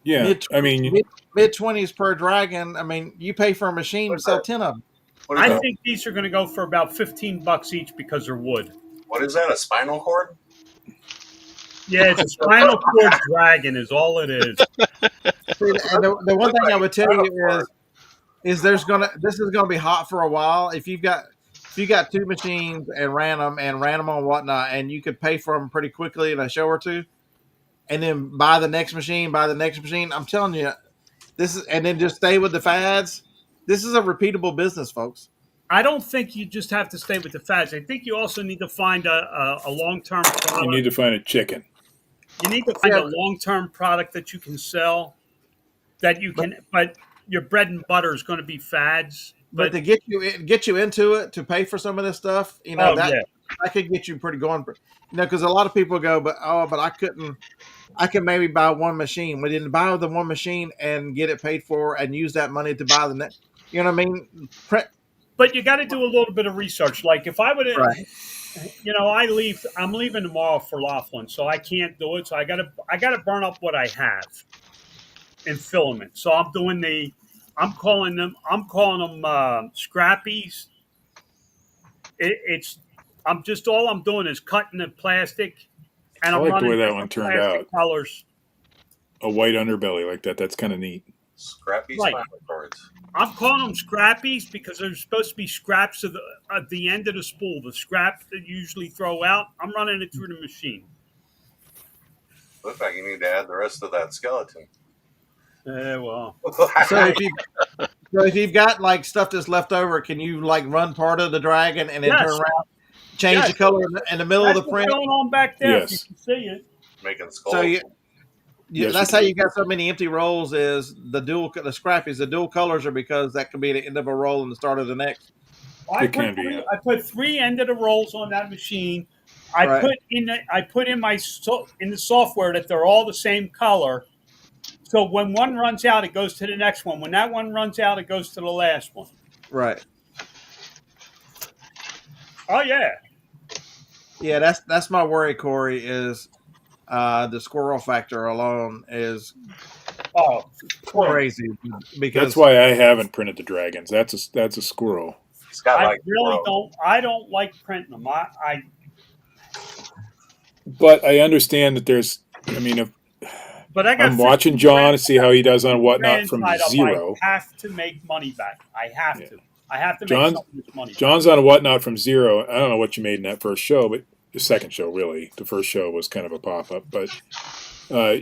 Yeah, I mean, mid 20s per dragon. I mean, you pay for a machine to sell 10 of them. What is I that? think these are going to go for about $15 each because they're wood. What is that? A spinal cord? Yeah, it's a spinal cord dragon, is all it is. And the one thing I would tell you is this is gonna be hot for a while. If you got two machines and ran them on whatnot, and you could pay for them pretty quickly in a show or two, and then buy the next machine. I'm telling you, and then just stay with the fads. This is a repeatable business, folks. I don't think you just have to stay with the fads. I think you also need to find a long-term product. you need to find a chicken. You need to find a long-term product that you can sell, but your bread and butter is going to be fads. But to get you into it, to pay for some of this stuff, that could get you pretty going. Because a lot of people go, but I couldn't. I could maybe buy one machine. We didn't buy the one machine and get it paid for, and use that money to buy the next. You know what I mean? But you got to do a little bit of research. Like if I would, I'm leaving tomorrow for Laughlin, so I can't do it. So I got to burn up what I have in filament. So I'm calling them scrappies. All I'm doing is cutting the plastic, and I I'm like the way running that one turned out. Colors. A white underbelly like that. That's kind of neat. Scrappy Right. spinal cords. I'm calling them scrappies because they're supposed to be scraps of the end of the spool, the scrap that you usually throw out. I'm running it through the machine. Looks like you need to add the rest of that skeleton. Well. So if you've got like stuff that's left over, can you like run part of the dragon and then turn around, change the color in the middle of the print? What's going on back there? Yes. If you can see it. Making skulls. So Yes, that's you how can. you got so many empty rolls. Is the scrappies? The dual colors are because that could be the end of a roll and the start of the next. I put 3 end of the rolls on that machine. I put in the software that they're all the same color. So when one runs out, it goes to the next one. When that one runs out, it goes to the last one. Right. Oh yeah. Yeah, that's my worry, Corey. Is the squirrel factor alone is crazy because That's why I haven't printed the dragons. That's a squirrel. I don't like printing them. But I understand that there's. I mean, but I got I'm watching John to see how he does on whatnot from zero. I have to make money back. I have to. I have to make some of this money. John's on whatnot from zero. I don't know what you made in that first show, but the second show really. The first show was kind of a pop up, but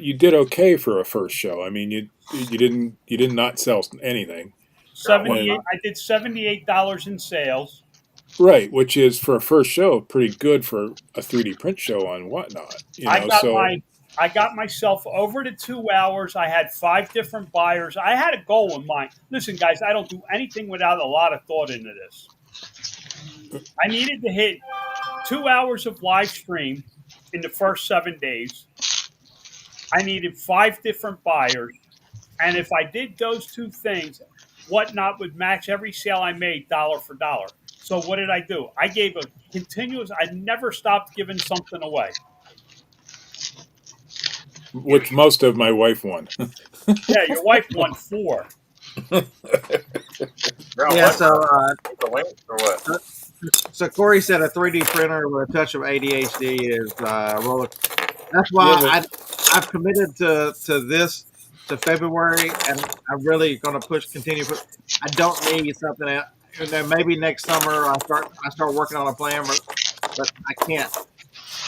you did okay for a first show. I mean, you did not sell anything. I did $78 in sales. Right, which is for a first show pretty good for a 3D print show on whatnot. I got myself over to 2 hours. I had 5 different buyers. I had a goal in mind. Listen, guys, I don't do anything without a lot of thought into this. I needed to hit 2 hours of live stream in the first 7 days. I needed 5 different buyers. And if I did those 2 things, whatnot would match every sale I made dollar for dollar. So what did I do? I gave a continuous, I never stopped giving something away. Which most of my wife won. Yeah, your wife won 4. Yeah, so Corey said a 3D printer with a touch of ADHD is roller. That's why I've committed to this to February, and I'm really going to continue. I don't need something else. And then maybe next summer I start working on a plan, but I can't.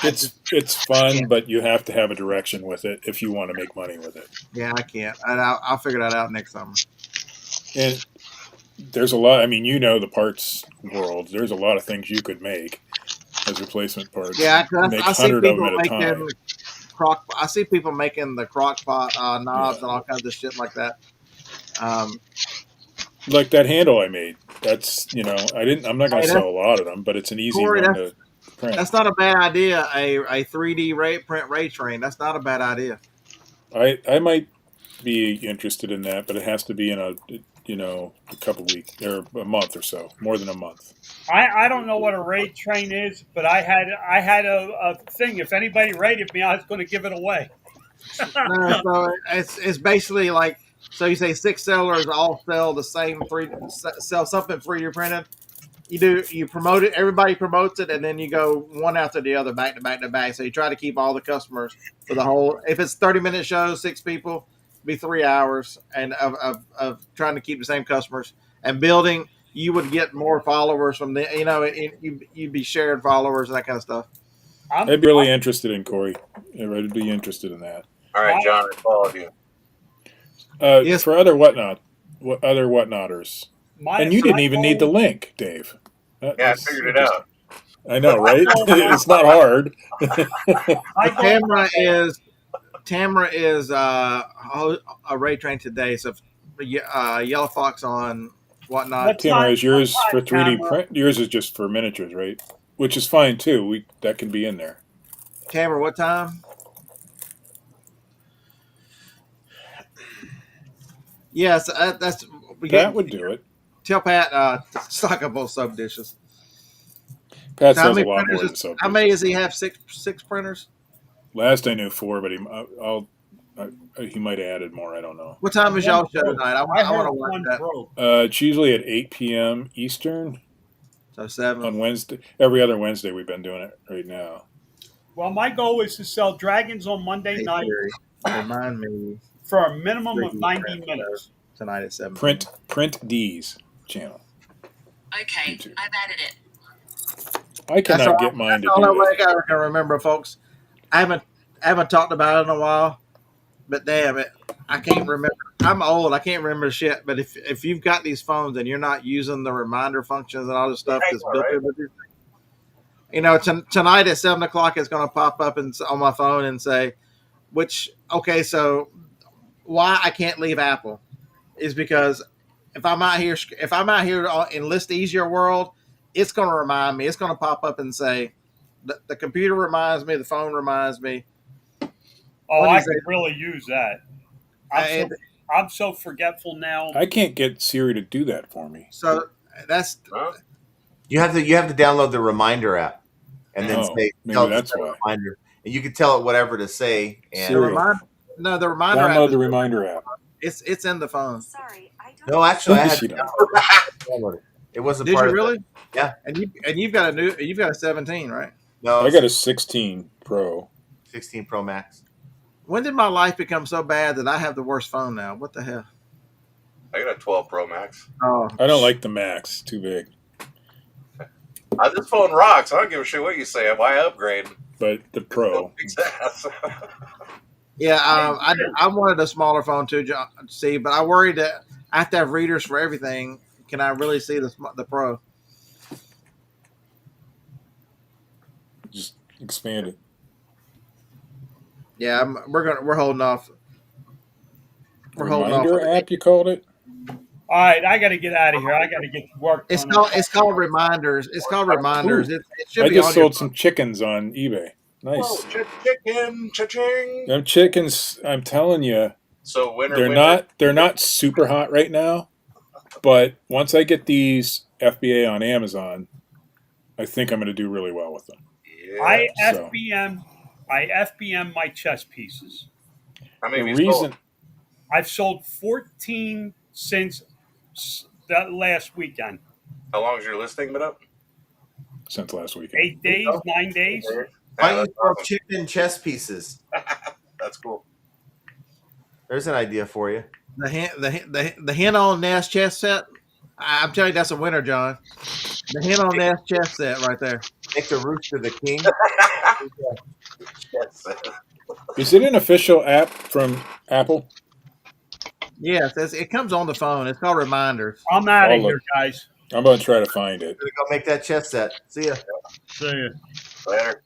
It's fun, but you have to have a direction with it if you want to make money with it. Yeah, I can't. I'll figure that out next summer. And there's a lot. I mean, the parts world. There's a lot of things you could make as replacement parts. Yeah, make I see 100 of people them at a time. I see people making the crock pot knobs and all kinds of shit like that. Like that handle I made. That's I'm not going to sell a lot of them, but it's an easy one to print. That's not a bad idea. A 3D print ray train. That's not a bad idea. I might be interested in that, but it has to be in a couple weeks or a month or so, more than a month. I don't know what a raid train is, but I had a thing. If anybody raided me, I was going to give it away. No, so it's basically like, so you say 6 sellers all sell the same sell something 3D printed. You promote it, everybody promotes it, and then you go one after the other, back to back to back. So you try to keep all the customers for the whole. If it's 30-minute shows, 6 people, be 3 hours, and of trying to keep the same customers and building. You would get more followers from you'd be shared followers and that kind of stuff. I'd be really interested in Corey. I'd be interested in that. All right, John, I followed you. Yes. For other whatnotters. And you didn't even need the link, Dave. Yeah, I figured it out. I know, right? It's not hard. Tamara is a raid train today, so Yellow Fox on whatnot. Tamara, is yours for 3D print? Yours is just for miniatures, right? Which is fine too. That can be in there. Tamara, what time? Yes, that's Pat would do it. Tell Pat stock up on sub dishes. Pat sells a lot more than sub dishes. How many does he have? Six printers? Last I knew 4, but he might have added more. I don't know. What time is y'all show tonight? I want to watch that. It's usually at 8 p.m. Eastern. So 7 on Wednesday. Every other Wednesday, we've been doing it right now. Well, my goal is to sell dragons on Monday night. Remind me for a minimum of 90 minutes tonight at 7. Print D's channel. Okay, YouTube. I've added it. I cannot get mine to do that. I can remember, folks. I haven't talked about it in a while, but damn it, I can't remember. I'm old. I can't remember shit. But if you've got these phones and you're not using the reminder functions and all this stuff that's built in, tonight at 7 o'clock, it's going to pop up on my phone and say, so why I can't leave Apple is because if I'm out here in List Easier World, it's going to remind me. It's going to pop up and say, the computer reminds me, the phone reminds me. Oh, I could really use that. I'm so forgetful now. I can't get Siri to do that for me. So that's you have to download the reminder app and then say maybe that's why. Reminder, and you can tell it whatever to say. And the reminder download the reminder app. It's in the phone. Sorry, I don't. No, actually, I had to download it. It wasn't Did part you of really? it. Yeah. And you've got a 17, right? No, I got a 16 Pro. 16 Pro Max. When did my life become so bad that I have the worst phone now? What the hell? I got a 12 Pro Max. Oh, I don't like the Max. Too big. This phone rocks. I don't give a shit what you say. Why upgrade? But the Pro. Yeah, I wanted a smaller phone too, John, see, but I worried that I have to have readers for everything. Can I really see the Pro? Just expand it. Yeah, we're holding off. Reminder app, you called it? All right, I got to get out of here. I got to get to work. It's called Reminders. It's called Reminders. It should I be just sold some chickens on eBay. Nice. Oh, chicken, cha-ching. Them chickens, I'm telling you, so they're not super hot right now, but once I get these FBA on Amazon, I think I'm going to do really well with them. Yeah. I FBM my chess pieces. How many have you sold? I've sold 14 since that last weekend. How long has your listing been up? Since last weekend. 8 days, 9 days. Why don't you sell chicken chess pieces? That's cool. There's an idea for you. The hen on nest chess set. I'm telling you, that's a winner, John. The hen on nest chess set right there. Make the rooster the king. Is it an official app from Apple? Yes, it comes on the phone. It's called Reminders. I'm out of here, guys. I'm going to try to find it. Go make that chess set. See ya. See ya. Later.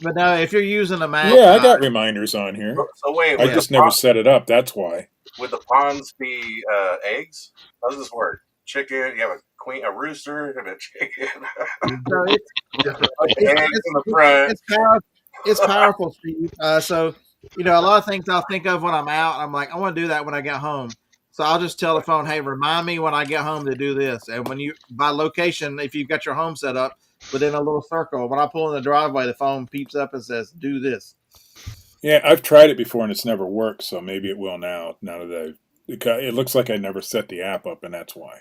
But now, if you're using a Mac, I got reminders on here. So wait, I just never set it up. That's why. Would the pawns be eggs? How does this work? Chicken. You have a queen, a rooster, and a chicken. So eggs in the front. It's powerful, Steve. So a lot of things I'll think of when I'm out. I'm like, I want to do that when I get home. So I'll just tell the phone, hey, remind me when I get home to do this. And when you, by location, if you've got your home set up within a little circle, when I pull in the driveway, the phone peeps up and says, do this. Yeah, I've tried it before and it's never worked, so maybe it will now. Now that it looks like I never set the app up, and that's why.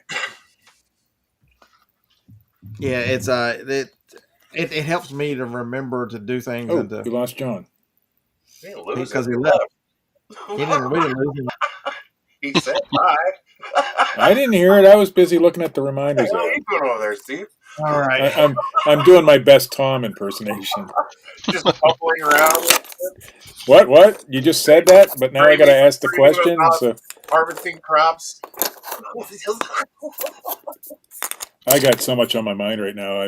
Yeah, it's it helps me to remember to do things. Oh, and to, we lost John. He didn't lose because it. he left. He didn't really lose him. He said bye. I didn't hear it. I was busy looking at the reminders. What are you doing over there, Steve? All right. I'm doing my best Tom impersonation. Just bubbling around. What? You just said that, but now I got to ask the question. So Harvesting crops. I got so much on my mind right now.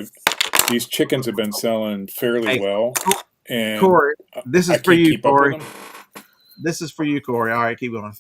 These chickens have been selling fairly well, and Corey, this is for you, keep up with Corey. them. This is for you, Corey. All right, keep going.